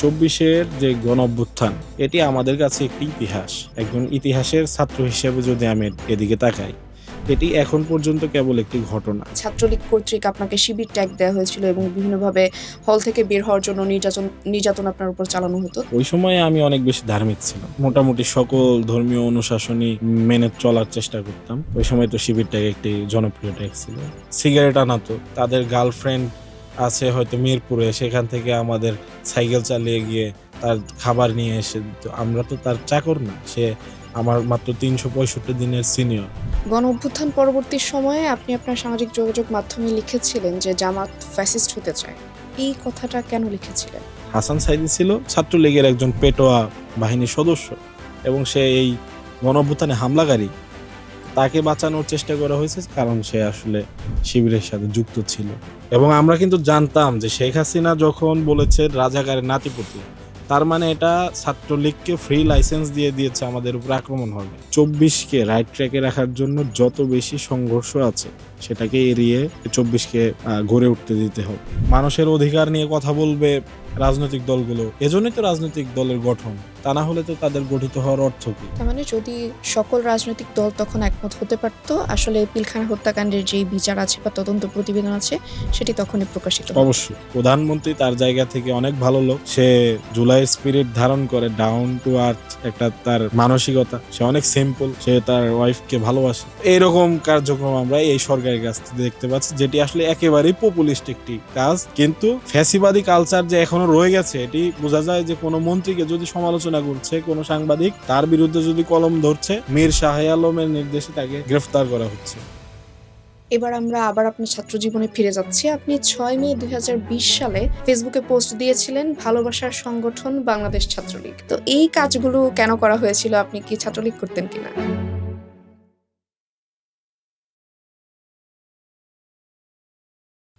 চব্বিশের যে গণঅভ্যুত্থান এটি আমাদের কাছে একটি ইতিহাস। একজন ইতিহাসের ছাত্র হিসেবে যদি আমি এদিকে তাকাই, এটি এখন পর্যন্ত কেবল একটি ঘটনা। ছাত্রলীগ কর্তৃক আপনাকে শিবির ট্যাগ দেওয়া হয়েছিল এবং বিভিন্নভাবে হল থেকে বের হওয়ার জন্য নির্যাতন আপনার উপর চালানো হতো। ওই সময়ে আমি অনেক বেশি ধার্মিক ছিলাম, মোটামুটি সকল ধর্মীয় অনুশাসনই মেনে চলার চেষ্টা করতাম। ওই সময় তো শিবির ট্যাগ একটি জনপ্রিয় ট্যাগ ছিল। সিগারেট আনাতো, তাদের গার্লফ্রেন্ড আছে হয়তো মিরপুরে, সেখান থেকে আমাদের সাইকেল চালিয়ে গিয়ে তার খাবার নিয়ে এসে, তো আমরা তো তার চাকর না, সে আমার মাত্র 365 দিনের সিনিয়র। গণ অভ্যুত্থান পরবর্তী সময়ে আপনি আপনার সামাজিক যোগাযোগ মাধ্যমে লিখেছিলেন যে জামাত ফ্যাসিস্ট হতে চায়। এই কথাটা কেন লিখেছিলেন? হাসান সাইদি ছিল ছাত্রলীগের একজন পেটোয়া বাহিনীর সদস্য এবং সে এই গণঅভ্যুত্থানে হামলাকারী। তাকে বাঁচানোর চেষ্টা করা হয়েছে কারণ সে আসলে শিবিরের সাথে যুক্ত ছিল। এবং আমরা কিন্তু জানতাম যে শেখ হাসিনা যখন বলেছে রাজাকারের নাতিপুতি, তার মানে এটা ছাত্রলীগকে ফ্রি লাইসেন্স দিয়ে দিয়েছে আমাদের উপর আক্রমণ হবে। 24কে রাইট ট্র্যাকে রাখার জন্য যত বেশি সংঘর্ষ আছে সেটাকে এড়িয়ে 24কে গড়ে উঠতে দিতে হবে। মানুষের অধিকার নিয়ে কথা বলবে রাজনৈতিক দলগুলো, এজন্যই তো রাজনৈতিক দলের গঠন। তা না হলে তো তাদের গঠিত হওয়ার অর্থ কি? তার মানে যদি সকল রাজনৈতিক দল তখন একমত হতে পারতো, আসলে পিলখানা হত্যাকাণ্ডের যে বিচার আছে বা তদন্ত প্রতিবেদন আছে সেটি তখনই প্রকাশিত হতো। অবশ্যই প্রধানমন্ত্রী তার জায়গা থেকে অনেক ভালো লোক, সে জুলাই স্পিরিট ধারণ করে, ডাউন টু আর্থ একটা তার মানসিকতা, সে অনেক সিম্পল, সে তার ওয়াইফকে ভালোবাসে। এইরকম কার্যক্রম আমরা এই সরকারের কাছ থেকে দেখতে পাচ্ছি, যেটি আসলে একেবারেই পপুলিস্ট একটি কাজ। কিন্তু ফ্যাসিবাদী কালচার যে এখনো রয়ে গেছে এটি বোঝা যায় যে কোনো মন্ত্রীকে যদি সমালোচনা করছে কোনো সাংবাদিক, তার বিরুদ্ধে যদি কলম ধরছে, মীর শাহ আলমের নির্দেশে তাকে গ্রেফতার করা হচ্ছে। এবার আমরা আবার আপনার ছাত্র জীবনে ফিরে যাচ্ছি। আপনি 6 মে 2020 সালে ফেসবুকে পোস্ট দিয়েছিলেন ভালোবাসার সংগঠন বাংলাদেশ ছাত্রলীগ। তো এই কাজগুলো কেন করা হয়েছিল? আপনি কি ছাত্রলীগ করতেন কিনা?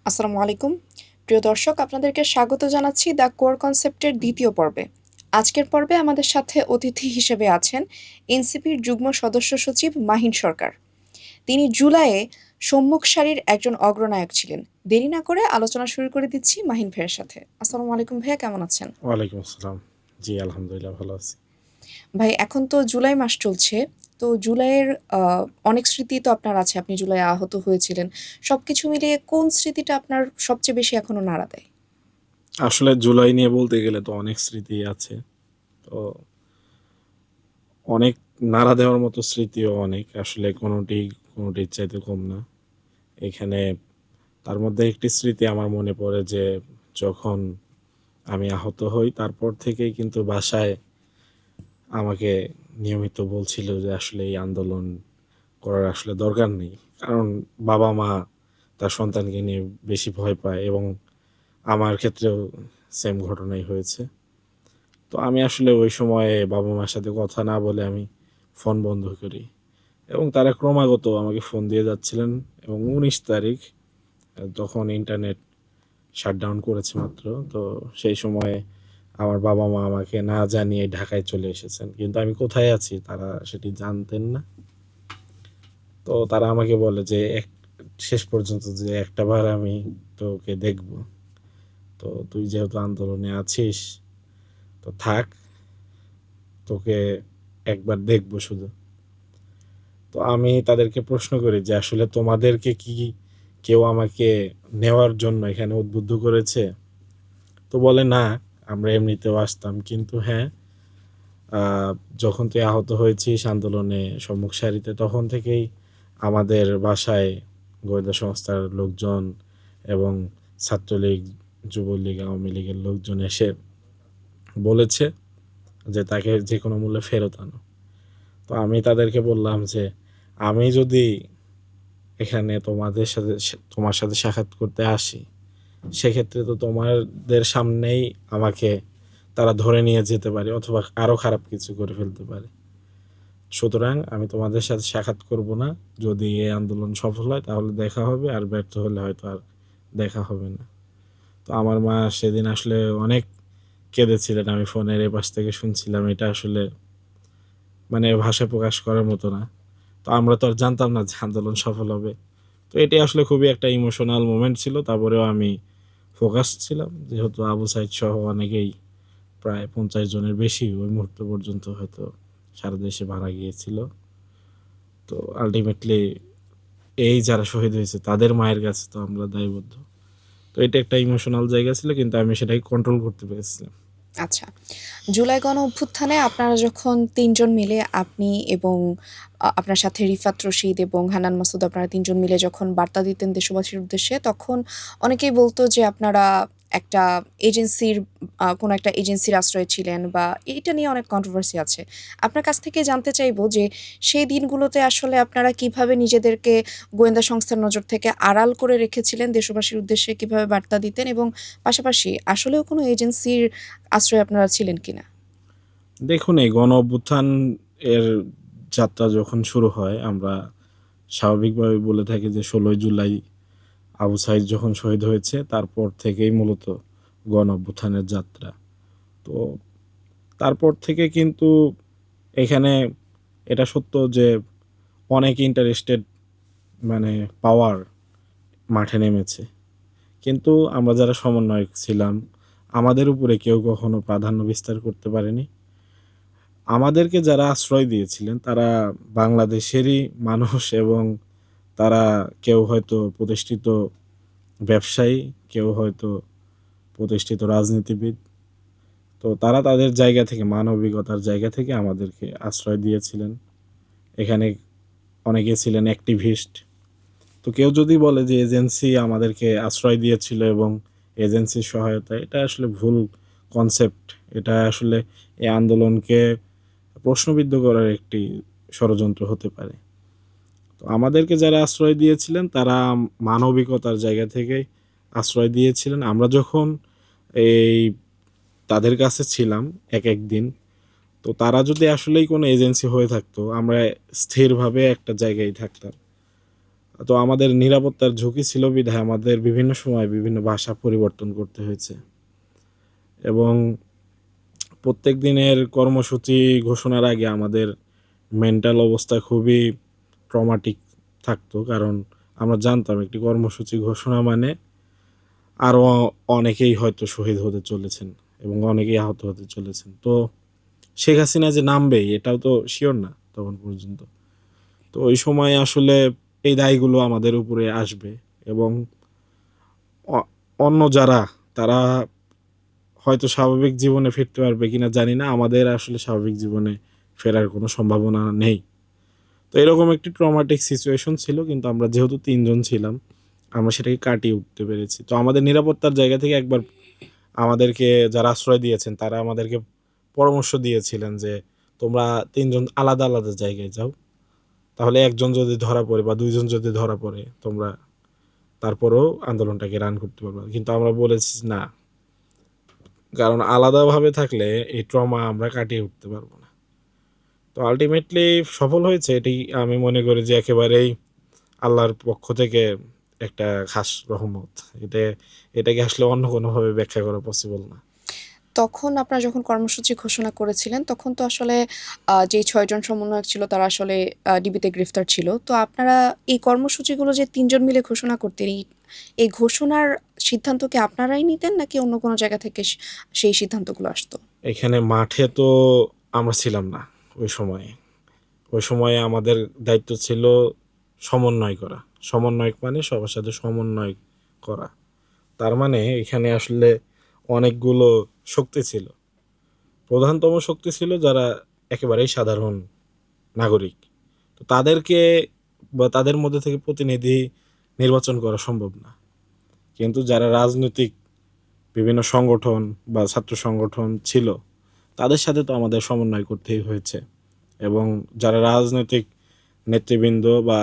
আসসালামু আলাইকুম প্রিয় দর্শক, আপনাদেরকে স্বাগত জানাচ্ছি দ্য কোর কনসেপ্টের দ্বিতীয় পর্বে। আজকের পর্বে আমাদের সাথে অতিথি হিসেবে আছেন এনসিপির যুগ্ম সদস্য সচিব মাহিন সরকার। তিনি জুলাইয়ে সম্মুখ সারির একজন অগ্রনায়ক ছিলেন। দেরি না করে আলোচনা শুরু করে দিচ্ছি মাহিন ভাইয়ের সাথে। আসসালামু আলাইকুম ভাইয়া, কেমন আছেন? ওয়ালাইকুম আসসালাম। জি আলহামদুলিল্লাহ ভালো আছি। ভাই, এখন তো জুলাই মাস চলছে, তো জুলাইয়ের অনেক স্মৃতি তো আপনার আছে। আপনি জুলাই আহত হয়েছিলেন। সবকিছু মিলিয়ে কোন স্মৃতিটা আপনার সবচেয়ে বেশি এখনো নাড়া দেয়? আসলে জুলাই নিয়ে বলতে গেলে তো অনেক স্মৃতি আছে, তো অনেক নাড়া দেওয়ার মতো স্মৃতিও অনেক, আসলে কোনোটির চাইতে কম না। এখানে তার মধ্যে একটি স্মৃতি আমার মনে পড়ে যে যখন আমি আহত হই তারপর থেকেই কিন্তু বাসায় আমাকে নিয়মিত বলছিল যে আসলে এই আন্দোলন করার আসলে দরকার নেই, কারণ বাবা মা তার সন্তানকে নিয়ে বেশি ভয় পায় এবং আমার ক্ষেত্রেও সেম ঘটনাই হয়েছে। তো আমি আসলে ওই সময়ে বাবা মার সাথে কথা না বলে আমি ফোন বন্ধ করি এবং তারা ক্রমাগত আমাকে ফোন দিয়ে যাচ্ছিলেন। এবং 19 তারিখ, তখন ইন্টারনেট শাটডাউন করেছে মাত্র, তো সেই সময়ে আমার বাবা মা আমাকে না জানিয়ে ঢাকায় চলে এসেছেন, কিন্তু আমি কোথায় আছি তারা সেটি জানতেন না। তো তারা আমাকে বলে যে শেষ পর্যন্ত যে একটা বার আমি তোকে দেখব, তো তুই যেহেতু আন্দোলনে আছিস তো থাক, তোকে একবার দেখবো শুধু। তো আমি তাদেরকে প্রশ্ন করি যে আসলে তোমাদেরকে কি কেউ আমাকে নেওয়ার জন্য এখানে উদ্বুদ্ধ করেছে? তো বলে না, আমরা এমনিতেও আসতাম, কিন্তু হ্যাঁ, যখন তুই আহত হয়েছিস আন্দোলনে সম্মুখ সারিতে, তখন থেকেই আমাদের বাসায় গোয়েন্দা সংস্থার লোকজন এবং ছাত্রলীগ, যুবলীগ, আওয়ামী লীগের লোকজন এসে বলেছে যে তাকে যে কোনো মূল্যে ফেরত আনো। তো আমি তাদেরকে বললাম যে আমি যদি এখানে তোমার সাথে সাক্ষাৎ করতে আসি, সেক্ষেত্রে তো তোমাদের সামনেই আমাকে তারা ধরে নিয়ে যেতে পারে অথবা আরও খারাপ কিছু করে ফেলতে পারে। সুতরাং আমি তোমাদের সাথে সাক্ষাৎ করব না। যদি এই আন্দোলন সফল হয় তাহলে দেখা হবে, আর ব্যর্থ হলে হয়তো আর দেখা হবে না। তো আমার মা সেদিন আসলে অনেক কেঁদেছিলেন, আমি ফোনের এপাশ থেকে শুনছিলাম। এটা আসলে মানে ভাষায় প্রকাশ করার মতো না। তো আমরা তো আর জানতাম না যে আন্দোলন সফল হবে। তো এটি আসলে খুবই একটা ইমোশনাল মোমেন্ট ছিল। তারপরেও আমি ফোকাস ছিলাম, যেহেতু আবু সাইদ সহ অনেকেই প্রায় 50 জনের বেশি ওই মুহূর্ত পর্যন্ত হয়তো সারা দেশে মারা গিয়েছিল। তো আল্টিমেটলি এই যারা শহীদ হয়েছে তাদের মায়ের কাছে তো আমরা দায়বদ্ধ। তো এটা একটা ইমোশনাল জায়গা ছিল, কিন্তু আমি সেটাকে কন্ট্রোল করতে পেরেছিলাম। আচ্ছা। জুলাই গণ-অভ্যুত্থানে আপনারা যখন ৩ জন মিলে আপনি এবং আপনার সাথে রিফাত রশিদ এবং হান্নান মাসুদ আপনারা ৩ জন মিলে যখন বার্তা দিতেন দেশবাসীর উদ্দেশ্যে, তখন অনেকেই বলত যে আপনারা একটা এজেন্সির কোনো একটা এজেন্সির আশ্রয়ে ছিলেন বা এইটা নিয়ে অনেক কন্ট্রোভার্সি আছে। আপনার কাছ থেকে জানতে চাইবো যে সেই দিনগুলোতে আসলে আপনারা কিভাবে নিজেদেরকে গোয়েন্দা সংস্থার নজর থেকে আড়াল করে রেখেছিলেন, দেশবাসীর উদ্দেশ্যে কিভাবে বার্তা দিতেন এবং পাশাপাশি আসলেও কোনো এজেন্সির আশ্রয়ে আপনারা ছিলেন কিনা? দেখুন, এই গণ অভ্যুত্থান এর যাত্রা যখন শুরু হয়, আমরা স্বাভাবিকভাবে বলে থাকি যে 16ই জুলাই আবু সাঈদ যখন শহীদ হয়েছে তারপর থেকেই মূলত গণ অভ্যুত্থানের যাত্রা। তো তারপর থেকে কিন্তু এখানে এটা সত্য যে অনেক ইন্টারেস্টেড মানে পাওয়ার মাঠে নেমেছে। কিন্তু আমরা যারা সমন্বয়ক ছিলাম, আমাদের উপরে কেউ কখনো প্রাধান্য বিস্তার করতে পারেনি। আমাদেরকে যারা আশ্রয় দিয়েছিলেন তারা বাংলাদেশেরই মানুষ, এবং তারা কেউ হয়তো প্রতিষ্ঠিত ব্যবসায়ী, কেউ হয়তো প্রতিষ্ঠিত রাজনীতিবিদ। তো তারা তাদের জায়গা থেকে, মানবিকতার জায়গা থেকে আমাদেরকে আশ্রয় দিয়েছিলেন। এখানে অনেকে ছিলেন অ্যাক্টিভিস্ট। তো কেউ যদি বলে যে এজেন্সি আমাদেরকে আশ্রয় দিয়েছিল এবং এজেন্সির সহায়তা, এটা আসলে ভুল কনসেপ্ট। এটা আসলে এই আন্দোলনকে প্রশ্নবিদ্ধ করার একটি ষড়যন্ত্র হতে পারে। তো আমাদেরকে যারা আশ্রয় দিয়েছিলেন তারা মানবিকতার জায়গা থেকেই আশ্রয় দিয়েছিলেন। আমরা যখন এই তাদের কাছে ছিলাম এক দিন, তো তারা যদি আসলেই কোনো এজেন্সি হয়ে থাকতো, আমরা স্থিরভাবে একটা জায়গায় থাকতাম। তো আমাদের নিরাপত্তার ঝুঁকি ছিল বিধায় আমাদের বিভিন্ন সময় বিভিন্ন ভাষা পরিবর্তন করতে হয়েছে, এবং প্রত্যেক দিনের কর্মসূচি ঘোষণার আগে আমাদের মেন্টাল অবস্থা খুবই ট্রমাটিক থাকতো, কারণ আমরা জানতাম একটি কর্মসূচি ঘোষণা মানে আরও অনেকেই হয়তো শহীদ হতে চলেছেন এবং অনেকেই আহত হতে চলেছেন। তো শেখ হাসিনা যে নামবেই এটাও তো শিওর না তখন পর্যন্ত। তো ওই সময় আসলে এই দায়গুলো আমাদের উপরে আসবে, এবং অন্য যারা, তারা হয়তো স্বাভাবিক জীবনে ফিরতে পারবে কিনা জানি না, আমাদের আসলে স্বাভাবিক জীবনে ফেরার কোনো সম্ভাবনা নেই। তো এরকম একটি ট্রমাটিক সিচুয়েশন ছিল, কিন্তু আমরা যেহেতু 3 জন ছিলাম, আমরা সেটাকে কাটিয়ে উঠতে পেরেছি। তো আমাদের নিরাপত্তার জায়গা থেকে একবার আমাদেরকে যারা আশ্রয় দিয়েছেন তারা আমাদেরকে পরামর্শ দিয়েছিলেন যে তোমরা 3 জন আলাদা আলাদা জায়গায় যাও, তাহলে একজন যদি ধরা পড়ে বা 2 জন যদি ধরা পড়ে তোমরা তারপরেও আন্দোলনটাকে রান করতে পারবে। কিন্তু আমরা বলেছি না, কারণ আলাদাভাবে থাকলে এই ট্রমা আমরা কাটিয়ে উঠতে পারবো না। তো আলটিমেটলি সফল হয়েছে, এটি আমি মনে করি যে একেবারেই আল্লাহর পক্ষ থেকে একটা খাস রহমত। এটা এটাকে আসলে অন্য কোনোভাবে ব্যাখ্যা করা পসিবল না। তখন আপনারা যখন কর্মসূচি ঘোষণা করেছিলেন, তখন তো আসলে যেই ৬ জন সমন্বয়ক ছিল তারা আসলে ডিবিতে গ্রেফতার ছিল। তো আপনারা এই কর্মসূচিগুলো যে ৩ জন মিলে ঘোষণা করতেন, এই ঘোষণার সিদ্ধান্ত কি আপনারাই নিতেন নাকি অন্য কোনো জায়গা থেকে সেই সিদ্ধান্তগুলো আসতো? এখানে মাঠে তো আমরা ছিলাম না ওই সময়ে। ওই সময়ে আমাদের দায়িত্ব ছিল সমন্বয় করা। সমন্বয়ক মানে সবার সাথে সমন্বয় করা। তার মানে এখানে আসলে অনেকগুলো শক্তি ছিল। প্রধানতম শক্তি ছিল যারা একেবারেই সাধারণ নাগরিক। তো তাদেরকে বা তাদের মধ্যে থেকে প্রতিনিধি নির্বাচন করা সম্ভব না। কিন্তু যারা রাজনৈতিক বিভিন্ন সংগঠন বা ছাত্র সংগঠন ছিল, তাদের সাথে তো আমাদের সমন্বয় করতেই হয়েছে, এবং যারা রাজনৈতিক নেতৃবৃন্দ বা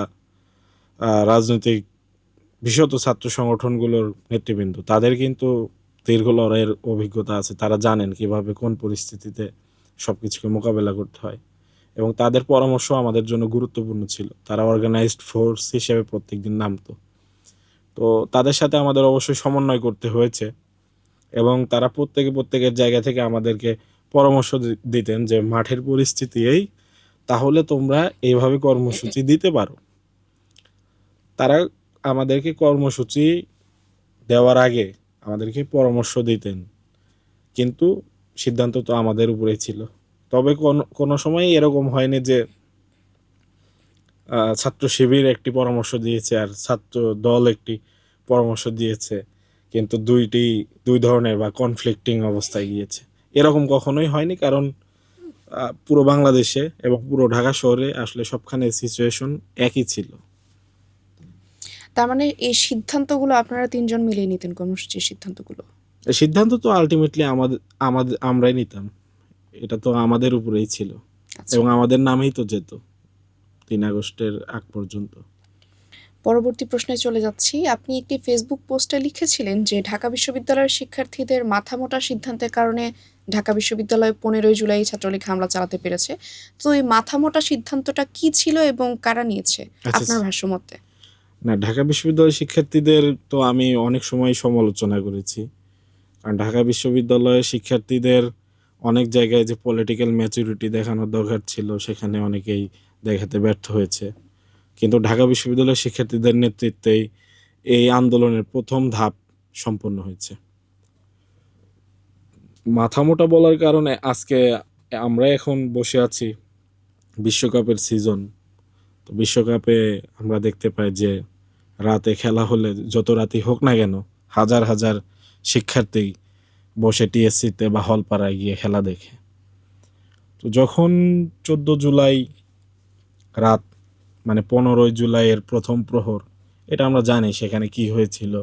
রাজনৈতিক বিশেষত ছাত্র সংগঠনগুলোর নেতৃবৃন্দ, তাদের কিন্তু দীর্ঘ লড়াইয়ের অভিজ্ঞতা আছে। তারা জানেন কিভাবে কোন পরিস্থিতিতে সব কিছুকে মোকাবেলা করতে হয়, এবং তাদের পরামর্শ আমাদের জন্য গুরুত্বপূর্ণ ছিল। তারা অর্গানাইজড ফোর্স হিসেবে প্রত্যেকদিন নামতো। তো তাদের সাথে আমাদের অবশ্যই সমন্বয় করতে হয়েছে, এবং তারা প্রত্যেকের জায়গা থেকে আমাদেরকে পরামর্শ দিতেন যে মাঠের পরিস্থিতি এই, তাহলে তোমরা এইভাবে কর্মসূচি দিতে পারো। তারা আমাদেরকে কর্মসূচি দেওয়ার আগে আমাদেরকে পরামর্শ দিতেন, কিন্তু সিদ্ধান্ত তো আমাদের উপরেই ছিল। তবে কোনো সময় এরকম হয়নি যে ছাত্র শিবির একটি পরামর্শ দিয়েছে আর ছাত্র দল একটি পরামর্শ দিয়েছে, কিন্তু দুই ধরনের বা কনফ্লিক্টিং অবস্থায় গিয়েছে। এরকম কখনোই হয়নি, কারণ পুরো বাংলাদেশে এবং পুরো ঢাকা শহরে আসলে সবখানে সিচুয়েশন একই ছিল। তার মানে এই সিদ্ধান্তগুলো আপনারা তিনজন মিলিয়ে নিতেন, কর্মসূচির সিদ্ধান্তগুলো? এই সিদ্ধান্ত তো আলটিমেটলি আমাদের আমাদের আমরাই নিতাম, এটা তো আমাদের উপরেই ছিল আচ্ছা। এবং আমাদের নামেই তো যেত 3 আগস্টের আগ পর্যন্ত। পরবর্তী প্রশ্নে চলে যাচ্ছি। আপনি একটি ফেসবুক পোস্টে লিখেছিলেন যে ঢাকা বিশ্ববিদ্যালয়ের শিক্ষার্থীদের মাথামোটা সিদ্ধান্তের কারণে ঢাকা বিশ্ববিদ্যালয়ে 15ই জুলাই ছাত্রলীগ হামলা চালাতে পেরেছে। তো এই মাথামোটা সিদ্ধান্তটা কি ছিল এবং কারা নিয়েছে আচ্ছা, আপনার ভাষ্যমতে? না, ঢাকা বিশ্ববিদ্যালয়ের শিক্ষার্থীদের তো আমি অনেক সময় সমালোচনা করেছি, কারণ ঢাকা বিশ্ববিদ্যালয়ের শিক্ষার্থীদের অনেক জায়গায় যে পলিটিক্যাল ম্যাচুরিটি দেখানোর দরকার ছিল সেখানে অনেকেই দেখাতে ব্যর্থ হয়েছে। কিন্তু ঢাকা বিশ্ববিদ্যালয়ের শিক্ষার্থীদের নেতৃত্বেই এই আন্দোলনের প্রথম ধাপ সম্পন্ন হয়েছে। মাথামোটা বলার কারণে আজকে আমরা এখন বসে আছি বিশ্বকাপের সিজন। তো বিশ্বকাপে আমরা দেখতে পাই যে রাতে খেলা হলে যত রাতই হোক না কেন, হাজার হাজার শিক্ষার্থী বসে টিএসসিতে বা হলপাড়ায় গিয়ে খেলা দেখে। তো যখন 14 জুলাই রাত, মানে 15ই জুলাইয়ের প্রথম প্রহর, এটা আমরা জানি সেখানে কি হয়েছিল।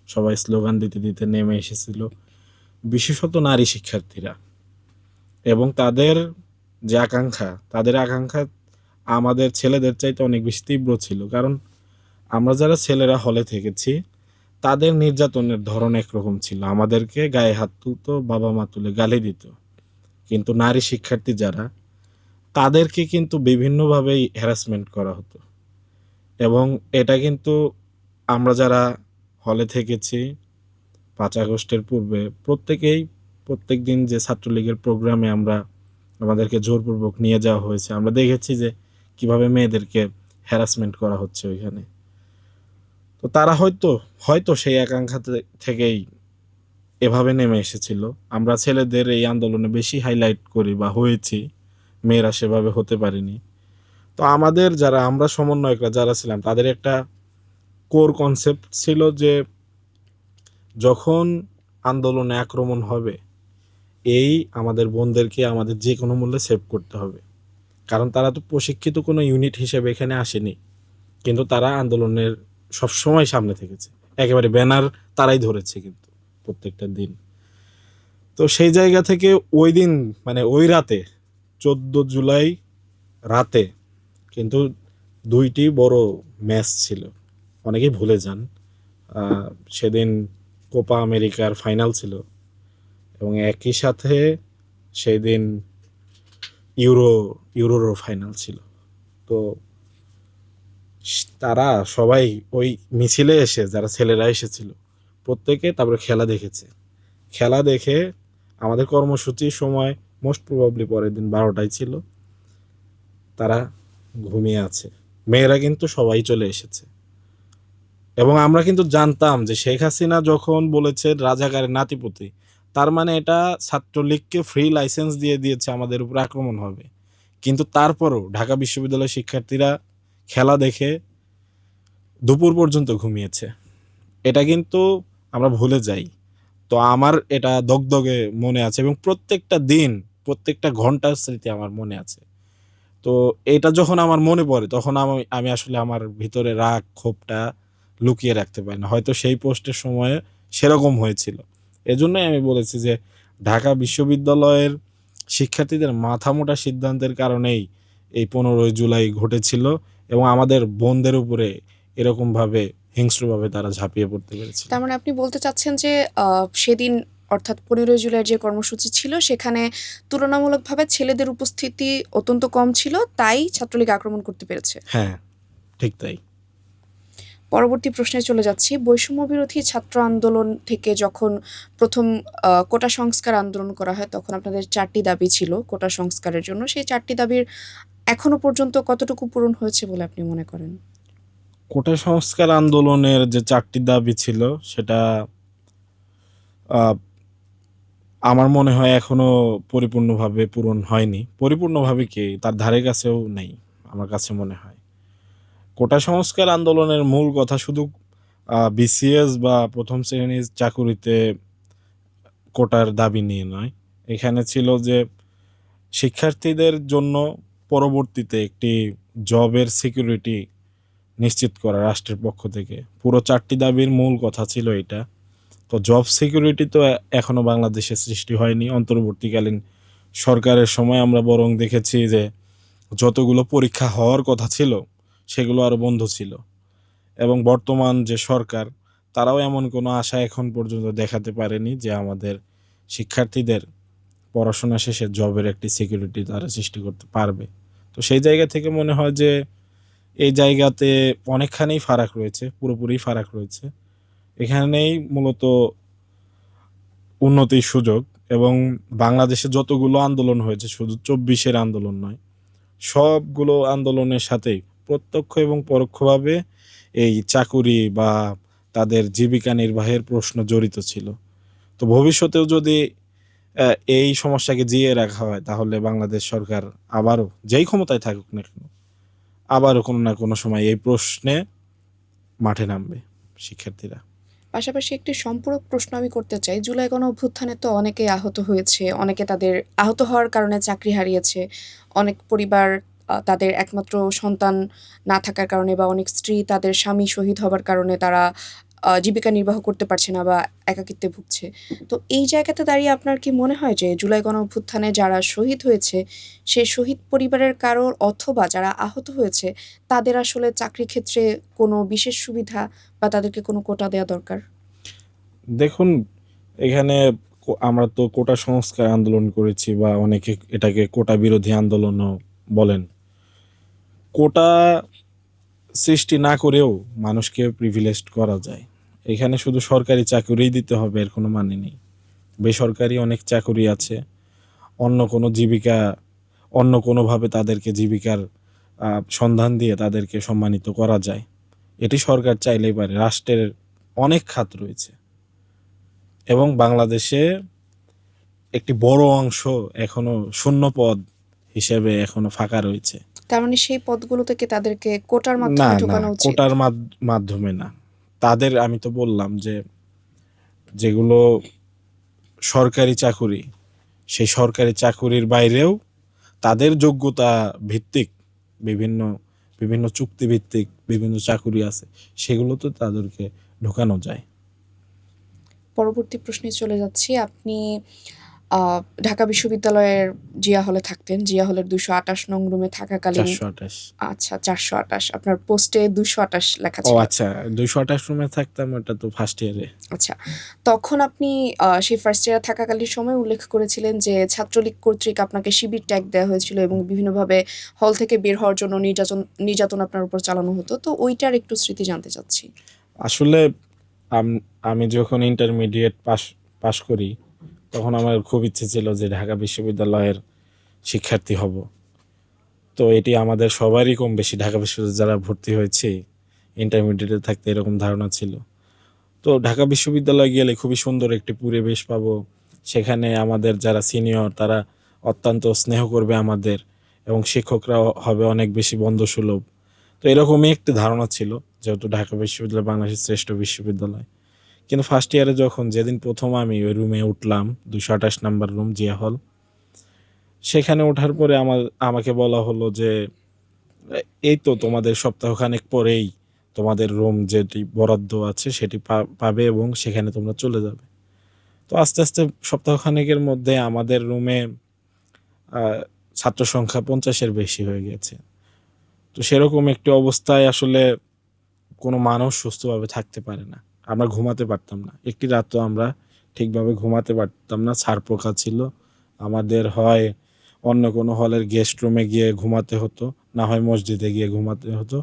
সবাই স্লোগান দিতে দিতে নেমে এসেছিল, বিশেষত নারী শিক্ষার্থীরা, এবং তাদের আকাঙ্ক্ষা আমাদের ছেলেদের চাইতে অনেক বেশি তীব্র ছিল। কারণ আমরা যারা ছেলেরা হলে থেকেছি তাদের নির্যাতনের ধরন একরকম ছিল, আমাদেরকে গায়ে হাত তুলতো, বাবা মা তুলে গালি দিত। কিন্তু নারী শিক্ষার্থী যারা, তাদেরকে কিন্তু বিভিন্নভাবেই হ্যারাসমেন্ট করা হতো। এবং এটা কিন্তু আমরা যারা হলে থেকেছি 5 আগস্টের পূর্বে প্রত্যেক দিন যে ছাত্রলীগের প্রোগ্রামে আমাদেরকে জোরপূর্বক নিয়ে যাওয়া হয়েছে, আমরা দেখেছি যে কিভাবে মেয়েদেরকে হ্যারাসমেন্ট করা হচ্ছে ওইখানে। তো তারা হয়তো হয়তো সেই আকাঙ্ক্ষা থেকেই এভাবে নেমে এসেছিল। আমরা ছেলেদের এই আন্দোলনে বেশি হাইলাইট করি বা হয়েছি, মেয়েরা সেভাবে হতে পারেনি। তো আমরা সমন্বয়করা যারা ছিলাম, তাদের একটা কোর কনসেপ্ট ছিল যে যখন আন্দোলনে আক্রমণ হবে, আমাদের বোনদেরকে আমাদের যে কোনো মূল্যে সেভ করতে হবে। কারণ তারা তো প্রশিক্ষিত কোনো ইউনিট হিসেবে এখানে আসেনি, কিন্তু তারা আন্দোলনের সবসময় সামনে থেকেছে, একেবারে ব্যানার তারাই ধরেছে কিন্তু প্রত্যেকটা দিন। তো সেই জায়গা থেকে ওই দিন, মানে ওই রাতে 14 জুলাই রাতে কিন্তু 2টি বড় ম্যাচ ছিল, অনেকেই ভুলে যান। সেদিন কোপা আমেরিকার ফাইনাল ছিল এবং একই সাথে সেই দিন ইউরোরও ফাইনাল ছিল। তো তারা সবাই ওই মিছিলে এসে, যারা ছেলেরা এসেছিল প্রত্যেকে তারপরে খেলা দেখেছে। খেলা দেখে আমাদের কর্মসূচির সময় মোস্ট প্রবাবলি পরের দিন 12টায় ছিল, তারা ঘুমিয়ে আছে। মেয়েরা কিন্তু সবাই চলে এসেছে। এবং আমরা কিন্তু জানতাম যে শেখ হাসিনা যখন বলেছে রাজাকারের নাতিপতি, তার মানে এটা ছাত্রলীগকে ফ্রি লাইসেন্স দিয়ে দিয়েছে আমাদের উপর আক্রমণ হবে। কিন্তু তারপরও ঢাকা বিশ্ববিদ্যালয়ের শিক্ষার্থীরা খেলা দেখে দুপুর পর্যন্ত ঘুমিয়েছে, এটা কিন্তু আমরা ভুলে যাই। তো আমার এটা দগদগে মনে আছে এবং প্রত্যেকটা দিন, প্রত্যেকটা ঘন্টার স্মৃতি আমার মনে আছে। তো এটা যখন আমার মনে পড়ে তখন আমি আসলে আমার ভিতরে রাগ ক্ষোভটা লুকিয়ে রাখতে পারি না। হয়তো সেই পোস্টের সময়ে সেরকম হয়েছিল। এজন্যই আমি বলেছি যে ঢাকা বিশ্ববিদ্যালয়ের শিক্ষার্থীদের মাথামোটা সিদ্ধান্তের কারণেই এই 15ই জুলাই ঘটেছিল এবং আমাদের বোনদের উপরে এরকমভাবে হিংস্রভাবে তারা ঝাঁপিয়ে পড়তে পেরেছিল। তার মানে আপনি বলতে চাচ্ছেন যে সেদিন অর্থাৎ 15ই জুলাইয়ের যে কর্মসূচি ছিল সেখানে তুলনামূলকভাবে ছেলেদের উপস্থিতি অত্যন্ত কম ছিল, তাই ছাত্রলীগ আক্রমণ করতে পেরেছে। হ্যাঁ, ঠিক তাই। পরবর্তী প্রশ্নে চলে যাচ্ছি। বৈষম্য বিরোধী ছাত্র আন্দোলন থেকে যখন প্রথম কোটা সংস্কার আন্দোলন করা হয়, তখন আপনাদের 4টি দাবি ছিল কোটা সংস্কারের জন্য। সেই 4টি দাবির এখনো পর্যন্ত কতটুকু পূরণ হয়েছে বলে আপনি মনে করেন? কোটা সংস্কার আন্দোলনের যে 4টি দাবি ছিল সেটা আমার মনে হয় এখনো পরিপূর্ণভাবে পূরণ হয়নি। পরিপূর্ণভাবে কি তার ধারে কাছেও নেই আমার কাছে মনে হয়। কোটা সংস্কার আন্দোলনের মূল কথা শুধু বিসিএস বা প্রথম শ্রেণীর চাকুরিতে কোটার দাবি নিয়ে নয়। এখানে ছিল যে শিক্ষার্থীদের জন্য পরবর্তীতে একটি জবের সিকিউরিটি নিশ্চিত করা রাষ্ট্রের পক্ষ থেকে। পুরো ৪টি দাবির মূল কথা ছিল এটা। তো জব সিকিউরিটি তো এখনো বাংলাদেশে সৃষ্টি হয়নি। অন্তর্বর্তীকালীন সরকারের সময় আমরা বরং দেখেছি যে যতগুলো পরীক্ষা হওয়ার কথা ছিল সেগুলো আরও বন্ধ ছিল। এবং বর্তমান যে সরকার তারাও এমন কোনো আশা এখন পর্যন্ত দেখাতে পারেনি যে আমাদের শিক্ষার্থীদের পড়াশোনা শেষে জবের একটি সিকিউরিটি তারা সৃষ্টি করতে পারবে। তো সেই জায়গা থেকে মনে হয় যে এই জায়গাতে অনেকখানি ফারাক রয়েছে, পুরোপুরি ফারাক রয়েছে। এখানেই মূলত উন্নতির সুযোগ। এবং বাংলাদেশে যতগুলো আন্দোলন হয়েছে শুধু ২৪-এর আন্দোলন নয়, সবগুলো আন্দোলনের সাথেই প্রত্যক্ষ এবং পরোক্ষভাবে এই চাকুরি বা তাদের জীবিকা নির্বাহের প্রশ্ন জড়িত ছিল। তো ভবিষ্যতেও যদি এই সমস্যাকে জিইয়ে রাখা হয় তাহলে বাংলাদেশ সরকার আবারও যেই ক্ষমতায় থাকুক না কেন আবারও কোনো না কোনো সময় এই প্রশ্নে মাঠে নামবে শিক্ষার্থীরা। পাশাপাশি একটি সম্পূরক প্রশ্ন আমি করতে চাই। জুলাই গণঅভ্যুত্থানে তো অনেকেই আহত হয়েছে। অনেকে তাদের আহত হওয়ার কারণে চাকরি হারিয়েছে। অনেক পরিবার তাদের একমাত্র সন্তান না থাকার কারণে বা অনেক স্ত্রী তাদের স্বামী শহীদ হবার কারণে তারা জীবিকা নির্বাহ করতে পারছে না বা একাকিত্বে ভুগছে। তো এই জায়গাতে দাঁড়িয়ে আপনার কি মনে হয় যে জুলাই গণঅভ্যুত্থানে যারা শহীদ হয়েছে, সেই শহীদ পরিবারের কারোর অথবা যারা আহত হয়েছে তাদের আসলে চাকরির ক্ষেত্রে কোনো বিশেষ সুবিধা বা তাদেরকে কোনো কোটা দেয়া দরকার? দেখুন, এখানে আমরা তো কোটা সংস্কার আন্দোলন করেছি বা অনেকে এটাকে কোটা বিরোধী আন্দোলনও বলেন। কোটা সৃষ্টি না করেও মানুষকে প্রিভিলেজড করা যায়। এখানে শুধু সরকারি চাকুরিই দিতে হবে এর কোনো মানে নেই। বেসরকারি অনেক চাকুরি আছে। অন্য কোনো জীবিকা অন্য কোনোভাবে তাদেরকে জীবিকার সন্ধান দিয়ে তাদেরকে সম্মানিত করা যায়। এটি সরকার চাইলেই পারে। রাষ্ট্রের অনেক খাত রয়েছে এবং বাংলাদেশে একটি বড় অংশ এখনো শূন্য পদ হিসেবে এখনো ফাঁকা রয়েছে। তার মানে সেই পদগুলো থেকে তাদেরকে কোটার না, মাধ্যমে না, ঢোকানো উচিত? কোটার মাধ্যমে না। তাদের আমি তো বললাম যে যেগুলো সরকারি চাকুরি, সেই সরকারি চাকুরির বাইরেও তাদের যোগ্যতা ভিত্তিক বিভিন্ন বিভিন্ন চুক্তিভিত্তিক বিভিন্ন চাকুরি আছে, সেগুলোতে তাদেরকে ঢোকানো যায়। পরবর্তী প্রশ্নে চলে যাচ্ছি। আপনি আ ঢাকা বিশ্ববিদ্যালয়ের জিয়া হলে থাকতেন। জিয়া হলের ২২৮ নং রুমে থাকাকালীন ৪২৮। আচ্ছা ৪২৮ আপনার পোস্টে ২২৮ লেখা ও ছিল। আচ্ছা, ২২৮ রুমে থাকতাম, ওটা তো ফার্স্ট ইয়ারে। আচ্ছা। তখন আপনি সেই ফার্স্ট ইয়ারে থাকাকালীন সময়ে উল্লেখ করেছিলেন যে ছাত্রলীগ কর্তৃক আপনাকে শিবির ট্যাগ দেয়া হয়েছিল এবং বিভিন্নভাবে হল থেকে বের হওয়ার জন্য নির্যাতন আপনার উপর চালানো হতো। তো ওইটার একটু স্মৃতি জানতে চাচ্ছি। আসলে আমি যখন ইন্টারমিডিয়েট পাশ করি তখন আমার খুব ইচ্ছে ছিল যে ঢাকা বিশ্ববিদ্যালয়ের শিক্ষার্থী হব। তো এটি আমাদের সবারই কম বেশি ঢাকা বিশ্ববিদ্যালয়ে যারা ভর্তি হয়েছে ইন্টারমিডিয়েটে থাকতে এরকম ধারণা ছিল। তো ঢাকা বিশ্ববিদ্যালয়ে গেলে খুবই সুন্দর একটি পরিবেশ পাবো। সেখানে আমাদের যারা সিনিয়র তারা অত্যন্ত স্নেহ করবে আমাদের এবং শিক্ষকরা হবে অনেক বেশি বন্ধুসুলভ। তো এরকমই একটি ধারণা ছিল, যেহেতু ঢাকা বিশ্ববিদ্যালয় বাংলাদেশের শ্রেষ্ঠ বিশ্ববিদ্যালয়। কিন্তু ফার্স্ট ইয়ারে যেদিন প্রথম আমি ওই রুমে উঠলাম, ২২৮ নাম্বার রুম জিয়া হল, সেখানে ওঠার পরে আমাকে বলা হলো যে এই তো তোমাদের সপ্তাহখানেক পরেই তোমাদের রুম যেটি বরাদ্দ আছে সেটি পাবে এবং সেখানে তোমরা চলে যাবে। তো আস্তে আস্তে সপ্তাহখানেকের মধ্যে আমাদের রুমে ছাত্র সংখ্যা 50-এর বেশি হয়ে গেছে। তো সেরকম একটি অবস্থায় আসলে কোনো মানুষ সুস্থভাবে থাকতে পারে না। আমরা ঘুমাতে পারতাম না। একটি রাতও আমরা ঠিকভাবে ঘুমাতে পারতাম না। ছারপোকা ছিল। আমাদের হয় অন্য কোনো হলের গেস্ট রুমে গিয়ে ঘুমাতে হতো, না হয় মসজিদে গিয়ে ঘুমাতে হতো,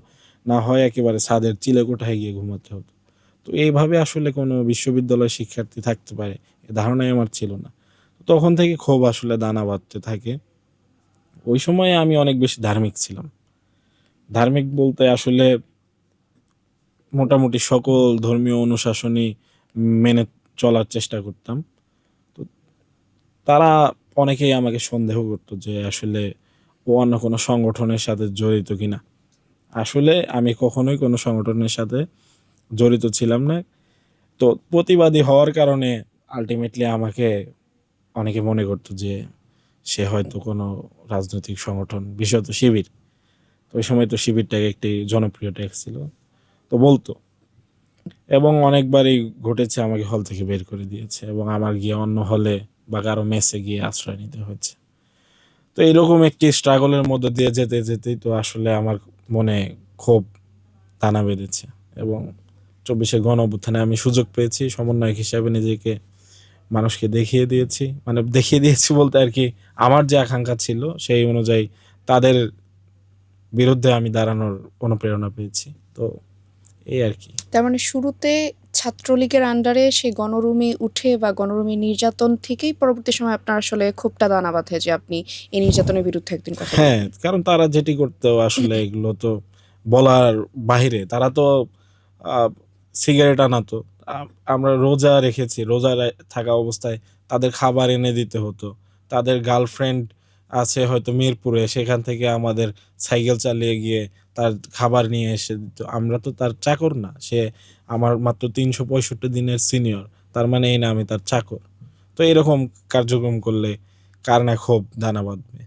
না হয় একেবারে ছাদের চিলেকোঠায় গিয়ে ঘুমাতে হতো। তো এইভাবে আসলে কোনো বিশ্ববিদ্যালয়ের শিক্ষার্থী থাকতে পারে এ ধারণাই আমার ছিল না। তখন থেকে ক্ষোভ আসলে দানা বাঁধতে থাকে। ওই সময়ে আমি অনেক বেশি ধার্মিক ছিলাম। ধার্মিক বলতে আসলে মোটামুটি সকল ধর্মীয় অনুশাসনই মেনে চলার চেষ্টা করতাম। তো তারা অনেকেই আমাকে সন্দেহ করতো যে আসলে ও অন্য কোনো সংগঠনের সাথে জড়িত কিনা। আসলে আমি কখনোই কোনো সংগঠনের সাথে জড়িত ছিলাম না। তো প্রতিবাদী হওয়ার কারণে আল্টিমেটলি আমাকে অনেকে মনে করতো যে সে হয়তো কোনো রাজনৈতিক সংগঠন, বিশেষত শিবির। তো ওই সময় তো শিবিরটাকে একটি জনপ্রিয় ট্যাগ ছিল, তো বলতো। এবং অনেকবারই ঘটেছে আমাকে হল থেকে বের করে দিয়েছে এবং আমার গিয়ে অন্য হলে বা কারো মেসে গিয়ে আশ্রয় নিতে হয়েছে। তো এরকম একটি স্ট্রাগলের মধ্যে দিয়ে যেতে যেতেই তো আসলে আমার মনে ক্ষোভ দানা বেঁধেছে এবং ২৪শে গণঅভ্যুত্থানে আমি সুযোগ পেয়েছি সমন্বয়ক হিসাবে নিজেকে মানুষকে দেখিয়ে দিয়েছি। মানে দেখিয়ে দিয়েছি বলতে আর কি, আমার যে আকাঙ্ক্ষা ছিল সেই অনুযায়ী তাদের বিরুদ্ধে আমি দাঁড়ানোর অনুপ্রেরণা পেয়েছি। তো এই আর কি। তার মানে শুরুতে ছাত্রলীগের আন্ডারে সেই গণরুমে উঠে বা গণরুমে নির্যাতন থেকেই পরবর্তী সময় আপনার আসলে ক্ষোভটা দানা বাঁধে যে আপনি এই নির্যাতনের বিরুদ্ধে একদিন কথা হ্যাঁ, বলবেন। কারণ তারা যেটি করতো আসলে এগুলো তো বলার বাহিরে। তারা তো আ সিগারেট আনাতো। আমরা রোজা রেখেছি। রোজা থাকা অবস্থায় তাদের খাবার এনে দিতে হতো। তাদের গার্লফ্রেন্ড আছে হয়তো মিরপুরে, সেখান থেকে আমাদের সাইকেল চালিয়ে গিয়ে তার খাবার নিয়ে এসে দিত। আমরা তো তার চাকর না। সে আমার মাত্র ৩৬৫ দিনের সিনিয়র। তার মানে এই না আমি তার চাকর। তো এরকম কার্যক্রম করলে কার না ক্ষোভ দানা বাঁধবে।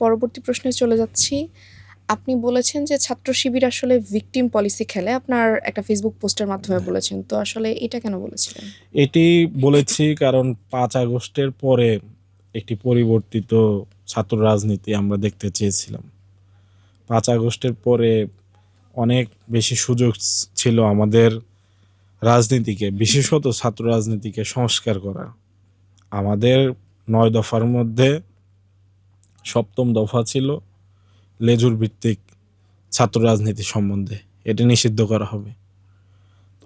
পরবর্তী প্রশ্নে চলে যাচ্ছি। আপনি বলেছেন যে ছাত্র শিবির আসলে ভিকটিম পলিসি খেলে। আপনার একটা ফেসবুক পোস্টের মাধ্যমে বলেছেন। তো আসলে এটা কেন বলেছিলেন? এটি বলেছি কারণ ৫ আগস্টের পরে একটি পরিবর্তিত ছাত্র রাজনীতি আমরা দেখতে চেয়েছিলাম। ৫ আগস্টের পরে অনেক বেশি সুযোগ ছিল আমাদের রাজনীতিকে, বিশেষত ছাত্র রাজনীতিকে সংস্কার করা। আমাদের ৯ দফার মধ্যে ৭ম দফা ছিল লেজুর ভিত্তিক ছাত্র রাজনীতি সম্বন্ধে। এটি নিষিদ্ধ করা হবে।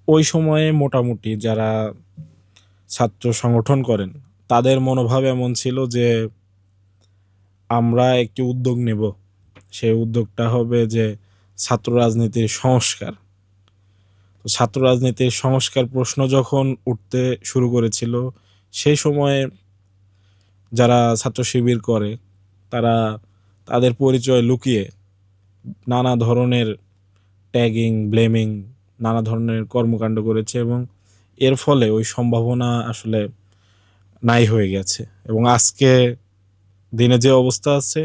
ওই সময়ে মোটামুটি যারা ছাত্র সংগঠন করেন তাদের মনোভাব এমন ছিল যে আমরা একটি উদ্যোগ নেব। সেই উদ্যোগটা হবে যে ছাত্র রাজনীতির সংস্কার। তো ছাত্র রাজনীতির সংস্কার প্রশ্ন যখন উঠতে শুরু করেছিল সেই সময়ে যারা ছাত্র শিবির করে তারা তাদের পরিচয় লুকিয়ে নানা ধরনের ট্যাগিং, ব্লেমিং, নানা ধরনের কর্মকাণ্ড করেছে এবং এর ফলে ওই সম্ভাবনা আসলে নাই হয়ে গেছে এবং আজকে দিনে যে অবস্থা আছে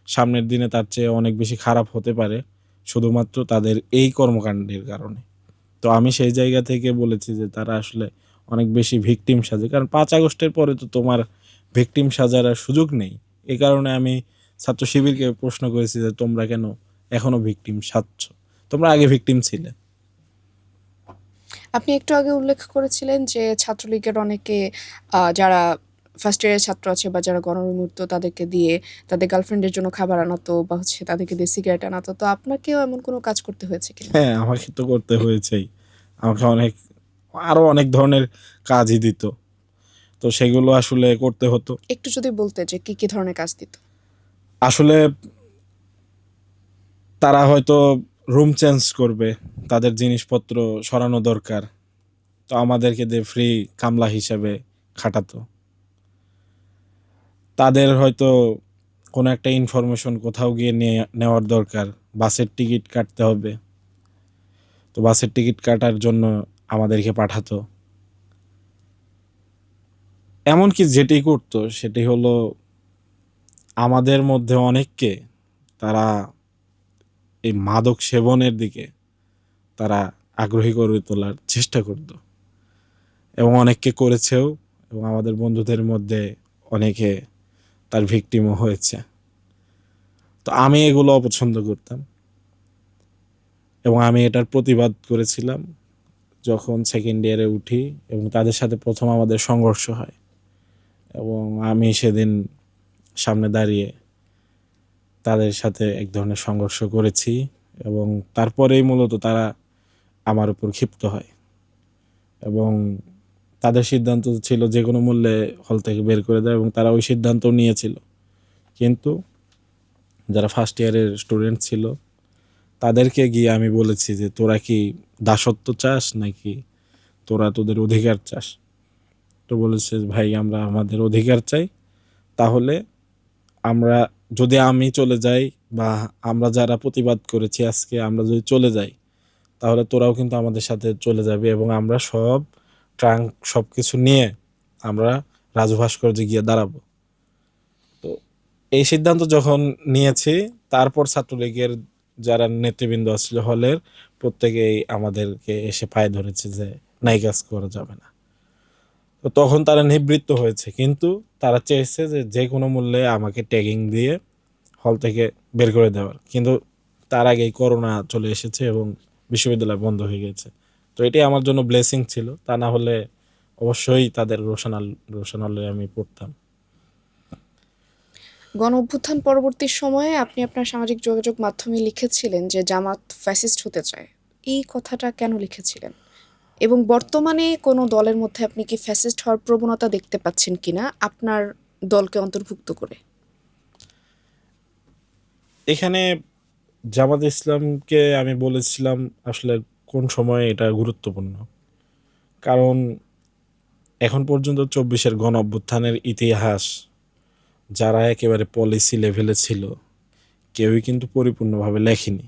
সামনের দিনে তার চেয়ে অনেক বেশি খারাপ হতে পারে শুধুমাত্র তাদের এই কর্মকাণ্ডের কারণে। তো আমি সেই জায়গা থেকে বলেছি যে তারা আসলে অনেক বেশি ভিকটিম সাজে, কারণ ৫ আগস্টের পরে তো তোমার ভিকটিম সাজার আর সুযোগ নেই। এই কারণে আমি ছাত্র শিবিরকে প্রশ্ন করেছি যে তোমরা কেন এখনো ভিকটিম সাজছ, তোমরা আগে ভিকটিম ছিলে। আপনি একটু আগে উল্লেখ করেছিলেন যে ছাত্রলীগের অনেকে যারা ফার্স্ট ইয়ারের ছাত্র আছে বা যারা গণবিমুক্ত তাদেরকে দিয়ে তাদের গার্লফ্রেন্ডের জন্য খাবার আনাতো বা হচ্ছে তাদেরকে দিয়ে সিগারেট আনাতো। তো আপনাকেও এমন কোনো কাজ করতে হয়েছে কিনা? হ্যাঁ, আমাকে তো করতে হয়েছেই। আমাকে আরো অনেক ধরনের কাজই দিত। তো সেগুলো আসলে করতে হতো। একটু যদি বলতে যে কি ধরনের কাজ দিত? আসলে তারা হয়তো রুম চেঞ্জ করবে, তাদের জিনিসপত্র সরানো দরকার। তো আমাদেরকে দিয়ে ফ্রি কামলা হিসেবে খাটাতো। তাদের হয়তো কোনো একটা ইনফরমেশন কোথাও গিয়ে নেওয়ার দরকার, বাসের টিকিট কাটতে হবে। তো বাসের টিকিট কাটার জন্য আমাদেরকে পাঠাতো। এমনকি যেটি করতো সেটি হলো আমাদের মধ্যে অনেককে তারা এই মাদক সেবনের দিকে তারা আগ্রহী করে তোলার চেষ্টা করত এবং অনেককে করেছেও এবং আমাদের বন্ধুদের মধ্যে অনেকে তার ভিকটিমও হয়েছে। তো আমি এগুলো অপছন্দ করতাম এবং আমি এটার প্রতিবাদ করেছিলাম যখন সেকেন্ড ইয়ারে উঠি এবং তাদের সাথে প্রথম আমাদের সংঘর্ষ হয় এবং আমি সেদিন সামনে দাঁড়িয়ে তাদের সাথে এক ধরনের সংঘর্ষ করেছি এবং তারপরেই মূলত তারা আমার উপর ক্ষিপ্ত হয় এবং তাদের সিদ্ধান্ত ছিল যে কোনো মূল্যে হল থেকে বের করে দেয় এবং তারা ওই সিদ্ধান্ত নিয়েছিল। কিন্তু যারা ফার্স্ট ইয়ারের স্টুডেন্ট ছিল তাদেরকে গিয়ে আমি বলেছি যে তোরা কি দাসত্ব চাস নাকি তোরা তোদের অধিকার চাস। তো বলেছে ভাই আমরা আমাদের অধিকার চাই, তাহলে আমরা যদি আমি চলে যাই বা আমরা যারা প্রতিবাদ করেছি আজকে আমরা যদি চলে যাই তাহলে তোরাও কিন্তু আমাদের সাথে চলে যাবে এবং আমরা সব ট্রাঙ্ক সব কিছু নিয়ে আমরা রাজু ভাস্কর্যে গিয়ে দাঁড়াবো। তো এই সিদ্ধান্ত যখন নিয়েছি তারপর ছাত্রলীগের যারা নেতৃবৃন্দ আসলে হলের প্রত্যেকেই আমাদেরকে এসে পায়ে ধরেছে যে নাই কাজ করা যাবে না। তো তখন তারা নিবৃত্ত হয়েছে, কিন্তু তারা চেয়েছে যে যে কোনো মূল্যে আমাকে ট্যাগিং দিয়ে হল থেকে বের করে দেওয়ার, কিন্তু তার আগেই করোনা চলে এসেছে এবং বিশ্ববিদ্যালয় বন্ধ হয়ে গেছে। তো এটি আমার জন্য ব্লেসিং ছিল, তা না হলে অবশ্যই তাদের রোশনালে আমি পড়তাম। গণ অভ্যুত্থান পরবর্তী সময়ে আপনি আপনার সামাজিক যোগাযোগ মাধ্যমে লিখেছিলেন যে জামাত ফ্যাসিস্ট হতে চায়। এই কথাটা কেন লিখেছিলেন? এবং বর্তমানে কোনো দলের মধ্যে আপনি কি ফ্যাসিস্ট হওয়ার প্রবণতা দেখতে পাচ্ছেন কিনা আপনার দলকে অন্তর্ভুক্ত করে? এখানে জামাত ইসলামকে আমি বলেছিলাম আসলে কোন সময়ে এটা গুরুত্বপূর্ণ, কারণ এখন পর্যন্ত 24-এর গণ অভ্যুত্থানের ইতিহাস যারা একেবারে পলিসি লেভেলে ছিল কেউই কিন্তু পরিপূর্ণভাবে লেখেনি।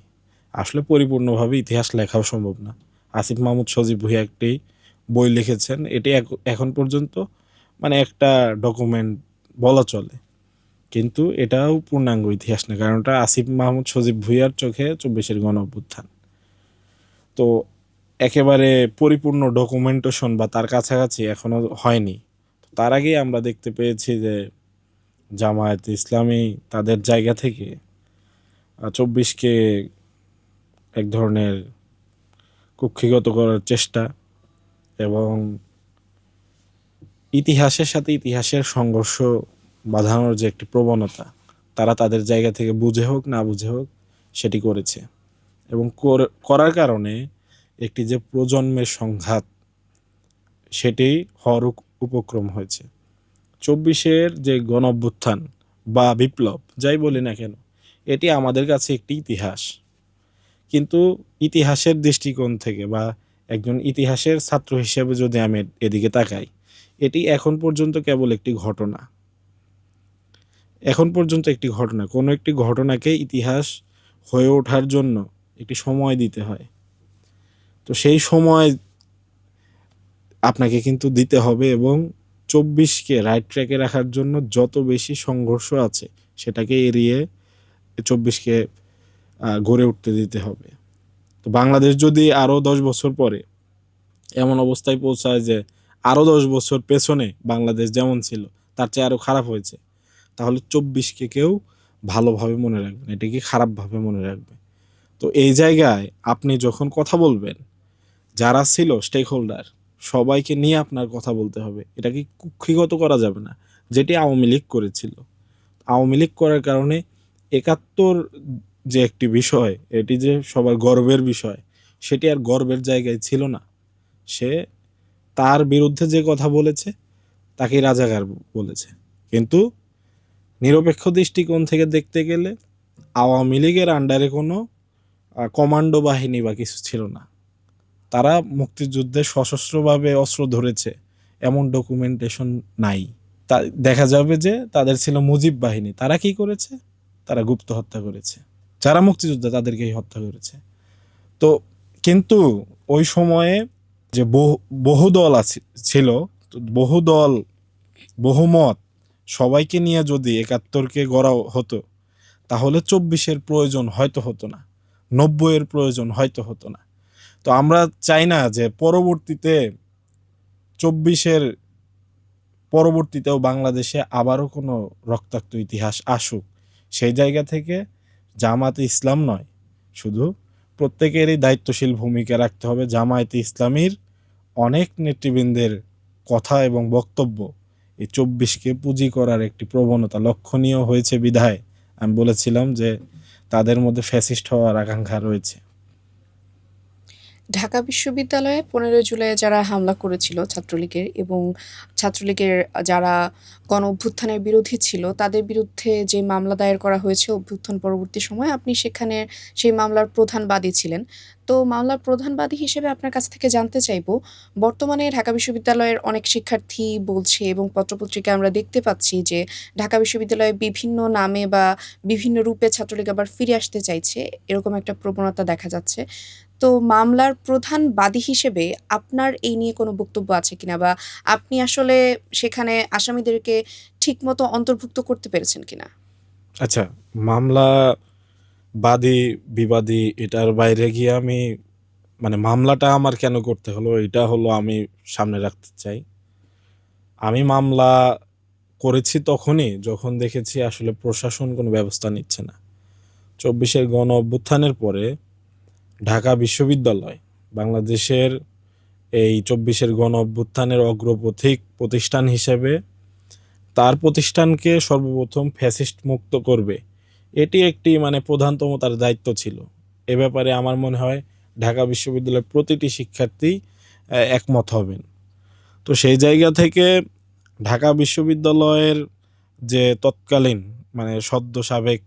আসলে পরিপূর্ণভাবে ইতিহাস লেখাও সম্ভব না। আসিফ মাহমুদ সজীব ভুঁইয়া একটি বই লিখেছেন, এটি এখন পর্যন্ত মানে একটা ডকুমেন্ট বলা চলে, কিন্তু এটাও পূর্ণাঙ্গ ইতিহাস না, কারণ ওটা আসিফ মাহমুদ সজীব ভুঁইয়ার চোখে 24-এর গণ অভ্যুত্থান। তো একেবারে পরিপূর্ণ ডকুমেন্টেশন বা তার কাছাকাছি এখনো হয়নি। তার আগেই আমরা দেখতে পেয়েছি যে জামায়াত ইসলামী তাদের জায়গা থেকে 24কে এক ধরনের কুক্ষিগত করার চেষ্টা এবং ইতিহাসের সাথে ইতিহাসের সংঘর্ষ বাঁধানোর যে একটি প্রবণতা তারা তাদের জায়গা থেকে বুঝে হোক না বুঝে হোক সেটি করেছে, এবং করার কারণে একটি যে প্রজন্মের সংঘাত সেটি হওয়ার উপক্রম হয়েছে। 24-এর যে গণ অভ্যুত্থান বা বিপ্লব যাই বলি না কেন, এটি আমাদের কাছে একটি ইতিহাস, কিন্তু ইতিহাসের দৃষ্টিকোণ থেকে বা একজন ইতিহাসের ছাত্র হিসেবে যদি আমি এদিকে তাকাই, এটি এখন পর্যন্ত কেবল একটি ঘটনা। এখন পর্যন্ত একটি ঘটনা, কোনো একটি ঘটনাকে ইতিহাস হয়ে ওঠার জন্য একটি সময় দিতে হয়। তো সেই সময় আপনাকে কিন্তু দিতে হবে এবং 24কে রাইট ট্র্যাকে রাখার জন্য যত বেশি সংঘর্ষ আছে সেটাকে এড়িয়ে 24কে গড়ে উঠতে দিতে হবে। তো বাংলাদেশ যদি আরও 10 বছর পরে এমন অবস্থায় পৌঁছায় যে আরও 10 বছর পেছনে বাংলাদেশ যেমন ছিল তার চেয়ে আরও খারাপ হয়েছে, তাহলে 24কে কেউ ভালোভাবে মনে রাখবে না, এটাকে খারাপভাবে মনে রাখবে। তো এই জায়গায় আপনি যখন কথা বলবেন, যারা ছিল স্টেক হোল্ডার সবাইকে নিয়ে আপনার কথা বলতে হবে, এটাকে কুক্ষিগত করা যাবে না, যেটি আওয়ামী লীগ করেছিল। আওয়ামী লীগ করার কারণে 71 যে একটি বিষয়, এটি যে সবার গর্বের বিষয়, সেটি আর গর্বের জায়গায় ছিল না। সে তার বিরুদ্ধে যে কথা বলেছে তাকে রাজাকার বলেছে, কিন্তু নিরপেক্ষ দৃষ্টিকোণ থেকে দেখতে গেলে আওয়ামী লীগের আন্ডারে কোনো কমান্ডো বাহিনী বা কিছু ছিল না। তারা মুক্তিযুদ্ধে সশস্ত্রভাবে অস্ত্র ধরেছে এমন ডকুমেন্টেশন নাই। তা দেখা যাবে যে তাদের ছিল মুজিব বাহিনী। তারা কি করেছে? তারা গুপ্ত হত্যা করেছে, যারা মুক্তিযোদ্ধা তাদেরকেই হত্যা করেছে। তো কিন্তু ওই সময়ে যে বহু দল ছিল, বহু দল বহুমত সবাইকে নিয়ে যদি 71কে গড়া হতো তাহলে 24-এর প্রয়োজন হয়তো হতো না, 90-এর প্রয়োজন হয়তো হতো না। তো আমরা চাই না যে পরবর্তীতে 24-এর পরবর্তীতেও বাংলাদেশে আবারও কোনো রক্তাক্ত ইতিহাস আসুক। সেই জায়গা থেকে জামায়াতে ইসলাম নয়, শুধু প্রত্যেকেরই দায়িত্বশীল ভূমিকা রাখতে হবে। জামায়াতে ইসলামীর অনেক নেতৃবৃন্দের কথা এবং বক্তব্য এই 24কে পুঁজি করার একটি প্রবণতা লক্ষণীয় হয়েছে বিধায় আমি বলেছিলাম যে তাদের মধ্যে ফ্যাসিস্ট হওয়ার আকাঙ্ক্ষা রয়েছে। ঢাকা বিশ্ববিদ্যালয়ে ১৫ জুলাই যারা হামলা করেছিল ছাত্রলীগের এবং ছাত্রলীগের যারা গণ-অভ্যুত্থানের বিরোধী ছিল, তাদের বিরুদ্ধে যে মামলা দায়ের করা হয়েছে অভ্যুত্থান পরবর্তী সময়ে, আপনি সেখানে সেই মামলার প্রধান বাদী ছিলেন। তো মামলার প্রধান বাদী হিসেবে আপনার কাছ থেকে জানতে চাইবো, বর্তমানে ঢাকা বিশ্ববিদ্যালয়ের অনেক শিক্ষার্থী বলছে এবং পত্রপত্রিকায় আমরা দেখতে পাচ্ছি যে ঢাকা বিশ্ববিদ্যালয়ে বিভিন্ন নামে বা বিভিন্ন রূপে ছাত্রলীগ আবার ফিরে আসতে চাইছে। এরকম একটা প্রবণতা দেখা যাচ্ছে। তো মামলার প্রধান বাদী হিসেবে আপনার এই নিয়ে কোনো বক্তব্য আছে কিনা? বা আপনি আসলে সেখানে আসামিদেরকে ঠিকমতো অন্তর্ভুক্ত করতে পেরেছেন কিনা? আচ্ছা, মামলা বাদী বিবাদী এটার বাইরে গিয়ে আমি মানে মামলাটা আমার কেন করতে হলো এটা হলো আমি সামনে রাখতে চাই। আমি মামলা করেছি তখনই যখন দেখেছি আসলে প্রশাসন কোনো ব্যবস্থা নিচ্ছে না। ২৪-এর গণ অভ্যুত্থানের পরে ঢাকা বিশ্ববিদ্যালয় বাংলাদেশের এই ২৪-এর গণ অভ্যুত্থানের অগ্রপথিক প্রতিষ্ঠান হিসেবে তার প্রতিষ্ঠানকে সর্বপ্রথম ফ্যাসিস্ট মুক্ত করবে, এটি একটি মানে প্রধানতম তার দায়িত্ব ছিল। এ ব্যাপারে আমার মনে হয় ঢাকা বিশ্ববিদ্যালয়ের প্রতিটি শিক্ষার্থী একমত হবেন। তো সেই জায়গা থেকে ঢাকা বিশ্ববিদ্যালয়ের যে তৎকালীন মানে সদ্য সাবেক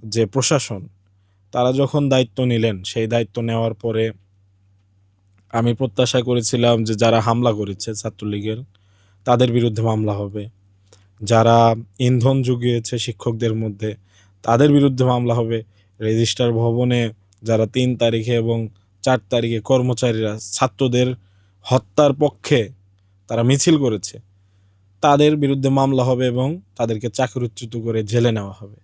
যে প্রশাসন, তারা যখন দায়িত্ব নিলেন, সেই দায়িত্ব নেওয়ার পরে আমি প্রত্যাশা করেছিলাম যে যারা হামলা করেছে ছাত্রলীগের তাদের বিরুদ্ধে মামলা হবে, যারা ইন্ধন জুগিয়েছে শিক্ষকদের মধ্যে তাদের বিরুদ্ধে মামলা হবে, রেজিস্ট্রার ভবনে যারা ৩ তারিখে এবং ৪ তারিখে কর্মচারীরা ছাত্রদের হত্যার পক্ষে তারা মিছিল করেছে তাদের বিরুদ্ধে মামলা হবে এবং তাদেরকে চাকরিচ্যুত করে জেলে নেওয়া হবে।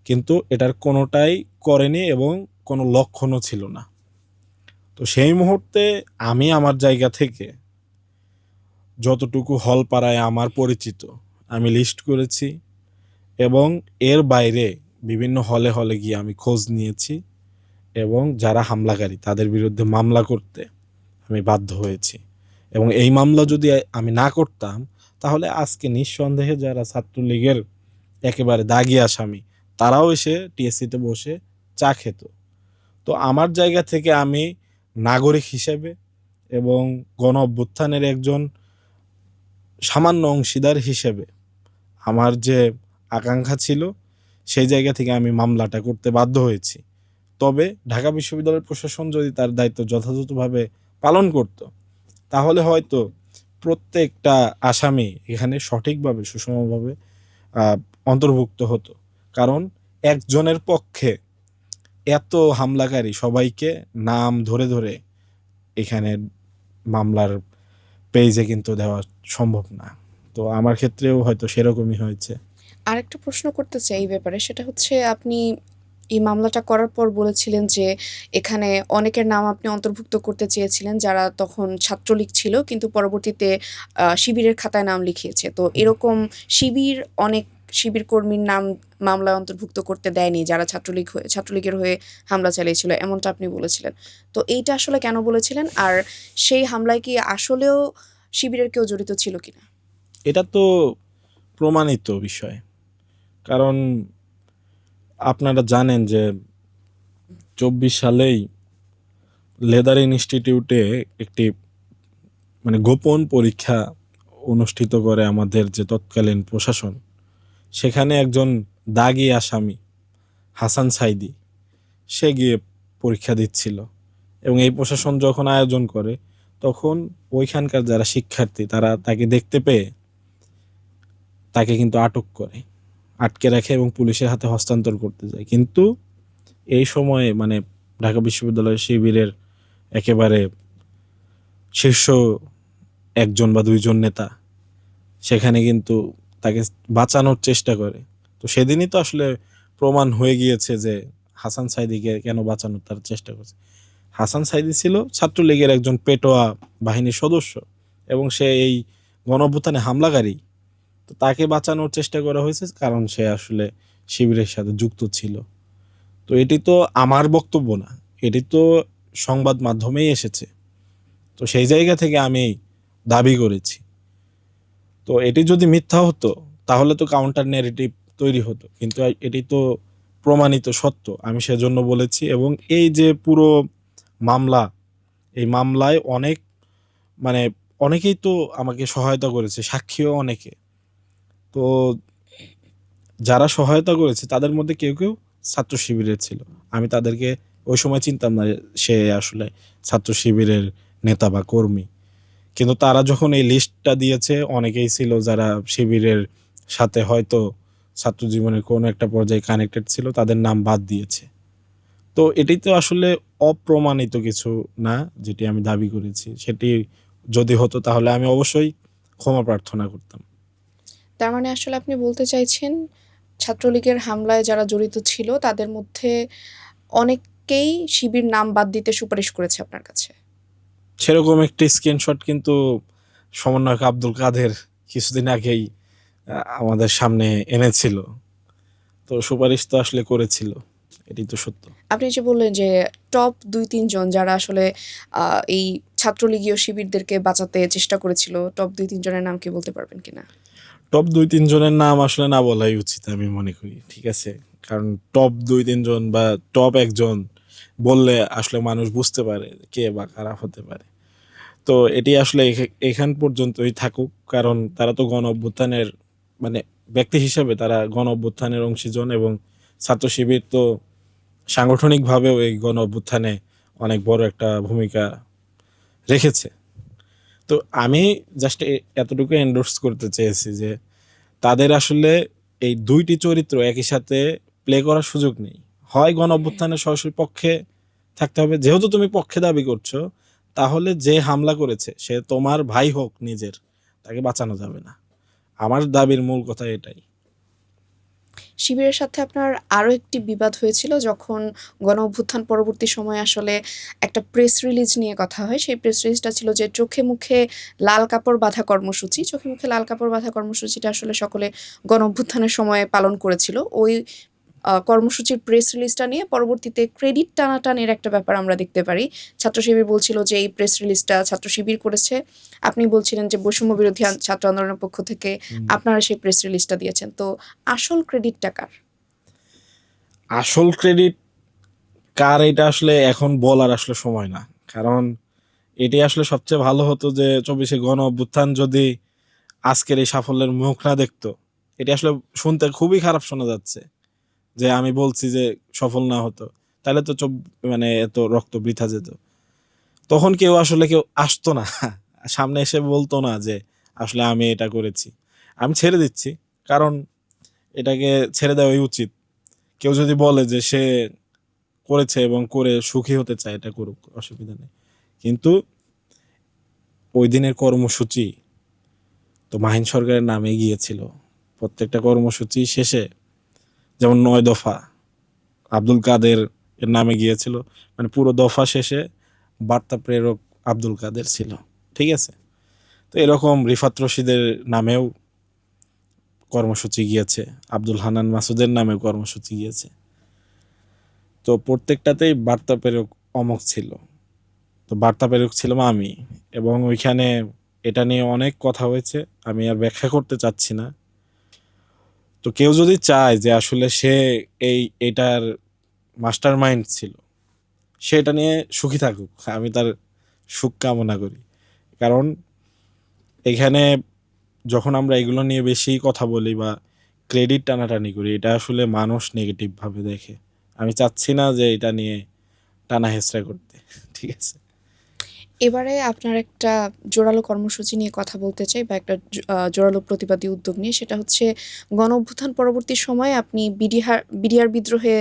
কিন্তু এটার কোনোটাই করেনি এবং কোনো লক্ষণও ছিল না। তো সেই মুহূর্তে আমি আমার জায়গা থেকে যতটুকু হলপাড়ায় আমার পরিচিত আমি লিস্ট করেছি এবং এর বাইরে বিভিন্ন হলে হলে গিয়ে আমি খোঁজ নিয়েছি এবং যারা হামলাকারী তাদের বিরুদ্ধে মামলা করতে আমি বাধ্য হয়েছি। এবং এই মামলা যদি আমি না করতাম তাহলে আজকে নিঃসন্দেহে যারা ছাত্রলীগের একেবারে দাগি আসামি তারাও এসে টিএসসিতে বসে চা খেত। তো আমার জায়গা থেকে আমি নাগরিক হিসেবে এবং গণ অভ্যুত্থানের একজন সামান্য অংশীদার হিসেবে আমার যে আকাঙ্ক্ষা ছিল সেই জায়গা থেকে আমি মামলাটা করতে বাধ্য হয়েছি। তবে ঢাকা বিশ্ববিদ্যালয়ের প্রশাসন যদি তার দায়িত্ব যথাযথভাবে পালন করত তাহলে হয়তো প্রত্যেকটা আসামি এখানে সঠিকভাবে সুষমভাবে আহ, অন্তর্ভুক্ত হতো। কারণ একজনের পক্ষে এত হামলাকারী সবাইকে নাম ধরে ধরে এখানে মামলার পেজে কিন্তু দেওয়া সম্ভব না। তো আমার ক্ষেত্রেও হয়তো সেরকমই হয়েছে। আরেকটা প্রশ্ন করতে চাই এই ব্যাপারে, সেটা হচ্ছে আপনি এই মামলাটা করার পর বলেছিলেন যে এখানে অনেকের নাম আপনি অন্তর্ভুক্ত করতে চেয়েছিলেন যারা তখন ছাত্রলীগ ছিল কিন্তু পরবর্তীতে শিবিরের খাতায় নাম লিখিয়েছে। তো এরকম শিবির অনেক শিবির কর্মীর নাম মামলায় অন্তর্ভুক্ত করতে দেয়নি যারা ছাত্রলীগের হয়ে হামলা চালিয়েছিল, এমনটা আপনি বলেছিলেন। তো এইটা আসলে কেন বলেছিলেন? আর সেই হামলায় কি আসলেও শিবিরের কেউ জড়িত ছিল কিনা? এটা তো প্রমাণিত বিষয়। কারণ আপনারা জানেন যে ২৪ সালেই লেদার ইনস্টিটিউটে একটি মানে গোপন পরীক্ষা অনুষ্ঠিত করে আমাদের যে তৎকালীন প্রশাসন। সেখানে একজন দাগী আসামি হাসান সাইদি সে গিয়ে পরীক্ষা দিচ্ছিল এবং এই প্রশাসন যখন আয়োজন করে তখন ওইখানকার যারা শিক্ষার্থী তারা তাকে দেখতে পেয়ে তাকে কিন্তু আটক করে, আটকে রাখে এবং পুলিশের হাতে হস্তান্তর করতে যায়। কিন্তু এই সময়ে মানে ঢাকা বিশ্ববিদ্যালয়ের শিবিরের একেবারে শীর্ষ ১ জন বা ২ জন নেতা সেখানে কিন্তু তাকে বাঁচানোর চেষ্টা করে। তো সেদিনই তো আসলে প্রমাণ হয়ে গিয়েছে যে হাসান সাইদিকে কেন বাঁচানোর তার চেষ্টা করছে। হাসান সাইদি ছিল ছাত্রলীগের একজন পেটোয়া বাহিনীর সদস্য এবং সে এই গণঅভ্যুত্থানে হামলাকারী। তো তাকে বাঁচানোর চেষ্টা করা হয়েছে কারণ সে আসলে শিবিরের সাথে যুক্ত ছিল। তো এটি তো আমার বক্তব্য না, এটি তো সংবাদ মাধ্যমেই এসেছে। তো সেই জায়গা থেকে আমি দাবি করেছি। তো এটি যদি মিথ্যা হতো তাহলে তো কাউন্টার ন্যারেটিভ তৈরি হতো, কিন্তু এটি তো প্রমাণিত সত্য, আমি সেজন্য বলেছি। এবং এই যে পুরো মামলা, এই মামলায় অনেক মানে অনেকেই তো আমাকে সহায়তা করেছে, সাক্ষীও অনেকে। তো যারা সহায়তা করেছে তাদের মধ্যে কেউ কেউ ছাত্র শিবিরের ছিল। আমি তাদেরকে ওই সময় চিনতাম না সে আসলে ছাত্র শিবিরের নেতা বা কর্মী। কিন্তু তারা যখন এই লিস্টটা দিয়েছে, অনেকেই ছিল যারা শিবিরের সাথে হয়তো ছাত্র জীবনের কোনো একটা পর্যায়ে কানেক্টেড ছিল, তাদের নাম বাদ দিয়েছে। তো এটি তো আসলে অপ্রমাণিত কিছু না, যেটি আমি দাবি করেছি। সেটি যদি হতো তাহলে আমি অবশ্যই ক্ষমা প্রার্থনা করতাম। তার মানে আসলে আপনি বলতে চাইছেন ছাত্রলীগের হামলায় যারা জড়িত ছিল তাদের মধ্যে অনেককেই শিবির নাম বাদ দিতে সুপারিশ করেছে আপনার কাছে। সেরকম একটি স্ক্রিনশট কিন্তু সমন্বয়ক আব্দুল কাদের কিছুদিন আগেই আমাদের সামনে এনেছিল। তো সুপারিশ তো আসলে করেছিল, এটি তো সত্য। আপনি যে বললেন যে টপ ২-৩ জন যারা আসলে এই ছাত্রলীগীয় শিবিরদেরকে বাঁচাতে চেষ্টা করেছিল, টপ ২-৩ জনের নাম কি বলতে পারবেন কিনা? টপ ২-৩ জনের নাম আসলে না বলাই উচিত আমি মনে করি, ঠিক আছে? কারণ টপ ২-৩ জন বা টপ ১ জন বললে আসলে মানুষ বুঝতে পারে কে বা কারা হতে পারে। তো এটি আসলে এখান পর্যন্তই থাকুক, কারণ তারা তো গণ অভ্যুত্থানের মানে ব্যক্তি হিসেবে তারা গণ অভ্যুত্থানের অংশীজন, এবং ছাত্র শিবির তো সাংগঠনিকভাবেও এই গণ অভ্যুত্থানে অনেক বড় একটা ভূমিকা রেখেছে। তো আমি জাস্ট এতটুকু এন্ডোর্স করতে চেয়েছি যে তাদের আসলে এই দুইটি চরিত্র একই সাথে প্লে করার সুযোগ নেই। হয় গণ অভ্যুত্থানের সরাসরি পক্ষে থাকতে হবে, যেহেতু তুমি পক্ষে দাবি করছো, তাহলে যে হামলা করেছে সে তোমার ভাই হোক নিজের, তাকে বাঁচানো যাবে না। আমার দাবির মূল কথা এটাই। শিবিরের সাথে আপনার আরও একটি বিবাদ হয়েছিল যখন গণ-অভ্যুত্থান পরবর্তী সময়ে আসলে একটা প্রেস রিলিজ নিয়ে কথা হয়। সেই প্রেস রিলিজটা ছিল যে চোখে মুখে লাল কাপড় বাঁধা কর্মসূচি। চোখে মুখে লাল কাপড় বাঁধা কর্মসূচিটা আসলে সকলে গণ-অভ্যুত্থানের সময়ে পালন করেছিল। ওই কর্মসূচির প্রেস রিলিজটা নিয়ে পরবর্তীতে ক্রেডিট টানাটানির একটা ব্যাপার আমরা দেখতে পারি। ছাত্র শিবির বলছিল যে এই প্রেস রিলিজটা ছাত্র শিবির করেছে। আপনি বলছিলেন যে বৈষম্য বিরোধী ছাত্র আন্দোলনের পক্ষ থেকে আপনারা সেই প্রেস রিলিজটা দিয়েছেন। তো আসল ক্রেডিটটা কার? আসল ক্রেডিট কার এটা আসলে এখন বলার আসলে সময় না। কারণ এটি আসলে সবচেয়ে ভালো হতো যে ২৪শে গণ অভ্যুত্থান যদি আজকের এই সাফল্যের মুখ না দেখতো। এটি আসলে শুনতে খুবই খারাপ শোনা যাচ্ছে যে আমি বলছি যে সফল না হতো, তাহলে তো মানে এত রক্ত বৃথা যেত। তখন কেউ আসতো না সামনে এসে বলতো না যে আসলে আমি এটা করেছি। আমি ছেড়ে দিচ্ছি, কারণ এটাকে ছেড়ে দেওয়াই উচিত। কেউ যদি বলে যে সে করেছে এবং করে সুখী হতে চায়, এটা করুক, অসুবিধা নেই। কিন্তু ওই দিনের কর্মসূচি তো মাহিন সরকারের নামে গিয়েছিল। প্রত্যেকটা কর্মসূচি শেষে যেমন ৯ দফা আব্দুল কাদের এর নামে গিয়েছিল, মানে পুরো দফা শেষে বার্তা প্রেরক আব্দুল কাদের ছিল, ঠিক আছে? তো এরকম রিফাত রশিদের নামেও কর্মসূচি গিয়েছে, আব্দুল হান্নান মাসুদের নামেও কর্মসূচি গিয়েছে। তো প্রত্যেকটাতেই বার্তা প্রেরক অমক ছিল। তো বার্তা প্রেরক ছিলাম আমি, এবং ওইখানে এটা নিয়ে অনেক কথা হয়েছে, আমি আর ব্যাখ্যা করতে চাচ্ছি না। তো কেউ যদি চায় যে আসলে সে এটার মাস্টার মাইন্ড ছিল, সে এটা নিয়ে সুখী থাকুক, আমি তার সুখ কামনা করি। কারণ এখানে যখন আমরা এগুলো নিয়ে বেশি কথা বলি বা ক্রেডিট টানাটানি করি, এটা আসলে মানুষ নেগেটিভভাবে দেখে। আমি চাচ্ছি না যে এটা নিয়ে টানা হেঁচড়া করতে, ঠিক আছে? এবারে আপনার একটা জোরালো কর্মসূচি নিয়ে কথা বলতে চাই বা একটা জোরালো প্রতিবাদী উদ্যোগ নিয়ে। সেটা হচ্ছে গণ-অভ্যুত্থান পরবর্তী সময়ে আপনি বিডিআর বিদ্রোহে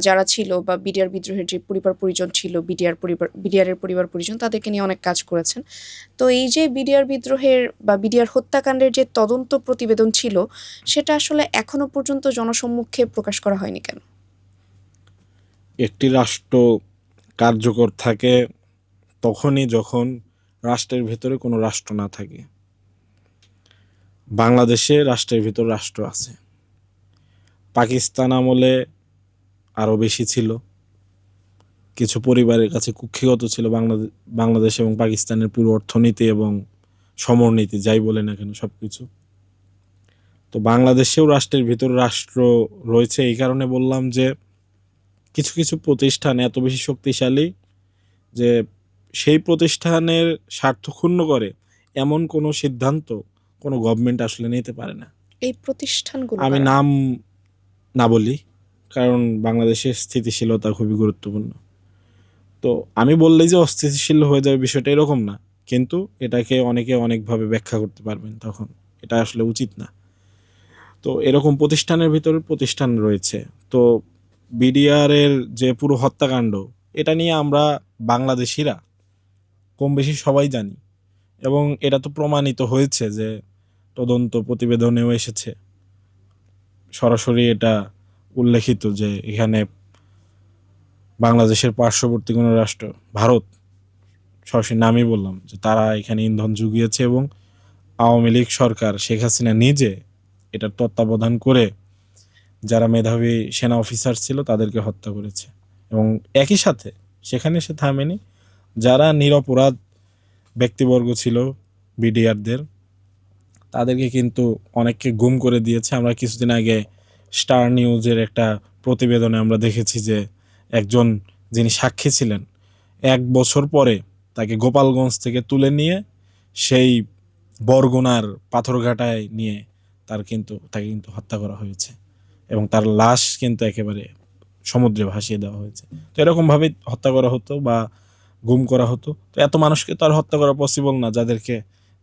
যারা ছিল বা বিডিআর বিদ্রোহের যে পরিবার-পরিজন ছিল, বিডিআরের পরিবার-পরিজন তাদেরকে নিয়ে অনেক কাজ করেছেন। তো এই যে বিডিআর বিদ্রোহের বা বিডিআর হত্যাকাণ্ডের যে তদন্ত প্রতিবেদন ছিল, সেটা আসলে এখনো পর্যন্ত জনসম্মুখে প্রকাশ করা হয়নি কেন? একটি রাষ্ট্র কার্যকর থাকে তখনই যখন রাষ্ট্রের ভেতরে কোনো রাষ্ট্র না থাকে। বাংলাদেশে রাষ্ট্রের ভিতর রাষ্ট্র আছে। পাকিস্তান আমলে আরও বেশি ছিল। কিছু পরিবারের কাছে কুক্ষিগত ছিল বাংলাদেশ এবং পাকিস্তানের পুরো অর্থনীতি এবং সমরনীতি, যাই বলে না কেন সব কিছু। তো বাংলাদেশেও রাষ্ট্রের ভিতর রাষ্ট্র রয়েছে। এই কারণে বললাম যে কিছু কিছু প্রতিষ্ঠান এত বেশি শক্তিশালী যে সেই প্রতিষ্ঠানের স্বার্থ ক্ষুণ্ণ করে এমন কোনো সিদ্ধান্ত কোনো গভর্নমেন্ট আসলে নিতে পারে না। এই প্রতিষ্ঠানগুলো আমি কারা? নাম না বলি, কারণ বাংলাদেশের স্থিতিশীলতা খুবই গুরুত্বপূর্ণ। তো আমি বললেই যে অস্থিতিশীল হয়ে যাবে বিষয়টা এরকম না, কিন্তু এটাকে অনেকে অনেকভাবে ব্যাখ্যা করতে পারবেন, তখন এটা আসলে উচিত না। তো এরকম প্রতিষ্ঠানের ভিতরে প্রতিষ্ঠান রয়েছে। তো বিডিআরের যে পুরো হত্যাকাণ্ড, এটা নিয়ে আমরা বাংলাদেশিরা কম বেশি সবাই জানি, এবং এটা তো প্রমাণিত হয়েছে যে তদন্ত প্রতিবেদনেও এসেছে, সরাসরি এটা উল্লেখিত যে এখানে বাংলাদেশের পার্শ্ববর্তী কোনো রাষ্ট্র ভারত, সরাসরি নামই বললাম, যে তারা এখানে ইন্ধন জুগিয়েছে, এবং আওয়ামী লীগ সরকার শেখ হাসিনা নিজে এটার তত্ত্বাবধান করে যারা মেধাবী সেনা অফিসার ছিল তাদেরকে হত্যা করেছে। এবং একই সাথে সেখানে সে থামেনি, যারা নিরপরাধ ব্যক্তিবর্গ ছিল বিডিআরদের, তাদেরকে কিন্তু অনেককে গুম করে দিয়েছে। আমরা কিছুদিন আগে স্টার নিউজের একটা প্রতিবেদনে আমরা দেখেছি যে একজন যিনি সাক্ষী ছিলেন, 1 বছর পরে তাকে গোপালগঞ্জ থেকে তুলে নিয়ে সেই বরগুনার পাথরঘাটায় নিয়ে তাকে কিন্তু হত্যা করা হয়েছে, এবং তার লাশ কিন্তু একেবারে সমুদ্রে ভাসিয়ে দেওয়া হয়েছে। তো এরকমভাবে হত্যা করা হতো বা গুম করা হতো। তো এত মানুষকে তো আর হত্যা করা পসিবল না, যাদেরকে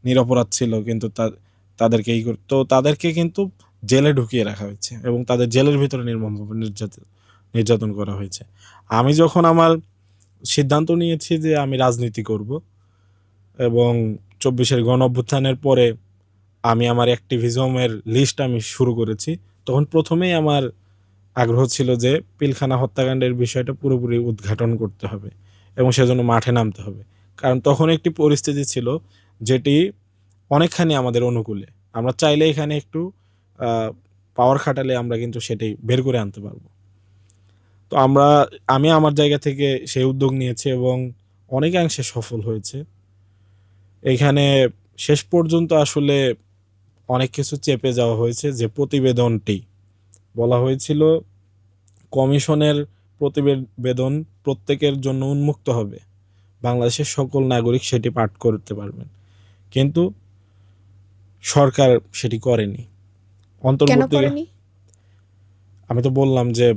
নিরপরাধ ছিল কিন্তু তাদেরকে তো তাদেরকে কিন্তু জেলে ঢুকিয়ে রাখা হয়েছে, এবং তাদের জেলের ভিতরে নির্মমভাবে নির্যাতন করা হয়েছে। আমি যখন আমার সিদ্ধান্ত নিয়েছি যে আমি রাজনীতি করব, এবং 24-এর গণঅভ্যুত্থানের পরে আমি আমার অ্যাক্টিভিজমের লিস্ট আমি শুরু করেছি, তখন প্রথমেই আমার আগ্রহ ছিল যে পিলখানা হত্যাকাণ্ডের বিষয়টা পুরোপুরি উদ্ঘাটন করতে হবে, এবং সেজন্য মাঠে নামতে হবে। কারণ তখন একটি পরিস্থিতি ছিল যেটি অনেকখানি আমাদের অনুকূলে, আমরা চাইলে এখানে একটু পাওয়ার খাটালে আমরা কিন্তু সেটাই বের করে আনতে পারবো। তো আমি আমার জায়গা থেকে সেই উদ্যোগ নিয়েছি, এবং অনেকাংশে সফল হয়েছে। এখানে শেষ পর্যন্ত আসলে অনেক কিছু চেপে যাওয়া হয়েছে। যে প্রতিবেদনটি বলা হয়েছিল কমিশনের প্রতিবেদন প্রত্যেকের জন্য উন্মুক্ত হবে, বাংলাদেশের সকল নাগরিক সেটি পাঠ করতে পারবেন, কিন্তু সরকার সেটি করেনি। কেন অন্তর্বর্তী করেনি? আমি তো বললাম যে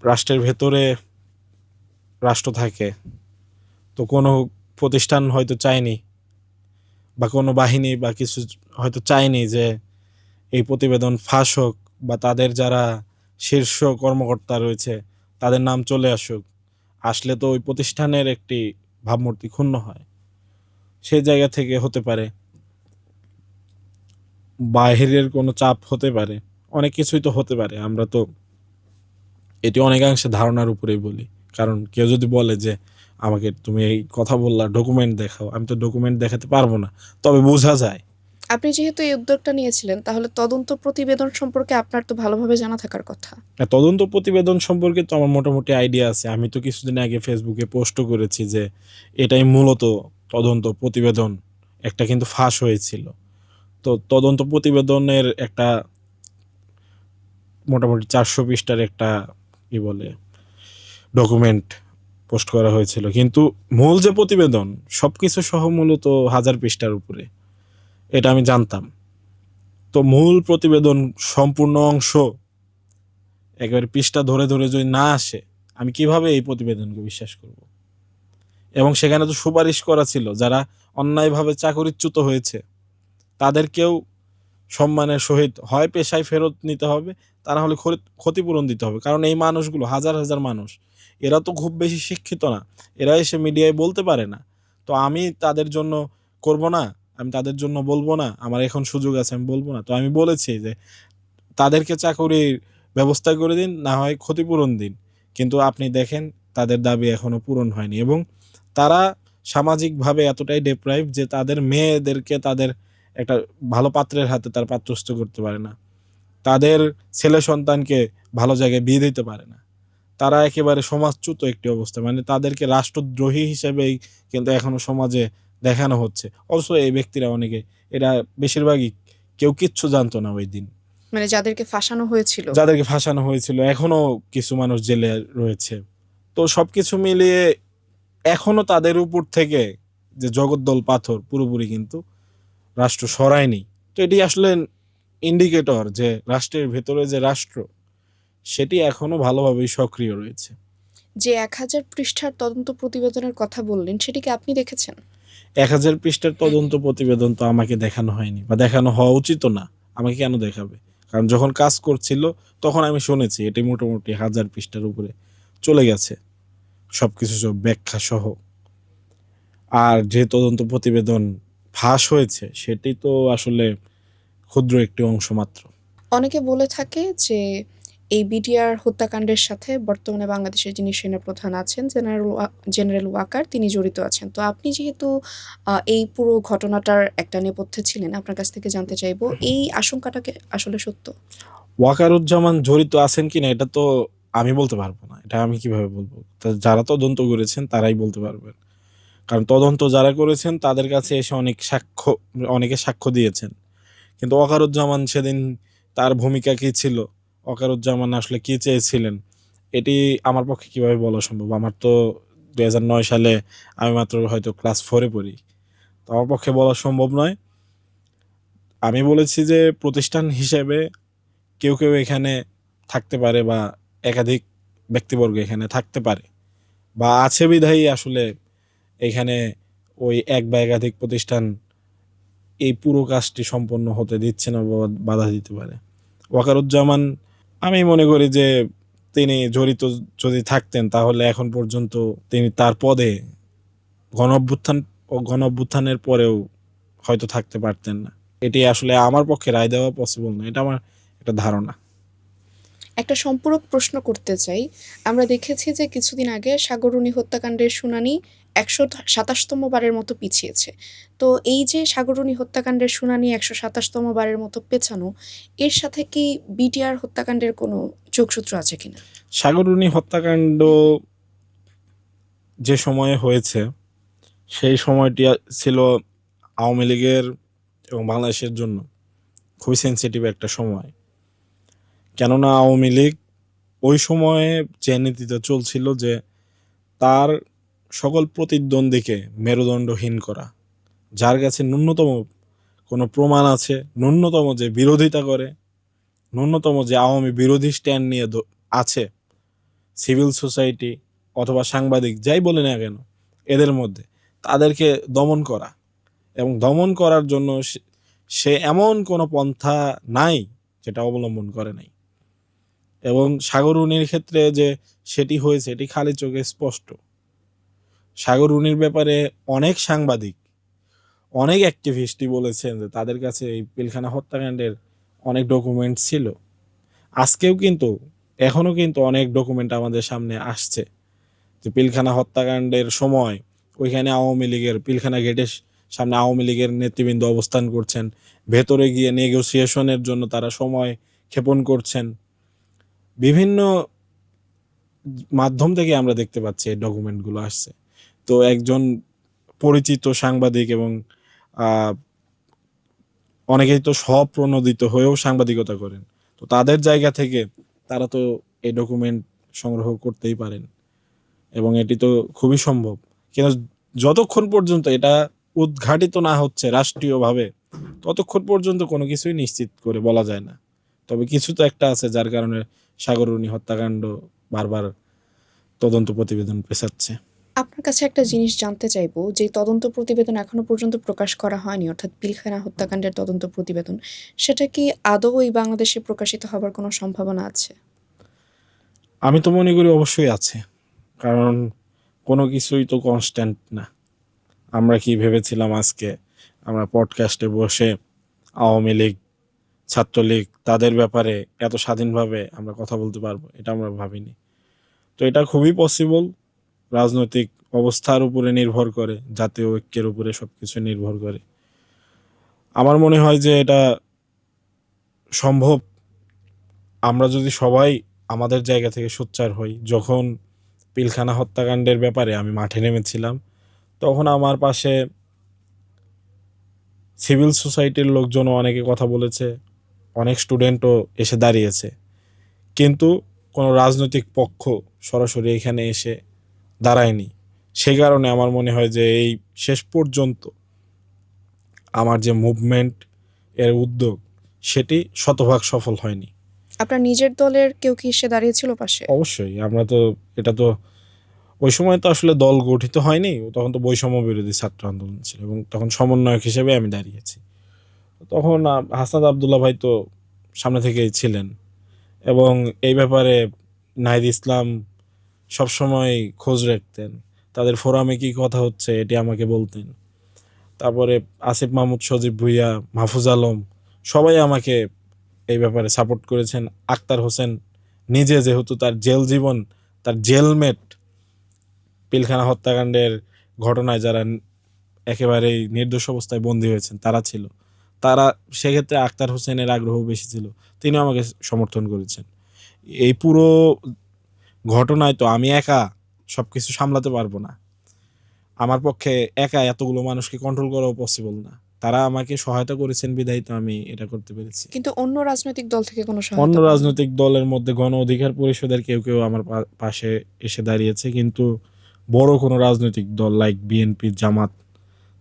রাষ্ট্রের ভেতরে রাষ্ট্র থাকে, তো কোনো প্রতিষ্ঠান হয়তো চায়নি, বা কোনো বাহিনী বা কিছু হয়তো চায়নি যে এই প্রতিবেদন ফাঁস হোক, বা তাদের যারা শীর্ষ কর্মকর্তা রয়েছে তাদের নাম চলে আসুক। আসলে তো ওই প্রতিষ্ঠানের একটি ভাবমূর্তি ক্ষুণ্ণ হয়। সেই জায়গা থেকে হতে পারে, বাহিরের কোনো চাপ হতে পারে, অনেক কিছুই তো হতে পারে। আমরা তো এটি অনেকাংশে ধারণার উপরেই বলি, কারণ কেউ যদি বলে যে আমাকে তুমি এই কথা বললা, ডকুমেন্ট দেখাও, আমি তো ডকুমেন্ট দেখাতে পারবো না, তবে বোঝা যায়। আপনি যেহেতু এই উদ্যোগটা নিয়েছিলেন, তাহলে তদন্ত প্রতিবেদন সম্পর্কে আপনার তো ভালোভাবে জানা থাকার কথা। তদন্ত প্রতিবেদন সম্পর্কে তো আমার মোটামুটি আইডিয়া আছে। আমি তো কিছুদিন আগে ফেসবুকে পোস্টও করেছি যে এটাই মূলত তদন্ত প্রতিবেদন, একটা কিন্তু ফাঁস হয়েছিল। তো তদন্ত প্রতিবেদনের একটা মোটামুটি 400 পৃষ্ঠার একটা কি বলে ডকুমেন্ট পোস্ট করা হয়েছিল, কিন্তু মূল যে প্রতিবেদন সবকিছু সহ মূলত 1000 পৃষ্ঠার উপরে, এটা আমি জানতাম। তো মূল প্রতিবেদন সম্পূর্ণ অংশ একেবারে পৃষ্ঠা ধরে ধরে যদি না আসে, আমি কিভাবে এই প্রতিবেদনকে বিশ্বাস করব? এবং সেখানে তো সুপারিশ করা ছিল যারা অন্যায়ভাবে চাকরিচ্যুত হয়েছে তাদেরকেও সম্মানের সহিত হয় পেশায় ফেরত নিতে হবে, তা না হলে ক্ষতিপূরণ দিতে হবে। কারণ এই মানুষগুলো হাজার হাজার মানুষ, এরা তো খুব বেশি শিক্ষিত না, এরা এসে মিডিয়ায় বলতে পারে না। তো আমি তাদের জন্য করব না, আমি তাদের জন্য বলবো না, আমার এখন সুযোগ আছে আমি বলবো না। তো আমি বলেছি যে তাদেরকে চাকরির ব্যবস্থা করে দিন, না হয় ক্ষতিপূরণ দিন, কিন্তু আপনি দেখেন তাদের দাবি এখনো পূরণ হয়নি। এবং তারা সামাজিকভাবে এতটাই ডেপ্রাইভ যে তাদের মেয়েদেরকে তাদের একটা ভালো পাত্রের হাতে তার পাত্রস্থ করতে পারে না, তাদের ছেলে সন্তানকে ভালো জায়গায় বিয়ে দিতে পারে না। তারা একেবারে সমাজচ্যুত একটি অবস্থা, মানে তাদেরকে রাষ্ট্রদ্রোহী হিসেবেই কিন্তু এখনো সমাজে দেখানো হচ্ছে। অবশ্য এই ব্যক্তিরা অনেকে, এরা বেশিরভাগই কেউ কিচ্ছু জানতো না ওই দিন, মানে যাদেরকে ফাঁসানো হয়েছিল এখনো কিছু মানুষ জেলে রয়েছে। তো সবকিছু মিলিয়ে এখনো তাদের উপর থেকে যে জগদ্দল পাথর পুরোপুরি কিন্তু রাষ্ট্র সরায়নি। তো এটি আসলে ইন্ডিকেটর যে রাষ্ট্রের ভেতরে যে রাষ্ট্র সেটি এখনো ভালোভাবেই সক্রিয় রয়েছে। যে ১,০০০ পৃষ্ঠার তদন্ত প্রতিবেদনের কথা বললেন, সেটি কি আপনি দেখেছেন? ১,০০০ পৃষ্ঠার তদন্ত প্রতিবেদন তো আমাকে দেখানো হয়নি বা দেখানো হওয়া উচিতও না। আমাকে কেন দেখাবে? কারণ যখন কাজ করছিল তখন আমি শুনেছি এটি মোটামুটি ১,০০০ পৃষ্ঠার উপরে চলে গেছে। সবকিছু সব ব্যাখ্যা সহ। আর যে তদন্ত প্রতিবেদন ফাঁস হয়েছে সেটি তো আসলে ক্ষুদ্র একটি অংশ মাত্র। অনেকে বলে থাকে যে এই বিডিআর হত্যাকাণ্ডের সাথে বর্তমানে বাংলাদেশের যিনি সেনাপ্রধান আছেন জেনারেল ওয়াকার, তিনি জড়িত আছেন। তো আপনি যেহেতু এই পুরো ঘটনাটার একটা নেপথ্যে ছিলেন, আপনার কাছ থেকে জানতে চাইবো এই আশঙ্কাটা কি আসলে সত্য? ওয়াকারুজ্জামান জড়িত আছেন কিনা এটা তো আমি বলতে পারবো না। এটা আমি কিভাবে বলবো? তা যারা তদন্ত করেছেন তারাই বলতে পারবেন। কারণ তদন্ত যারা করেছেন তাদের কাছে এসে অনেকে সাক্ষ্য দিয়েছেন। কিন্তু ওয়াকারুজ্জামান সেদিন তার ভূমিকা কি ছিল? ওয়াকারুজ্জামান আসলে কি চেয়েছিলেন? এটি আমার পক্ষে কিভাবে বলা সম্ভব? আমার তো ২০০৯ সালে আমি মাত্র হয়তো ক্লাস 4 এ পড়ি। তো আমার পক্ষে বলা সম্ভব নয়। আমি বলেছি যে প্রতিষ্ঠান হিসেবে কেউ এখানে থাকতে পারে বা একাধিক ব্যক্তিবর্গ এখানে থাকতে পারে বা আছে বিধায়ী আসলে এখানে ওই এক বা একাধিক প্রতিষ্ঠান এই পুরো কাজটি সম্পন্ন হতে দিচ্ছে না বা বাধা দিতে পারে। ওয়াকারুজ্জামান আমি মনে করি যে তিনি জড়িত যদি থাকতেন তাহলে এখন পর্যন্ত তিনি তার পদে গণ অভ্যুত্থানের পরেও হয়তো থাকতে পারতেন না। এটি আসলে আমার পক্ষে রায় দেওয়া পসিবল না। এটা আমার একটা ধারণা। একটা সম্পূরক প্রশ্ন করতে চাই। আমরা দেখেছি যে কিছুদিন আগে সাগররুনি হত্যাকাণ্ডের শুনানি ১২৭তম বারের মতো পিছিয়েছে। তো এই যে সাগররুনি হত্যাকাণ্ডের শুনানি ১২৭তম বারের মতো পেছানো, এর সাথে কি বিটিআর হত্যাকাণ্ডের কোনো যোগসূত্র আছে কিনা? সাগররুনি হত্যাকাণ্ড যে সময়ে হয়েছে সেই সময়টি ছিল আওয়ামী লীগের এবং বাংলাদেশের জন্য খুবই সেনসিটিভ একটা সময়। কেননা আওয়ামী লীগ ওই সময়ে যে নীতিতে চলছিল যে তার সকল প্রতিদ্বন্দ্বীকে মেরুদণ্ডহীন করা। যার কাছে ন্যূনতম কোনো প্রমাণ আছে, ন্যূনতম যে বিরোধিতা করে, ন্যূনতম যে আওয়ামী বিরোধী স্ট্যান্ড নিয়ে আছে, সিভিল সোসাইটি অথবা সাংবাদিক যাই বলে না কেন, এদের মধ্যে তাদেরকে দমন করা এবং দমন করার জন্য সে এমন কোনো পন্থা নাই যেটা অবলম্বন করে নাই। এবং সাগররুনির ক্ষেত্রে যে সেটি হয়েছে এটি খালি চোখে স্পষ্ট। সাগররুনির ব্যাপারে অনেক সাংবাদিক, অনেক অ্যাক্টিভিস্টই বলেছেন যে তাদের কাছে এই পিলখানা হত্যাকাণ্ডের অনেক ডকুমেন্ট ছিল। আজকেও কিন্তু এখনো কিন্তু অনেক ডকুমেন্ট আমাদের সামনে আসছে যে পিলখানা হত্যাকাণ্ডের সময় ওইখানে আওয়ামী লীগের পিলখানা গেটের সামনে আওয়ামী লীগের নেতৃবৃন্দ অবস্থান করছেন, ভেতরে গিয়ে নেগোসিয়েশনের জন্য তারা সময় ক্ষেপণ করছেন। বিভিন্ন মাধ্যম থেকে আমরা দেখতে পাচ্ছি এই ডকুমেন্টগুলো আসছে। তো একজন পরিচিত সাংবাদিক এবং অনেকেই তো স্বপ্রণোদিত হয়েও সাংবাদিকতা করেন। তো তাদের জায়গা থেকে তারা তো এই ডকুমেন্ট সংগ্রহ করতেই পারেন এবং এটি তো খুবই সম্ভব। কিন্তু যতক্ষণ পর্যন্ত এটা উদ্ঘাটিত না হচ্ছে রাষ্ট্রীয়ভাবে ততক্ষণ পর্যন্ত কোনো কিছুই নিশ্চিত করে বলা যায় না। তবে কিছু তো একটা আছে যার কারণে সাগররুনি হত্যাকাণ্ড বারবার তদন্ত প্রতিবেদন পেছাচ্ছে। আপনার কাছে একটা জিনিস জানতে চাইবো, যে তদন্ত প্রতিবেদন এখনো পর্যন্ত প্রকাশ করা হয়নি, অর্থাৎ পিলখানা হত্যাকাণ্ডের তদন্ত প্রতিবেদন, সেটা কি আদৌ এই বাংলাদেশে প্রকাশিত হবার কোনো সম্ভাবনা আছে? আমি তো মনে করি অবশ্যই আছে। কারণ কোনো কিছুই তো কনস্ট্যান্ট না। আমরা কি ভেবেছিলাম আজকে আমরা পডকাস্টে বসে আওয়ামী লীগ, ছাত্রলীগ তাদের ব্যাপারে এত স্বাধীনভাবে আমরা কথা বলতে পারবো? এটা আমরা ভাবিনি। তো এটা খুবই পসিবল। রাজনৈতিক অবস্থার উপরে নির্ভর করে, জাতীয় ঐক্যের উপরে সবকিছু নির্ভর করে। আমার মনে হয় যে এটা সম্ভব আমরা যদি সবাই আমাদের জায়গা থেকে সোচ্চার হই। যখন পিলখানা হত্যাকাণ্ডের ব্যাপারে আমি মাঠে নেমেছিলাম তখন আমার পাশে সিভিল সোসাইটির লোকজনও অনেকে কথা বলেছে, অনেক স্টুডেন্টও এসে দাঁড়িয়েছে। কিন্তু কোনো রাজনৈতিক পক্ষ সরাসরি এখানে এসে দাঁড়ায়নি। সেই কারণে আমার মনে হয় যে এই শেষ পর্যন্ত আমার যে মুভমেন্ট এর উদ্যোগ সেটি শতভাগ সফল হয়নি। আপনার নিজের দলের কেউ কি এসে দাঁড়িয়েছিল পাশে? অবশ্যই আমরা তো এটা তো ওই সময় তো আসলে দল গঠিত হয়নি, তখন তো বৈষম্য বিরোধী ছাত্র আন্দোলন ছিল এবং তখন সমন্বয়ক হিসেবে আমি দাঁড়িয়েছি। তখন হাসনাত আবদুল্লাহ ভাই তো সামনে থেকেই ছিলেন এবং এই ব্যাপারে নাহিদ ইসলাম সবসময় খোঁজ রাখতেন, তাদের ফোরামে কি কথা হচ্ছে এটি আমাকে বলতেন। তারপরে আসিফ মাহমুদ, সজীব ভুঁইয়া, মাহফুজ আলম সবাই আমাকে এই ব্যাপারে সাপোর্ট করেছেন। আক্তার হোসেন নিজে, যেহেতু তার জেল জীবন, তার জেলমেট পিলখানা হত্যাকাণ্ডের ঘটনায় যারা একেবারেই নির্দোষ অবস্থায় বন্দী হয়েছেন তারা ছিল, তারা সেক্ষেত্রে আক্তার হোসেনের আগ্রহ বেশি ছিল, তিনিও আমাকে সমর্থন করেছেন। এই পুরো ঘটনায় তো আমি একা সবকিছু সামলাতে পারবো না, আমার পক্ষে একা এতগুলো মানুষকে কন্ট্রোল করাও পসিবল না। তারা আমাকে সহায়তা করেছেন বিধায় তো আমি এটা করতে পেরেছি। কিন্তু অন্য রাজনৈতিক দল থেকে কোনো অন্য সহায়তা পাননি? রাজনৈতিক দলের মধ্যে গণ অধিকার পরিষদের কেউ কেউ আমার পাশে এসে দাঁড়িয়েছে, কিন্তু বড় কোনো রাজনৈতিক দল লাইক বিএনপি, জামাত,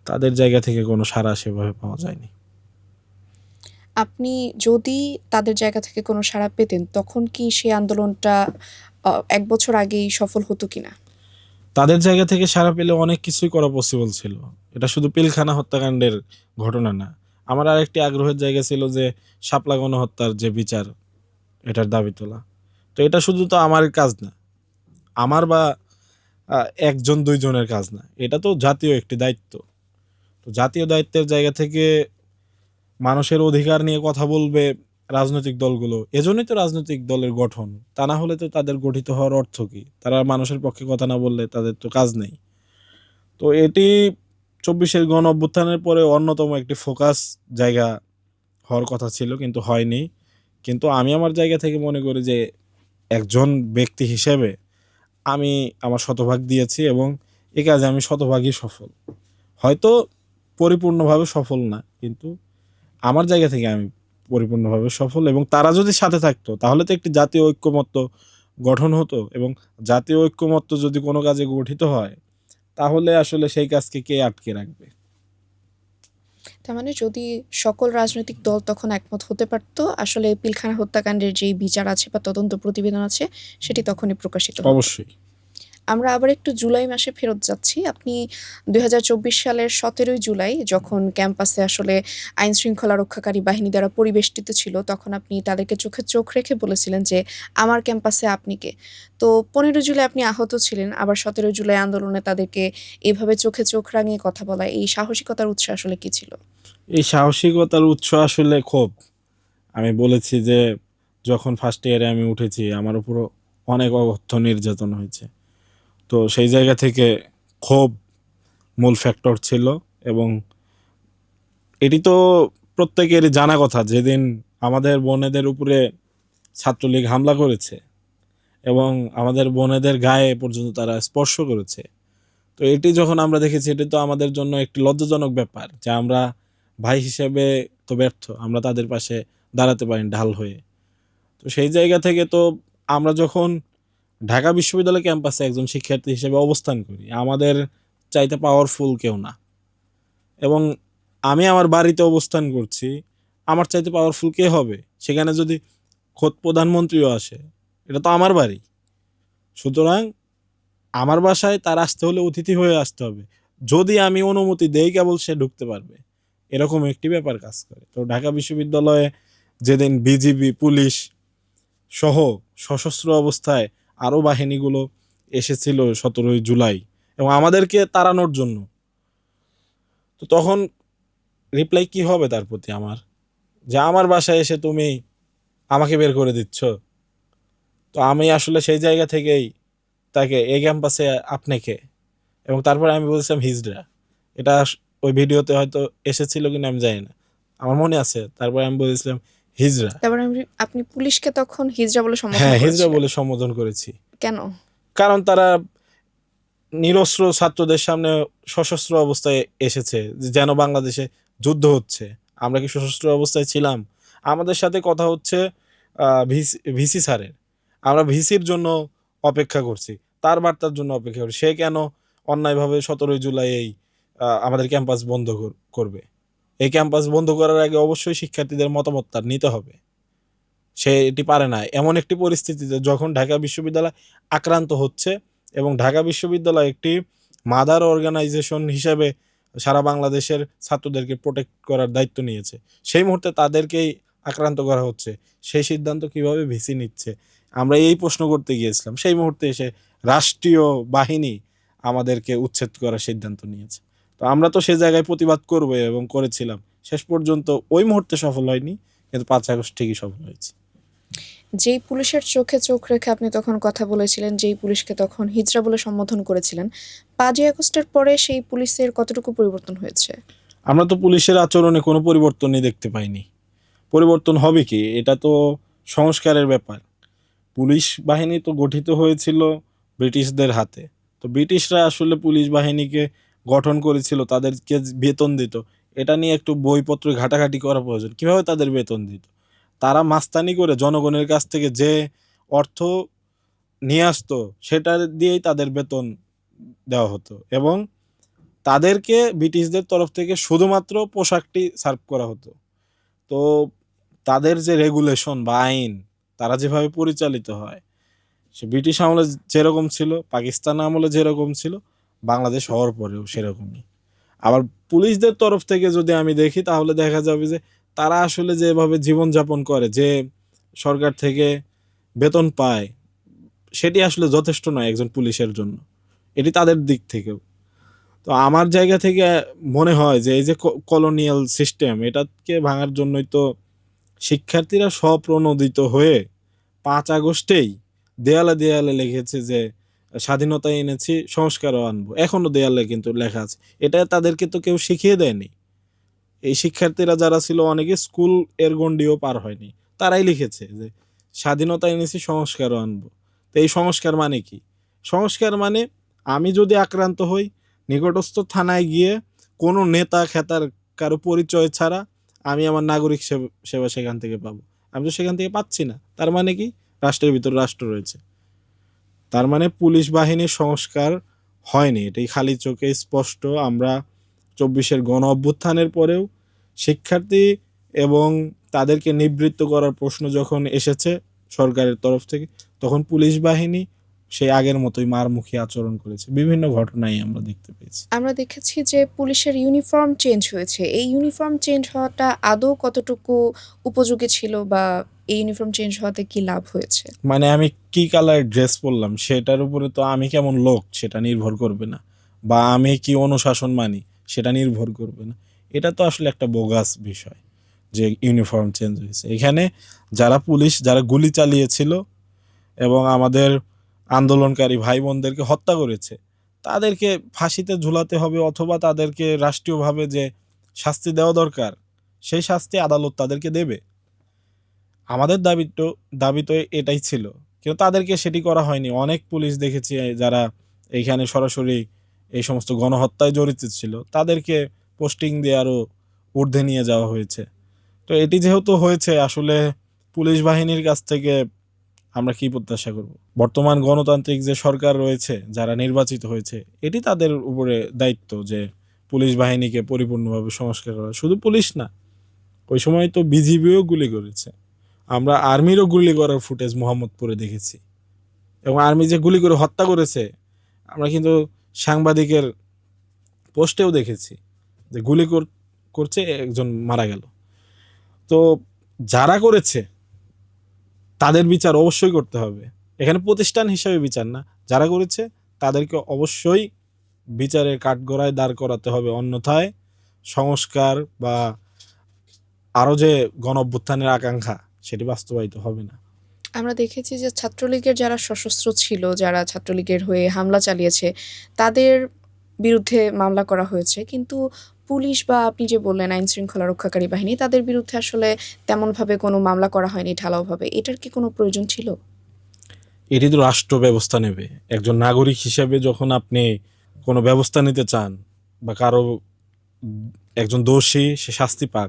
তাদের জায়গা থেকে কোনো সাড়া সেভাবে পাওয়া যায়নি। আপনি যদি তাদের জায়গা থেকে কোনো সাড়া পেতেন, তখন কি সেই আন্দোলনটা ১ বছর আগেই সফল হতো কিনা? তাদের জায়গা থেকে সাড়া পেলে অনেক কিছুই করা পসিবল ছিল। এটা শুধু পিলখানা হত্যাকাণ্ডের ঘটনা না। আমার আরেকটি আগ্রহের জায়গা ছিল যে শাপলা গণহত্যার যে বিচার, এটার দাবি তোলা। তো এটা শুধু তো আমার কাজ না, আমার বা একজন দুইজনের কাজ না, এটা তো জাতীয় একটি দায়িত্ব। তো জাতীয় দায়িত্বের জায়গা থেকে মানুষের অধিকার নিয়ে কথা বলবে রাজনৈতিক দলগুলো, এজন্যই তো রাজনৈতিক দলের গঠন। তা না হলে তো তাদের গঠিত হওয়ার অর্থ কি? তারা মানুষের পক্ষে কথা না বললে তাদের তো কাজ নেই। তো এটি ২৪-এর গণ অভ্যুত্থানের পরে অন্যতম একটি ফোকাস জায়গা হওয়ার কথা ছিল, কিন্তু হয়নি। কিন্তু আমি আমার জায়গা থেকে মনে করি যে একজন ব্যক্তি হিসেবে আমি আমার শতভাগ দিয়েছি এবং এ কাজে আমি শতভাগই সফল। হয়তো পরিপূর্ণভাবে সফল না, কিন্তু আমার জায়গা থেকে আমি পরিপূর্ণভাবে সফল। এবং তারা যদি সাথে থাকতো তাহলে তো একটি জাতীয় ঐক্যমত্য গঠন হতো, এবং জাতীয় ঐক্যমত্য যদি কোনো কাজে গঠিত হয় তাহলে আসলে সেই কাজকে কে আটকে রাখবে? তার মানে যদি সকল রাজনৈতিক দল তখন একমত হতে পারত, আসলে পিলখানা হত্যাকাণ্ডের যেই বিচার আছে বা তদন্ত প্রতিবেদন আছে, সেটি তখনই প্রকাশিত হতো। অবশ্যই। আমরা আবার একটু জুলাই মাসে ফেরত যাচ্ছি। আপনি ২০২৪ সালের ১৭ই জুলাই যখন ক্যাম্পাসে আসলে আইন শৃঙ্খলা রক্ষাকারী বাহিনী দ্বারা পরিবেষ্টিত ছিল, তখন আপনি তাদেরকে চোখে চোখ রেখে বলেছিলেন যে, "আমার ক্যাম্পাসে আপনি কে?" তো ১৫ জুলাই আপনি আহত ছিলেন। আবার ১৭ জুলাই আন্দোলনে তাদেরকে এভাবে চোখে চোখ রাঙিয়ে কথা বলা, এই সাহসিকতার উৎস আসলে কী ছিল? এই সাহসিকতার উৎস আসলে ক্ষোভ। আমি বলেছি যে যখন ফার্স্ট ইয়ারে আমি উঠেছি আমার উপরও অনেক অকথ্য নির্যাতন হয়েছে। তো সেই জায়গা থেকে ক্ষোভ মূল ফ্যাক্টর ছিল। এবং এটি তো প্রত্যেকেরই জানা কথা, যেদিন আমাদের বোনেদের উপরে ছাত্রলীগ হামলা করেছে এবং আমাদের বোনেদের গায়ে পর্যন্ত তারা স্পর্শ করেছে, তো এটি যখন আমরা দেখেছি এটি তো আমাদের জন্য একটি লজ্জাজনক ব্যাপার যে আমরা ভাই হিসেবে তো ব্যর্থ, আমরা তাদের পাশে দাঁড়াতে পারি ঢাল হয়ে। তো সেই জায়গা থেকে তো আমরা যখন ঢাকা বিশ্ববিদ্যালয় ক্যাম্পাসে একজন শিক্ষার্থী হিসেবে অবস্থান করি, আমাদের চাইতে পাওয়ারফুল কেউ না। এবং আমি আমার বাড়িতে অবস্থান করছি, আমার চাইতে পাওয়ারফুল কে হবে? সেখানে যদি খোদ প্রধানমন্ত্রীও আসে, এটা তো আমার বাড়ি। সুতরাং আমার বাসায় তার আসতে হলে অতিথি হয়ে আসতে হবে। যদি আমি অনুমতি দেই কেবল সে ঢুকতে পারবে, এরকম একটি ব্যাপার কাজ করে। তো ঢাকা বিশ্ববিদ্যালয়ে যেদিন বিজিবি, পুলিশ সহ সশস্ত্র অবস্থায় আরও বাহিনীগুলো এসেছিল ১৭ই জুলাই এবং আমাদেরকে তাড়ানোর জন্য, তো তখন রিপ্লাই কি হবে তার প্রতি আমার? যে আমার বাসায় এসে তুমি আমাকে বের করে দিচ্ছ। তো আমি আসলে সেই জায়গা থেকেই তাকে এই ক্যাম্পাসে আপনি কে, এবং তারপরে আমি বলছিলাম হিজড়া। এটা ওই ভিডিওতে হয়তো এসেছিল কিনা আমি জানি না, আমার মনে আছে। তারপরে আমি বলেছিলাম হিজড়া। তারপরে আপনি পুলিশকে তখন হিজড়া বলে সম্বোধন হ্যাঁ, হিজড়া করেছিলেন। বলে সম্বোধন করেছি। কেন? কারণ তারা নিরস্ত্র ছাত্রদের সামনে সশস্ত্র অবস্থায় এসেছে, যেন বাংলাদেশে যুদ্ধ হচ্ছে। আমরা কি সশস্ত্র অবস্থায় ছিলাম? আমাদের সাথে কথা হচ্ছে ভিসি স্যারের, আমরা ভিসির জন্য অপেক্ষা করছি, তার বার্তার জন্য অপেক্ষা করছি। সে কেন অন্যায়ভাবে 17ই জুলাই আমাদের ক্যাম্পাস বন্ধ করবে। এই ক্যাম্পাস বন্ধ করার আগে অবশ্যই শিক্ষার্থীদের মতামত তার নিতে হবে। সে এটি পারে না এমন একটি পরিস্থিতিতে, যখন ঢাকা বিশ্ববিদ্যালয় আক্রান্ত হচ্ছে এবং ঢাকা বিশ্ববিদ্যালয় একটি মাদার অর্গানাইজেশন হিসেবে সারা বাংলাদেশের ছাত্রদেরকে প্রোটেক্ট করার দায়িত্ব নিয়েছে, সেই মুহূর্তে তাদেরকেই আক্রান্ত করা হচ্ছে। সেই সিদ্ধান্ত কিভাবে ভিসি নিচ্ছে, আমরা এই প্রশ্ন করতে গিয়েছিলাম। সেই মুহূর্তে এসে রাষ্ট্রীয় বাহিনী আমাদেরকে উচ্ছেদ করার সিদ্ধান্ত নিয়েছে। তো আমরা তো সে জায়গায় প্রতিবাদ করবো এবং করেছিলাম। শেষ পর্যন্ত ওই মুহূর্তে সফল হয়নি, কিন্তু 5 আগস্ট ঠিকই সফল হয়েছে। যেই পুলিশের চোখে চোখ রেখে আপনি তখন কথা বলেছিলেন, যেই পুলিশকে তখন হিজড়া বলে সম্বোধন করেছিলেন, 5ই আগস্টের পরে সেই পুলিশের কতটুকু পরিবর্তন হয়েছে? আমরা তো পুলিশের আচরণে কোনো পরিবর্তনই দেখতে পাইনি। পরিবর্তন হবে কি, এটা তো সংস্কারের ব্যাপার। পুলিশ বাহিনী তো গঠিত হয়েছিল ব্রিটিশদের হাতে। তো ব্রিটিশরা আসলে পুলিশ বাহিনীকে গঠন করেছিল, তাদেরকে বেতন দিত। এটা নিয়ে একটু বইপত্র ঘাটাঘাটি করা প্রয়োজন। কিভাবে তাদের বেতন দিত? তারা মাস্তানি করে জনগণের কাছ থেকে যে অর্থ নিয়ে আসতো, সেটা দিয়েই তাদের বেতন দেওয়া হতো, এবং তাদেরকে ব্রিটিশদের তরফ থেকে শুধুমাত্র পোশাকটি সার্ভ করা হতো। তো তাদের যে রেগুলেশন বা আইন, তারা যেভাবে পরিচালিত হয়, সে ব্রিটিশ আমলে যেরকম ছিল, পাকিস্তান আমলে যেরকম ছিল, বাংলাদেশ হওয়ার পরেও সেরকমই। আবার পুলিশদের তরফ থেকে যদি আমি দেখি, তাহলে দেখা যাবে যে তারা আসলে যেভাবে জীবনযাপন করে, যে সরকার থেকে বেতন পায়, সেটি আসলে যথেষ্ট নয় একজন পুলিশের জন্য। এটি তাদের দিক থেকেও। তো আমার জায়গা থেকে মনে হয় যে এই যে কলোনিয়াল সিস্টেম, এটাকে ভাঙার জন্যই তো শিক্ষার্থীরা স্বপ্রণোদিত হয়ে 5 আগস্টেই দেয়ালে দেয়ালে লিখেছে যে স্বাধীনতা এনেছি, সংস্কারও আনবো। এখনো দেয়ালে কিন্তু লেখা আছে। এটা তাদেরকে তো কেউ শিখিয়ে দেয়নি। এই শিক্ষার্থীরা যারা ছিল, অনেকে স্কুল এর গণ্ডিও পার হয়নি, তারাই লিখেছে যে স্বাধীনতা এনেছি, সংস্কারও আনবো। তো এই সংস্কার মানে কি? সংস্কার মানে আমি যদি আক্রান্ত হই, নিকটস্থ থানায় গিয়ে কোনো নেতা খেতার কারো পরিচয় ছাড়া আমি আমার নাগরিক সেবা সেখান থেকে পাবো। আমি তো সেখান থেকে পাচ্ছি না। তার মানে কি? রাষ্ট্রের ভিতর রাষ্ট্র রয়েছে। তার মানে পুলিশ বাহিনীর সংস্কার হয়নি, এটাই খালি চোখে স্পষ্ট। আমরা 24-এর গণ অভ্যুত্থানের পরেও শিক্ষার্থী এবং তাদেরকে নিবৃত্ত করার প্রশ্ন যখন এসেছে সরকারের তরফ থেকে, তখন পুলিশ বাহিনী সেই আগের মতোই মারমুখী আচরণ করেছে। বিভিন্ন ঘটনাই আমরা দেখতে পেয়েছি। আমরা দেখেছি যে পুলিশের ইউনিফর্ম চেঞ্জ হয়েছে। এই ইউনিফর্ম চেঞ্জ হওয়াটা আদৌ কতটুকু উপযোগী ছিল, বা এই ইউনিফর্ম চেঞ্জ হওয়াতে কি লাভ হয়েছে? মানে আমি কি কালার ড্রেস পরলাম সেটার উপরে তো আমি কেমন লোক সেটা নির্ভর করবে না, বা আমি কি অনুশাসন মানি সেটা নির্ভর করবে না। এটা তো আসলে একটা বোগাস বিষয় যে ইউনিফর্ম চেঞ্জ হয়েছে। এখানে যারা পুলিশ, যারা গুলি চালিয়েছিল এবং আমাদের আন্দোলনকারী ভাই বোনদেরকে হত্যা করেছে, তাদেরকে ফাঁসিতে ঝুলাতে হবে, অথবা তাদেরকে রাষ্ট্রীয়ভাবে যে শাস্তি দেওয়া দরকার, সেই শাস্তি আদালত তাদেরকে দেবে। আমাদের দাবি তো এটাই ছিল, কিন্তু তাদেরকে সেটি করা হয়নি। অনেক পুলিশ দেখেছি যারা এইখানে সরাসরি এই সমস্ত গণহত্যায় জড়িত ছিল, তাদেরকে পোস্টিং দিয়ে আরও ঊর্ধ্বে নিয়ে যাওয়া হয়েছে। তো এটি যেহেতু হয়েছে, আসলে পুলিশ বাহিনীর কাছ থেকে আমরা কি প্রত্যাশা করব? বর্তমান গণতান্ত্রিক যে সরকার রয়েছে, যারা নির্বাচিত হয়েছে, এটি তাদের উপরে দায়িত্ব যে পুলিশ বাহিনীকে পরিপূর্ণভাবে সংস্কার করা। শুধু পুলিশ না, ওই সময় তো বিজিবিও গুলি করেছে। আমরা আর্মিরও গুলি করার ফুটেজ মোহাম্মদপুরে দেখেছি, এবং আর্মি যে গুলি করে হত্যা করেছে, আমরা কিন্তু সাংবাদিকের পোস্টেও দেখেছি যে গুলি করছে, একজন মারা গেল। তো যারা করেছে তাদের বিচার অবশ্যই করতে হবে। এখানে প্রতিষ্ঠান হিসেবে বিচার না, যারা করেছে তাদেরকে অবশ্যই বিচারের কাঠগড়ায় দাঁড় করাতে হবে। অন্যথায় সংস্কার বা আরও যে গণ অভ্যুত্থানের আকাঙ্ক্ষা, সেটি বাস্তবায়িত হবে না। আমরা দেখেছি যে ছাত্রলীগের যারা সশস্ত্র ছিল, যারা ছাত্রলীগের হয়ে হামলা চালিয়েছে, তাদের বিরুদ্ধে মামলা করা হয়েছে, কিন্তু পুলিশ বা আপনি যে বললেন আইন শৃঙ্খলা রক্ষাকারী বাহিনী, তাদের বিরুদ্ধে আসলে তেমনভাবে কোনো মামলা করা হয়নি ঢালাওভাবে। এটার কি কোনো প্রয়োজন ছিল? এটি তো রাষ্ট্র ব্যবস্থা নেবে। একজন নাগরিক হিসেবে যখন আপনি কোনো ব্যবস্থা নিতে চান, বা কারো একজন দোষী সে শাস্তি পাক,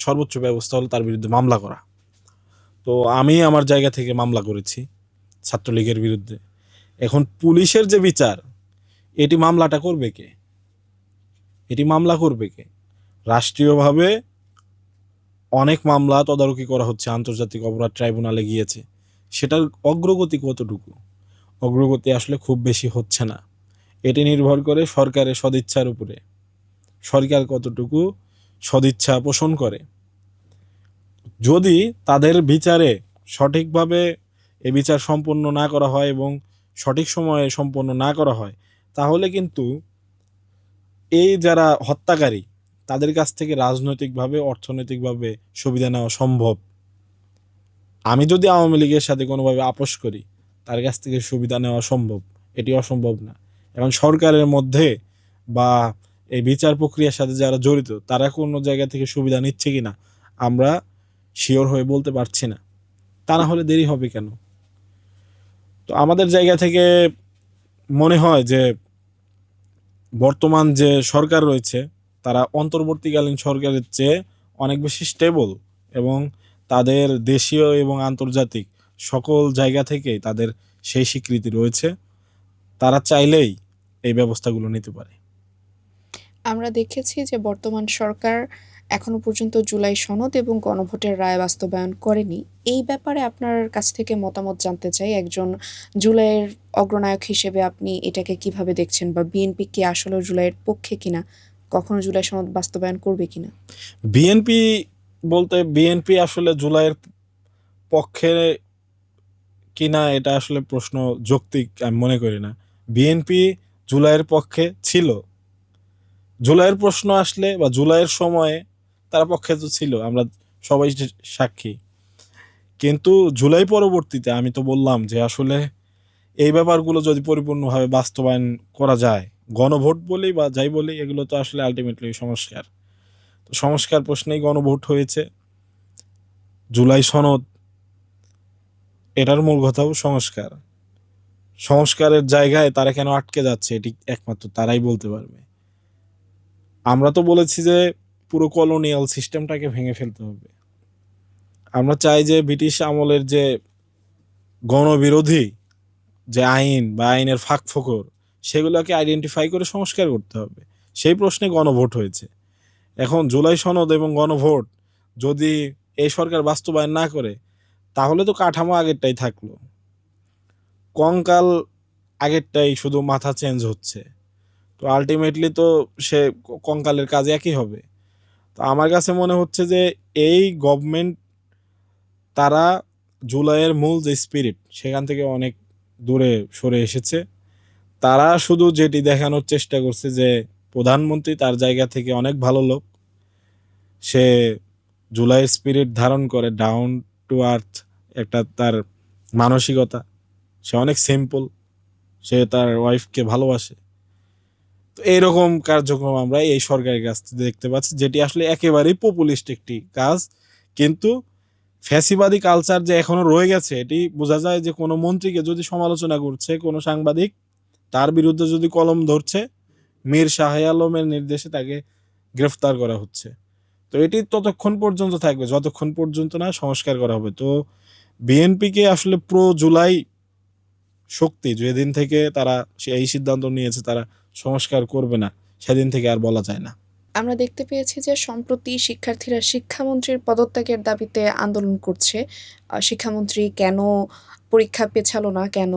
সর্বোচ্চ ব্যবস্থা হলো তার বিরুদ্ধে মামলা করা। তো আমি আমার জায়গা থেকে মামলা করেছি ছাত্রলীগের বিরুদ্ধে। এখন পুলিশের যে বিচার, এটি মামলাটা করবে কে? এটি মামলা করবে কে? রাষ্ট্রীয়ভাবে অনেক মামলা তদারকি করা হচ্ছে, আন্তর্জাতিক অপরাধ ট্রাইব্যুনালে গিয়েছে। সেটার অগ্রগতি কতটুকু? অগ্রগতি আসলে খুব বেশি হচ্ছে না। এটি নির্ভর করে সরকারের সদিচ্ছার উপরে। সরকার কতটুকু সদিচ্ছা পোষণ করে। যদি তাদের বিচারে সঠিকভাবে এ বিচার সম্পন্ন না করা হয় এবং সঠিক সময়ে সম্পন্ন না করা হয়, তাহলে কিন্তু এই যারা হত্যাকারী তাদের কাছ থেকে রাজনৈতিকভাবে, অর্থনৈতিকভাবে সুবিধা নেওয়া সম্ভব। আমি যদি আওয়ামী লীগের সাথে কোনোভাবে আপোষ করি, তার কাছ থেকে সুবিধা নেওয়া সম্ভব? এটি অসম্ভব না। এখন সরকারের মধ্যে বা এই বিচার প্রক্রিয়ার সাথে যারা জড়িত, তারা কোনো জায়গা থেকে সুবিধা নিচ্ছে কিনা আমরা শিওর হয়ে বলতে পারছি না। তা না হলে দেরি হবে কেন? তো আমাদের জায়গা থেকে মনে হয় যে বর্তমান যে সরকার রয়েছে, তারা অন্তর্বর্তীকালীন সরকারের চেয়ে অনেক বেশি স্টেবল, এবং তাদের দেশীয় এবং আন্তর্জাতিক সকল জায়গা থেকেই তাদের সেই স্বীকৃতি রয়েছে। তারা চাইলেই এই ব্যবস্থাগুলো নিতে পারে। আমরা দেখেছি যে বর্তমান সরকার এখনো পর্যন্ত জুলাই সনদ এবং গণভোটের রায় বাস্তবায়ন করেনি। এই ব্যাপারে আপনার কাছ থেকে মতামত জানতে চাই। একজন জুলাইয়ের অগ্রনায়ক হিসেবে আপনি এটাকে কিভাবে দেখছেন, বা বিএনপি কি আসলে জুলাইয়ের পক্ষে কিনা, কখনো জুলাই সনদ বাস্তবায়ন করবে কিনা? বিএনপি বলতে, বিএনপি আসলে জুলাইয়ের পক্ষে কিনা এটা আসলে প্রশ্ন যৌক্তিক আমি মনে করি না। বিএনপি জুলাইয়ের পক্ষে ছিল। জুলাইয়ের প্রশ্ন আসলে বা জুলাইয়ের সময়ে তারা পক্ষে তো ছিল, আমরা সবাই সাক্ষী। কিন্তু জুলাই পরবর্তীতে আমি তো বললাম যে আসলে এই ব্যাপারগুলো যদি পরিপূর্ণভাবে বাস্তবায়ন করা যায়, গণভোট বলি বা যাই বলি, এগুলো তো আসলে আলটিমেটলি সংস্কার। তো সংস্কার প্রশ্নেই গণভোট হয়েছে। জুলাই সনদ, এটার মূল কথাও সংস্কার। সংস্কারের জায়গায় তারা কেন আটকে যাচ্ছে, এটি একমাত্র তারাই বলতে পারবে। আমরা তো বলেছি যে পুরো কলোনিয়াল সিস্টেমটাকে ভেঙে ফেলতে হবে। আমরা চাই যে ব্রিটিশ আমলের যে গণবিরোধী যে আইন বা আইনের ফাঁকফোকর, সেগুলোকে আইডেন্টিফাই করে সংস্কার করতে হবে। সেই প্রশ্নে গণভোট হয়েছে। এখন জুলাই সনদ এবং গণভোট যদি এই সরকার বাস্তবায়ন না করে, তাহলে তো কাঠামো আগেরটাই থাকলো, কঙ্কাল আগেরটাই, শুধু মাথা চেঞ্জ হচ্ছে। তো আলটিমেটলি তো সে কঙ্কালের কাজ একই হবে। তো আমার কাছে মনে হচ্ছে যে এই গভর্নমেন্ট, তারা জুলাইয়ের মূল যে স্পিরিট, সেখান থেকে অনেক দূরে সরে এসেছে। তারা শুধু যেটি দেখানোর চেষ্টা করছে যে প্রধানমন্ত্রী তার জায়গা থেকে অনেক ভালো লোক, সে জুলাইয়ের স্পিরিট ধারণ করে, ডাউন টু আর্থ একটা তার মানসিকতা, সে অনেক সিম্পল, সে তার ওয়াইফকে ভালোবাসে। তো এইরকম কার্যক্রম আমরা এই সরকারের কাছ থেকে দেখতে পাচ্ছি, যেটি আসলে একেবারেই পপুলিস্ট একটি কাজ। কিন্তু ফ্যাসিবাদী কালচার যে এখনো রয়ে গেছে, এটি বোঝা যায় যে কোনো মন্ত্রীকে যদি সমালোচনা করছে কোনো সাংবাদিক, তার বিরুদ্ধে যদি কলম ধরছে, মীর শাহ আলমের নির্দেশে তাকে গ্রেফতার করা হচ্ছে। তো এটি ততক্ষণ পর্যন্ত থাকবে যতক্ষণ পর্যন্ত না সংস্কার করা হবে। তো বিএনপিকে আসলে প্রো জুলাই শক্তি যেদিন থেকে তারা এই সিদ্ধান্ত নিয়েছে তারা সংস্কার করবে না, সেদিন থেকে আর বলা যায় না। আমরা দেখতে পেয়েছি যে সম্প্রতি শিক্ষার্থীরা শিক্ষামন্ত্রীর পদত্যাগের দাবিতে আন্দোলন করছে। শিক্ষামন্ত্রী কেন পরীক্ষা পেছালো না, কেন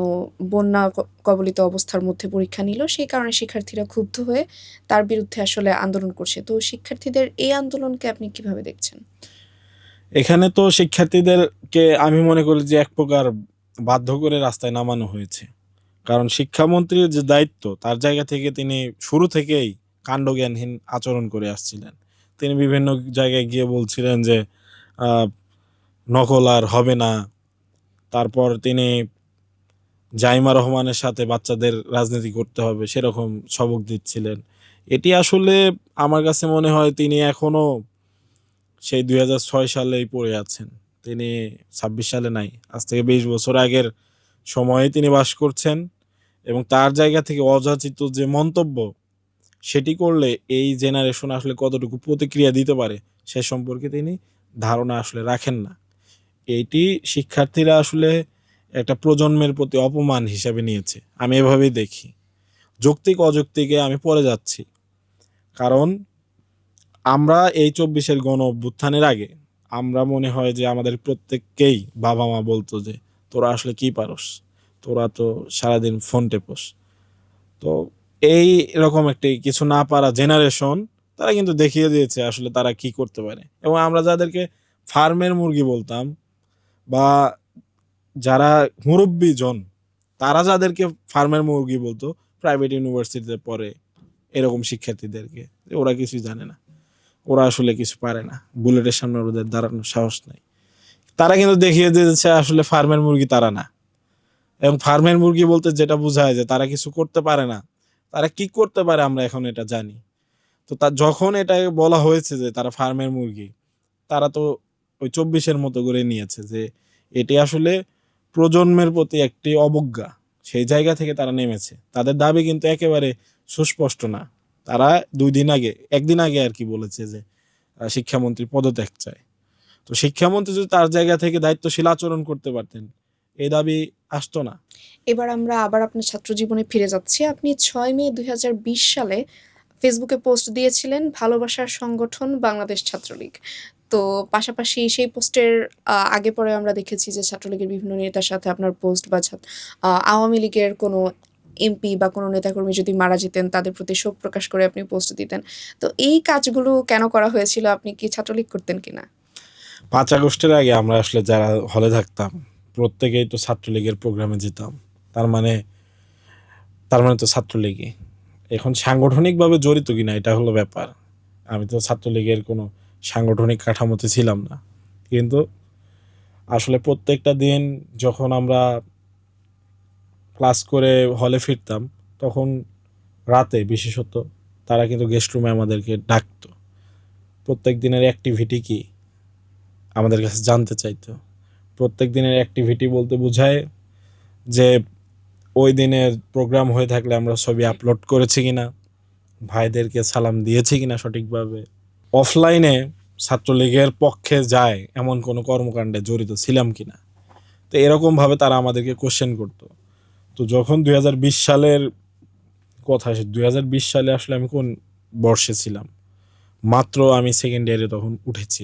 বন্যা কবলিত অবস্থার মধ্যে পরীক্ষা নিল, সেই কারণে শিক্ষার্থীরা ক্ষুব্ধ হয়ে তার বিরুদ্ধে আসলে আন্দোলন করছে। তো শিক্ষার্থীদের এই আন্দোলনকে আপনি কিভাবে দেখছেন? এখানে তো শিক্ষার্থীদেরকে আমি মনে করি যে এক প্রকার বাধ্য করে রাস্তায় নামানো হয়েছে। কারণ শিক্ষামন্ত্রীর যে দায়িত্ব, তার জায়গা থেকে তিনি শুরু থেকেই কাণ্ডজ্ঞানহীন আচরণ করে আসছিলেন। তিনি বিভিন্ন জায়গায় গিয়ে বলছিলেন যে আহ, নকল আর হবে না। তারপর তিনি জাইমা রহমানের সাথে বাচ্চাদের রাজনীতি করতে হবে সেরকম সবক দিচ্ছিলেন। এটি আসলে আমার কাছে মনে হয় তিনি এখনো সেই 2006 সালেই পড়ে আছেন। তিনি 26 সালে নাই, আজ থেকে 20 বছর আগের সময়ে তিনি বাস করছেন। এবং তার জায়গা থেকে অযাচিত যে মন্তব্য, সেটি করলে এই জেনারেশন আসলে কতটুকু প্রতিক্রিয়া দিতে পারে সে সম্পর্কে তিনি ধারণা আসলে রাখেন না। এইটি শিক্ষার্থীরা আসলে একটা প্রজন্মের প্রতি অপমান হিসাবে নিয়েছে, আমি এভাবেই দেখি। যৌক্তিক অযৌক্তিকে আমি পরে যাচ্ছি। কারণ আমরা এই ২৪-এর গণ অভ্যুত্থানের আগে আমরা মনে হয় যে আমাদের প্রত্যেককেই বাবা মা বলতো যে তোরা আসলে কি পারস, তোরা তো সারাদিন ফোন টেপস। তো এই এরকম একটি কিছু না পারা জেনারেশন তারা কিন্তু দেখিয়ে দিয়েছে আসলে তারা কি করতে পারে। এবং আমরা যাদেরকে ফার্মের মুরগি বলতাম বা যারা মুরব্বী জন, তারা যাদেরকে ফার্মের মুরগি বলতো প্রাইভেট ইউনিভার্সিটিতে পড়ে এরকম শিক্ষার্থীদেরকে, যে ওরা কিছুই জানে না, ওরা আসলে কিছু পারে না, বুলেটের সামনে ওদের দাঁড়ানোর সাহস নাই। তারা কিন্তু দেখিয়ে দিয়েছে আসলে ফার্মের মুরগি তারা না। এবং ফার্মের মুরগি বলতে যেটা বোঝায় যে তারা কিছু করতে পারে না, তারা কি করতে পারে আমরা এখন এটা জানি। তো তা যখন এটা বলা হয়েছে যে তারা ফার্মের মুরগি, তারা তো ওই ২৪-এর মতো করে নিয়েছে যে এটি আসলে প্রজন্মের প্রতি একটি অবজ্ঞা। সেই জায়গা থেকে তারা নেমেছে। তাদের দাবি কিন্তু একেবারে সুস্পষ্ট না। তারা ২ দিন আগে, ১ দিন আগে আর কি বলেছে যে শিক্ষামন্ত্রী পদত্যাগ চায়। তো শিক্ষামন্ত্রী যদি তার জায়গা থেকে দায়িত্বশীল আচরণ করতে পারতেন, এই দাবি আসতো না। এবার আমরা আবার আপনার ছাত্র জীবনে ফিরে যাচ্ছি। আপনি ৬ মে ২০২০ সালে ফেসবুকে পোস্ট দিয়েছিলেন ভালোবাসার সংগঠন বাংলাদেশ ছাত্রলীগ। তো পাশাপাশি সেই পোস্টের আগে পরে আমরা দেখেছি যে ছাত্রলীগের বিভিন্ন নেতার সাথে আপনার পোস্ট বা আওয়ামী লীগের কোনো এমপি বা কোনো নেতাকর্মী যদি মারা যেতেন তাদের প্রতি শোক প্রকাশ করে আপনি পোস্ট দিতেন। তো এই কাজগুলো কেন করা হয়েছিল? আপনি কি ছাত্রলীগ করতেন কিনা? ৫ আগস্টের আগে আমরা আসলে যারা হলে থাকতাম প্রত্যেকেই তো ছাত্রলীগের প্রোগ্রামে যেতাম। তার মানে তো ছাত্রলীগই। এখন সাংগঠনিকভাবে জড়িত কিনা এটা হলো ব্যাপার। আমি তো ছাত্রলীগের কোনো সাংগঠনিক কাঠামোতে ছিলাম না। কিন্তু আসলে প্রত্যেকটা দিন যখন আমরা ক্লাস করে হলে ফিরতাম, তখন রাতে বিশেষত তারা কিন্তু গেস্ট রুমে আমাদেরকে ডাকতো। প্রত্যেক দিনের অ্যাক্টিভিটি কি আমাদের কাছে জানতে চাইতো। প্রত্যেক দিনের অ্যাক্টিভিটি বলতে বোঝায় যে ওই দিনের প্রোগ্রাম হয়ে থাকলে আমরা ছবি আপলোড করেছি কিনা, ভাইদেরকে সালাম দিয়েছি কিনা সঠিকভাবে, অফলাইনে ছাত্রলীগের পক্ষে যায় এমন কোনো কর্মকাণ্ডে জড়িত ছিলাম কিনা। তো এরকমভাবে তারা আমাদেরকে কোশ্চেন করতো। তো যখন ২০২০ সালের কথা আসে, ২০২০ সালে আসলে আমি কোন বর্ষে ছিলাম, মাত্র আমি সেকেন্ড ইয়ারে তখন উঠেছি।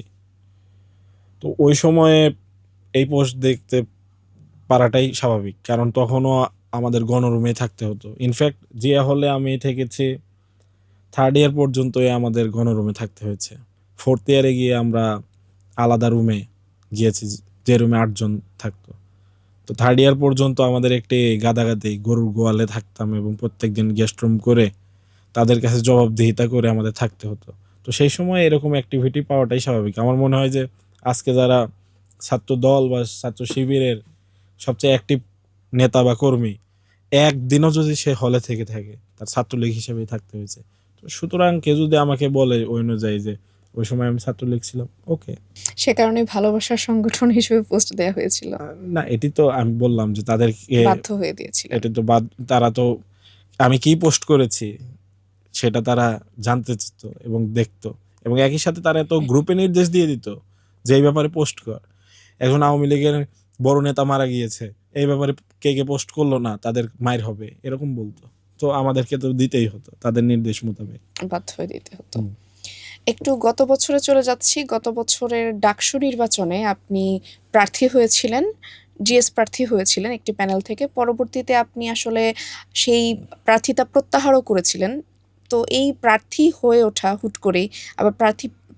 তো ওই সময়ে এই পোস্ট দেখতে পারাটাই স্বাভাবিক, কারণ তখনও আমাদের গণরুমে থাকতে হতো। ইনফ্যাক্ট জিয়া হলে আমি থেকেছি 3rd ইয়ার পর্যন্তই আমাদের গণরুমে থাকতে হয়েছে। 4th ইয়ারে গিয়ে আমরা আলাদা রুমে গিয়েছি, যে রুমে 8 জন থাকতো। তো 3rd ইয়ার পর্যন্ত আমাদের একটি গাদাগাদি গরুর গোয়ালে থাকতাম এবং প্রত্যেকদিন গেস্ট রুম করে তাদের কাছে জবাবদিহিতা করে আমাদের থাকতে হতো। তো সেই সময় এরকম অ্যাক্টিভিটি পাওয়াটাই স্বাভাবিক। আমার মনে হয় যে আজকে যারা ছাত্র দল বা ছাত্র শিবিরের সবচেয়ে অ্যাক্টিভ নেতা বা কর্মী, একদিনও যদি সে হলে থেকে থাকে তার ছাত্রলীগ হিসেবেই থাকতে হয়েছে। তো সুতরাং কেউ যদি আমাকে বলে ওই অনুযায়ী যে ওই সময় আমি ছাত্রলীগ ছিলাম, ওকে। সে কারণে ভালোবাসার সংগঠন হিসেবে পোস্ট দেয়া হয়েছিল। না, এটি তো আমি বললাম যে তাদেরকে বাধ্য হয়ে দিয়েছিলেন। এটি তো তারা তো আমি কি পোস্ট করেছি সেটা তারা জানতে চেত এবং দেখতো, এবং একই সাথে তারা তো গ্রুপে নির্দেশ দিয়ে দিত যে এই ব্যাপারে পোস্ট কর। এখন আওয়ামী লীগের বড় নেতা মারা গিয়েছে, এই ব্যাপারে কে কে পোস্ট করলো না তাদের মাইর হবে, এরকম বলতো। তো আমাদেরকে তো দিতেই হতো তাদের নির্দেশ মোতাবেক। বাধ্য হয়ে দিতে হতো। একটু গত বছরে চলে যাচ্ছি। গত বছরের ডাকসু নির্বাচনে আপনি প্রার্থী হয়েছিলেন, জিএস প্রার্থী হয়েছিলেন একটি প্যানেল থেকে। পরবর্তীতে আপনি আসলে সেই প্রার্থিতা প্রত্যাহারও করেছিলেন। তো এই প্রার্থী হয়ে ওঠা হুট করেই আবার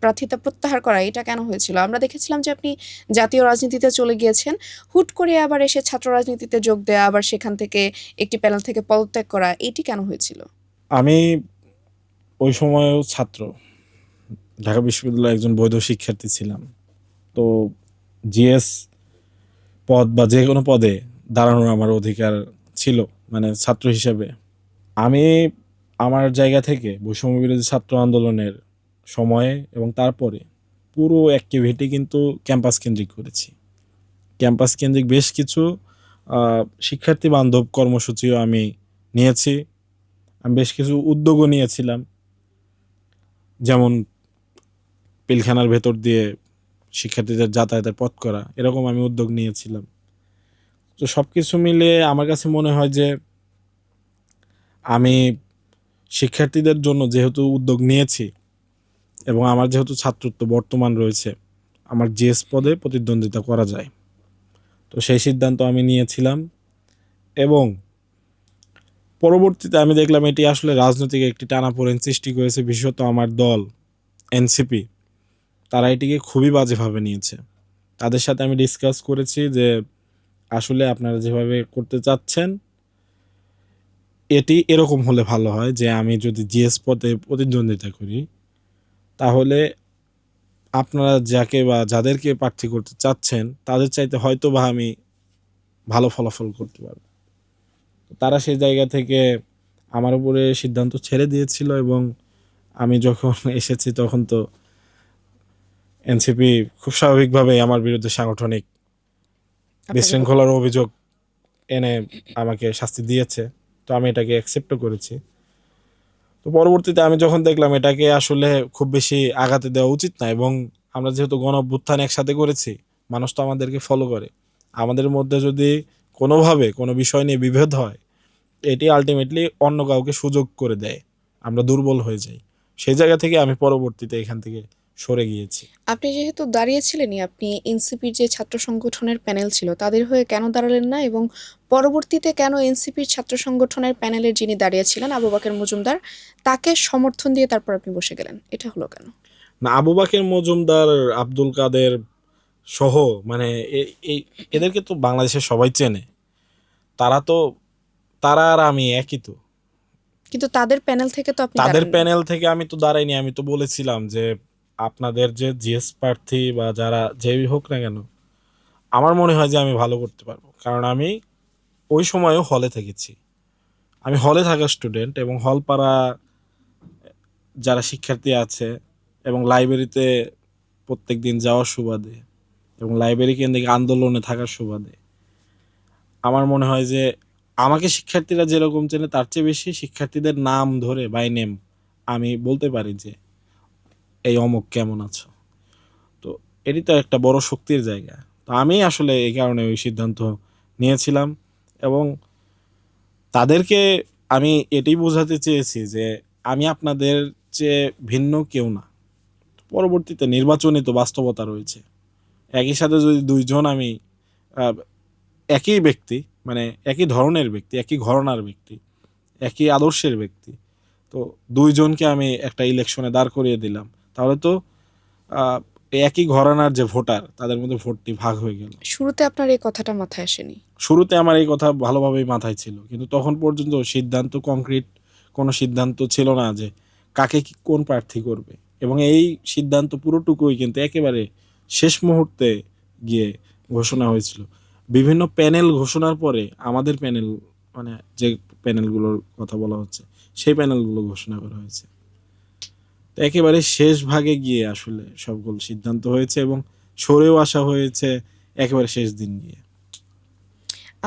প্রার্থিতা প্রত্যাহার করা এটা কেন হয়েছিল? আমরা দেখেছিলাম যে আপনি জাতীয় রাজনীতিতে চলে গিয়েছেন। হুট করে আবার এসে ছাত্র রাজনীতিতে যোগ দেয়া, আবার সেখান থেকে একটি প্যানেল থেকে পদত্যাগ করা, এটি কেন হয়েছিল? আমি ওই সময়ও ছাত্র, ঢাকা বিশ্ববিদ্যালয়ে একজন বৈধ শিক্ষার্থী ছিলাম। তো জিএস পদ বা যে কোনো পদে দাঁড়ানোর আমার অধিকার ছিল, মানে ছাত্র হিসেবে। আমি আমার জায়গা থেকে বৈষম্য বিরোধী ছাত্র আন্দোলনের সময়ে এবং তারপরে পুরো অ্যাক্টিভিটি কিন্তু ক্যাম্পাস কেন্দ্রিক করেছি। ক্যাম্পাস কেন্দ্রিক বেশ কিছু শিক্ষার্থী বান্ধব কর্মসূচিও আমি নিয়েছি। আমি বেশ কিছু উদ্যোগও নিয়েছিলাম, যেমন পিলখানার ভেতর দিয়ে শিক্ষার্থীদের যাতায়াতের পথ করা, এরকম আমি উদ্যোগ নিয়েছিলাম। তো সব কিছু মিলে আমার কাছে মনে হয় যে আমি শিক্ষার্থীদের জন্য যেহেতু উদ্যোগ নিয়েছি এবং আমার যেহেতু ছাত্রত্ব বর্তমান রয়েছে, আমার জিএস পদে প্রতিদ্বন্দ্বিতা করা যায়। তো সেই সিদ্ধান্ত আমি নিয়েছিলাম এবং পরবর্তীতে আমি দেখলাম এটি আসলে রাজনৈতিক একটি টানাপোড়েন সৃষ্টি করেছে, বিশেষত আমার দল এনসিপি তারা এটিকে খুবই বাজেভাবে নিয়েছে। তাদের সাথে আমি ডিসকাস করেছি যে আসলে আপনারা যেভাবে করতে চাচ্ছেন এটি এরকম হলে ভালো হয় যে আমি যদি জিএস পদে প্রতিদ্বন্দ্বিতা করি তাহলে আপনারা যাকে বা যাদেরকে প্রার্থী করতে চাচ্ছেন তাদের চাইতে হয়তো বা আমি ভালো ফলাফল করতে পারবো। তারা সেই জায়গা থেকে আমার উপরে সিদ্ধান্ত ছেড়ে দিয়েছিল এবং আমি যখন এসেছি তখন তো এনসিপি খুব স্বাভাবিকভাবেই আমার বিরুদ্ধে সাংগঠনিক আপনাকে বিশৃঙ্খলার অভিযোগ এনে আমাকে শাস্তি দিয়েছে। তো আমি এটাকে অ্যাকসেপ্টও করেছি। তো পরবর্তীতে আমি যখন দেখলাম এটাকে আসলে খুব বেশি আঘাতে দেওয়া উচিত না এবং আমরা যেহেতু গণ অভ্যুত্থান একসাথে করেছি, মানুষ তো আমাদেরকে ফলো করে, আমাদের মধ্যে যদি কোনোভাবে কোনো বিষয় নিয়ে বিভেদ হয় এটি আলটিমেটলি অন্য কাউকে সুযোগ করে দেয়, আমরা দুর্বল হয়ে যাই। সেই জায়গা থেকে আমি পরবর্তীতে এখান থেকে সরে গিয়েছি। আপনি যেহেতু দাঁড়িয়েছিলেনই, আপনি এনসিপির যে ছাত্র সংগঠনের প্যানেল ছিল তাদের হয়ে কেন দাঁড়ালেন না, এবং পরবর্তীতে কেন এনসিপির ছাত্র সংগঠনের প্যানেলের যিনি দাঁড়িয়েছিলেন আবু বাকের মজুমদার তাকে সমর্থন দিয়ে তারপর আপনি বসে গেলেন, এটা হলো কেন? না, আবু বাকের মজুমদার, আব্দুল কাদের সহ মানে এদেরকে তো বাংলাদেশের সবাই চেনে। তারা তো তারা আর আমি একই তো। কিন্তু তাদের প্যানেল থেকে তো আপনি তাদের দাঁড়াননি। প্যানেল থেকে আমি তো দাঁড়াইনি। আমি তো বলেছিলাম যে আপনাদের যে জিএস প্রার্থী বা যারা যেই হোক না কেন, আমার মনে হয় যে আমি ভালো করতে পারবো, কারণ আমি ওই সময়ও হলে থেকেছি। আমি হলে থাকা স্টুডেন্ট এবং হল পাড়া যারা শিক্ষার্থী আছে এবং লাইব্রেরিতে প্রত্যেক দিন যাওয়ার সুবাদে এবং লাইব্রেরি কেন্দ্রিক আন্দোলনে থাকার সুবাদে আমার মনে হয় যে আমাকে শিক্ষার্থীরা যেরকম চেনে তার চেয়ে বেশি শিক্ষার্থীদের নাম ধরে বাই নেম আমি বলতে পারি যে এই অমুক কেমন আছো। তো এটি তো একটা বড় শক্তির জায়গা। তো আমি আসলে এই কারণে ওই সিদ্ধান্ত নিয়েছিলাম এবং তাদেরকে আমি এটাই বোঝাতে চেয়েছি যে আমি আপনাদের চেয়ে ভিন্ন কেউ না। পরবর্তীতে নির্বাচনে তো বাস্তবতা রয়েছে। একই সাথে যদি দুইজন আমি আহ, একই ব্যক্তি, মানে একই ধরনের ব্যক্তি, একই ঘরানার ব্যক্তি, একই আদর্শের ব্যক্তি, তো দুইজনকে আমি একটা ইলেকশনে দাঁড় করিয়ে দিলাম, তাহলে তো আহ, একই ঘরানার যে ভোটার তাদের মধ্যে ভোটটি ভাগ হয়ে গেল। শুরুতে আপনার এই কথাটা মাথায় আসেনি? শুরুতে আমার এই কথা ভালোভাবেই মাথায় ছিল, কিন্তু তখন পর্যন্ত সিদ্ধান্ত কংক্রিট কোনো সিদ্ধান্ত ছিল না যে কাকে কোন প্রার্থী করবে, এবং এই সিদ্ধান্ত পুরোটুকুই কিন্তু একেবারে শেষ মুহূর্তে গিয়ে ঘোষণা হয়েছিল। বিভিন্ন প্যানেল ঘোষণার পরে আমাদের প্যানেল, মানে যে প্যানেলগুলোর কথা বলা হচ্ছে সেই প্যানেলগুলো ঘোষণা করা হয়েছে। তো একেবারে শেষ ভাগে গিয়ে আসলে সবগুলো সিদ্ধান্ত হয়েছে এবং সরেও আসা হয়েছে একেবারে শেষ দিন গিয়ে।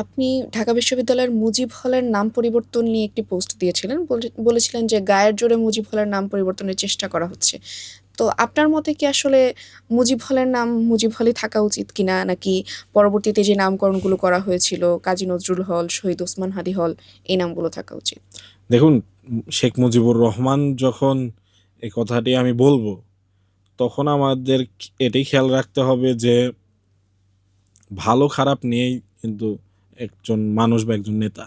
আপনি ঢাকা বিশ্ববিদ্যালয়ের মুজিব হলের নাম পরিবর্তন নিয়ে একটি পোস্ট দিয়েছিলেন, বলেছিলেন যে গায়ের জোরে মুজিব হলের নাম পরিবর্তনের চেষ্টা করা হচ্ছে। তো আপনার মতে কি আসলে মুজিব হলের নাম মুজিব হলই থাকা উচিত কিনা, নাকি পরবর্তীতে যে নামকরণগুলো করা হয়েছিল কাজী নজরুল হল, শহীদ ওসমান হাদি হল, এই নামগুলো থাকা উচিত? দেখুন, শেখ মুজিবুর রহমান যখন এই কথাটি আমি বলবো তখন আমাদের এটাই খেয়াল রাখতে হবে যে ভালো খারাপ নিয়েই কিন্তু একজন মানুষ বা একজন নেতা।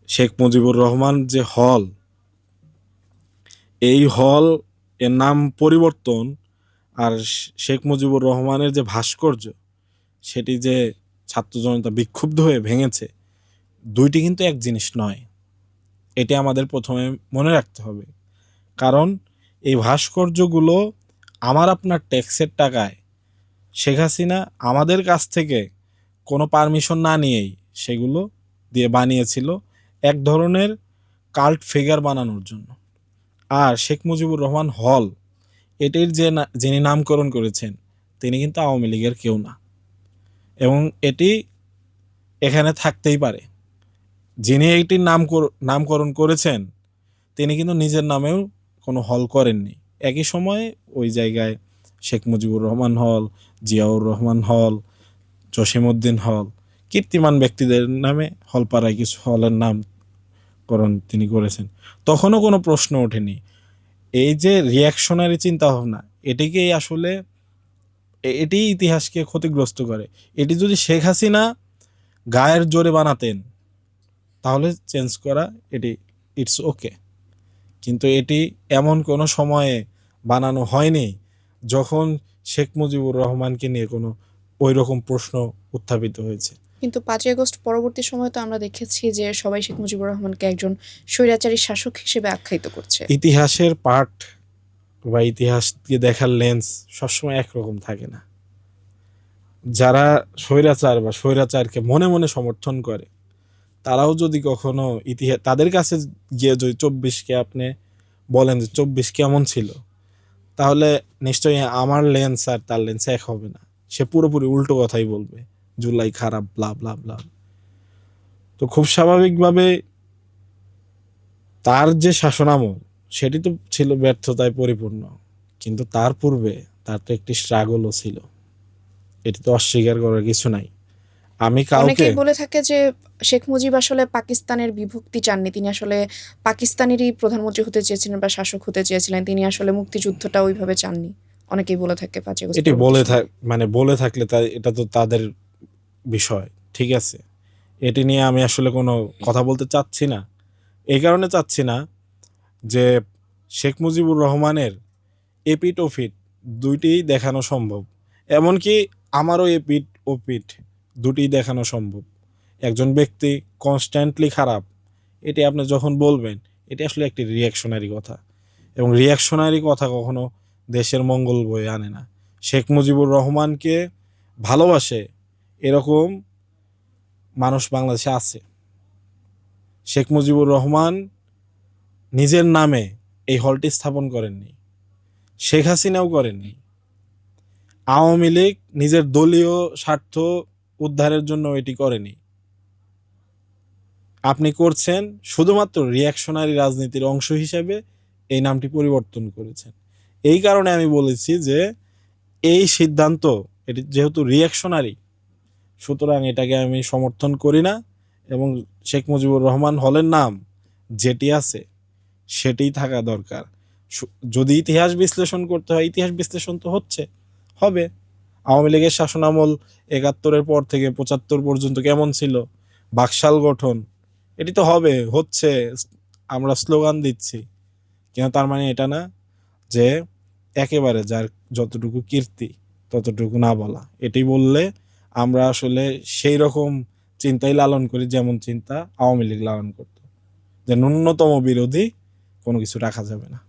শেখ মুজিবুর রহমান যে হল, এই হল এর নাম পরিবর্তন আর শেখ মুজিবুর রহমানের যে ভাস্কর্য সেটি যে ছাত্র জনতা বিক্ষুব্ধ হয়ে ভেঙেছে, দুইটি কিন্তু এক জিনিস নয়। এটি আমাদের প্রথমে মনে রাখতে হবে, কারণ এই ভাস্কর্যগুলো আমার আপনার ট্যাক্সের টাকায় শেখ হাসিনা আমাদের কাছ থেকে কোনো পারমিশন না নিয়েই সেগুলো দিয়ে বানিয়েছিল এক ধরনের কাল্ট ফিগার বানানোর জন্য। আর শেখ মুজিবুর রহমান হল এটির যে যিনি নামকরণ করেছেন তিনি কিন্তু আওয়ামী লীগের কেউ না, এবং এটি এখানে থাকতেই পারে। যিনি এইটির নামকরণ করেছেন তিনি কিন্তু নিজের নামেও কোনো হল করেননি। একই সময়ে ওই জায়গায় শেখ মুজিবুর রহমান হল, জিয়াউর রহমান হল, জসিমউদ্দিন হল, কীর্তিমান ব্যক্তিদের নামে হলপাড়ায় কিছু হলের নাম করণ তিনি করেছেন, তখনও কোনো প্রশ্ন ওঠেনি। এই যে রিয়াকশনারি চিন্তা ভাবনা, এটিকেই আসলে এটি ইতিহাসকে ক্ষতিগ্রস্ত করে। এটি যদি শেখ হাসিনা গায়ের জোরে বানাতেন তাহলে চেঞ্জ করা, এটি ইটস ওকে। কিন্তু এটি এমন কোনো সময়ে বানানো হয়নি যখন শেখ মুজিবুর রহমানকে নিয়ে কোনো ওই রকম প্রশ্ন উত্থাপিত হয়েছে। কিন্তু ৫ই আগস্ট পরবর্তী সময়ে তো আমরা দেখেছি যে সবাই শেখ মুজিবুর রহমানকে একজন স্বৈরাচারী শাসক হিসেবে আখ্যায়িত করছে। ইতিহাসের পাঠ বা ইতিহাসকে দেখার লেন্স সবসময় একরকম থাকে না। যারা স্বৈরাচার বা স্বৈরাচারকে মনে মনে সমর্থন করে, তারাও যদি কখনো ইতিহাস তাদের কাছে গিয়ে যদি 24কে আপনি বলেন যে 24 কেমন ছিল, তাহলে নিশ্চয়ই আমার লেন্স আর তার লেন্স এক হবে না। সে পুরোপুরি উল্টো কথাই বলবে, জুলাই খারাপ, ব্লা ব্লা ব্লা। তো খুব স্বাভাবিকভাবে তার যে শাসনামল সেটি তো ছিল ব্যর্থতায় পরিপূর্ণ, কিন্তু তার পূর্বে তার তো একটি স্ট্রাগলও ছিল, এটি তো অস্বীকার করার কিছু নাই। আমি কাউকে অনেকেই বলে থাকে যে শেখ মুজিব আসলে পাকিস্তানের বিভক্তি চাননি, তিনি আসলে পাকিস্তানেরই প্রধানমন্ত্রী হতে চেয়েছিলেন বা শাসক হতে চেয়েছিলেন, তিনি আসলে মুক্তিযুদ্ধটা ওইভাবে চাননি। অনেকেই বলে থাকে ৫ই আগস্ট এটি পরবর্তী সময়ে। বলে থাকলে এটা তো তাদের বিষয়, ঠিক আছে। এটি নিয়ে আমি আসলে কোনো কথা বলতে চাচ্ছি না। এই কারণে চাচ্ছি না যে শেখ মুজিবুর রহমানের এপিঠ ও ফিট দুইটিই দেখানো সম্ভব, এমনকি আমারও এপিঠ ও পিঠ দুটিই দেখানো সম্ভব। একজন ব্যক্তি কনস্ট্যান্টলি খারাপ, এটি আপনি যখন বলবেন, এটি আসলে একটি রিয়াকশনারি কথা, এবং রিয়াকশনারি কথা কখনো দেশের মঙ্গল বয়ে আনে না। শেখ মুজিবুর রহমানকে ভালোবাসে এরকম মানুষ বাংলাদেশে আছে। শেখ মুজিবুর রহমান নিজের নামে এই হলটি স্থাপন করেননি, শেখ হাসিনাও করেননি। আওয়ামী লীগ নিজের দলীয় স্বার্থ উদ্ধারের জন্য এটি করেনি। আপনি করছেন শুধুমাত্র রিয়াকশনারি রাজনীতির অংশ হিসেবে এই নামটি পরিবর্তন করেছেন। এই কারণে আমি বলেছি যে এই সিদ্ধান্ত, এটি যেহেতু রিয়াকশনারি, সুতরাং এটাকে আমি সমর্থন করি না। এবং শেখ মুজিবুর রহমান হলের নাম যেটি আছে সেটিই থাকা দরকার। যদি ইতিহাস বিশ্লেষণ করতে হয়, ইতিহাস বিশ্লেষণ তো হবে। আওয়ামী লীগের শাসনামল ৭১-এর পর থেকে ৭৫ পর্যন্ত কেমন ছিল, বাকশাল গঠন, এটি তো হচ্ছে। আমরা স্লোগান দিচ্ছি, কিন্তু তার মানে এটা না যে একেবারে যার যতটুকু কীর্তি ততটুকু না বলা। এটি বললে আমরা আসলে সেই রকম চিন্তাই লালন করি যেমন চিন্তা আওয়ামী লীগ লালন করত, যে ন্যূনতম বিরোধী কোনো কিছু রাখা যাবে না।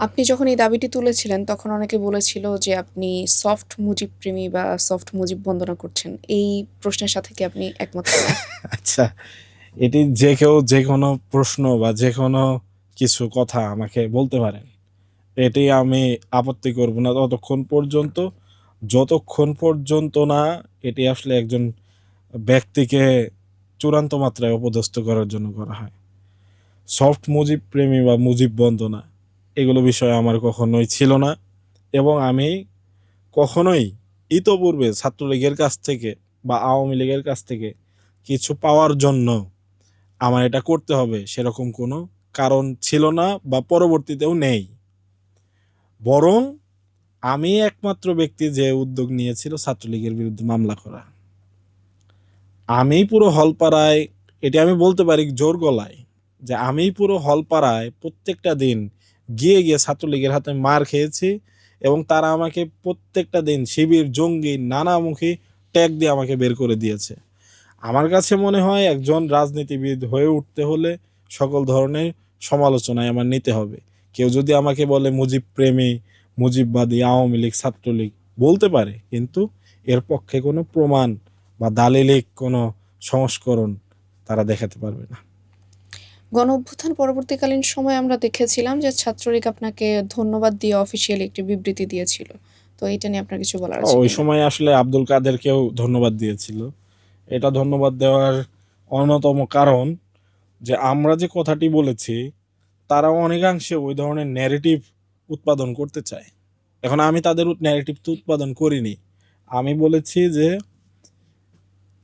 আপনি যখন এই দাবিটি তুলেছিলেন তখন অনেকে বলেছিল যে আপনি সফট মুজিব প্রেমী বা সফট মুজিব বন্দনা করছেন। এই প্রশ্নের সাথে কি আপনি একমত কিনা? আচ্ছা, এটি যে কেউ যে কোনো প্রশ্ন বা যে কোনো কিছু কথা আমাকে বলতে পারেন, এটি আমি আপত্তি করব না যতক্ষণ পর্যন্ত না এটি আসলে একজন ব্যক্তিকে চূড়ান্ত মাত্রায় অপদস্থ করার জন্য করা হয়। সফট মুজিব প্রেমী বা মুজিব বন্দনা এগুলো বিষয়ে আমার কখনোই ছিল না, এবং আমি কখনোই ইতপূর্বে ছাত্রলীগের কাছ থেকে বা আওয়ামী লীগের কাছ থেকে কিছু পাওয়ার জন্য আমার এটা করতে হবে সেরকম কোনো কারণ ছিল না বা পরবর্তীতেও নেই। বরং আমি একমাত্র ব্যক্তি যে উদ্যোগ নিয়েছিল ছাত্রলীগের বিরুদ্ধে মামলা করা। আমি পুরো হলপাড়ায়, এটি আমি বলতে পারি জোর গলায়, যে আমি পুরো হলপাড়ায় প্রত্যেকটা দিন গিয়ে গিয়ে ছাত্রলীগের হাতে মার খেয়েছি, এবং তারা আমাকে প্রত্যেকটা দিন শিবির, জঙ্গি, নানামুখী ট্যাগ দিয়ে আমাকে বের করে দিয়েছে। আমার কাছে মনে হয় একজন রাজনীতিবিদ হয়ে উঠতে হলে সকল ধরনের সমালোচনায় আমার নিতে হবে। কেউ যদি আমাকে বলে মুজিব প্রেমী, মুজিববাদী, আওয়ামী লীগ, ছাত্রলীগ বলতে পারে, কিন্তু এর পক্ষে কোনো প্রমাণ বা দালিলিক কোনো সংস্করণ তারা দেখাতে পারবে না। গণ অভ্যুত্থান পরবর্তীকালীন সময়ে আমরা দেখেছিলাম যে ছাত্রলীগ আপনাকে ধন্যবাদ দিয়ে অফিসিয়ালি একটি বিবৃতি দিয়েছিল। তো এটা নিয়ে আপনার কিছু বলার আছে ওই কিনা? সময় আসলে আব্দুল কাদেরকেও ধন্যবাদ দিয়েছিল। এটা ধন্যবাদ দেওয়ার অন্যতম কারণ যে আমরা যে কথাটি বলেছি তারা অনেকাংশে ওই ধরনের ন্যারেটিভ উৎপাদন করতে চায়। এখন আমি তাদের ন্যারেটিভ তো উৎপাদন করিনি। আমি বলেছি যে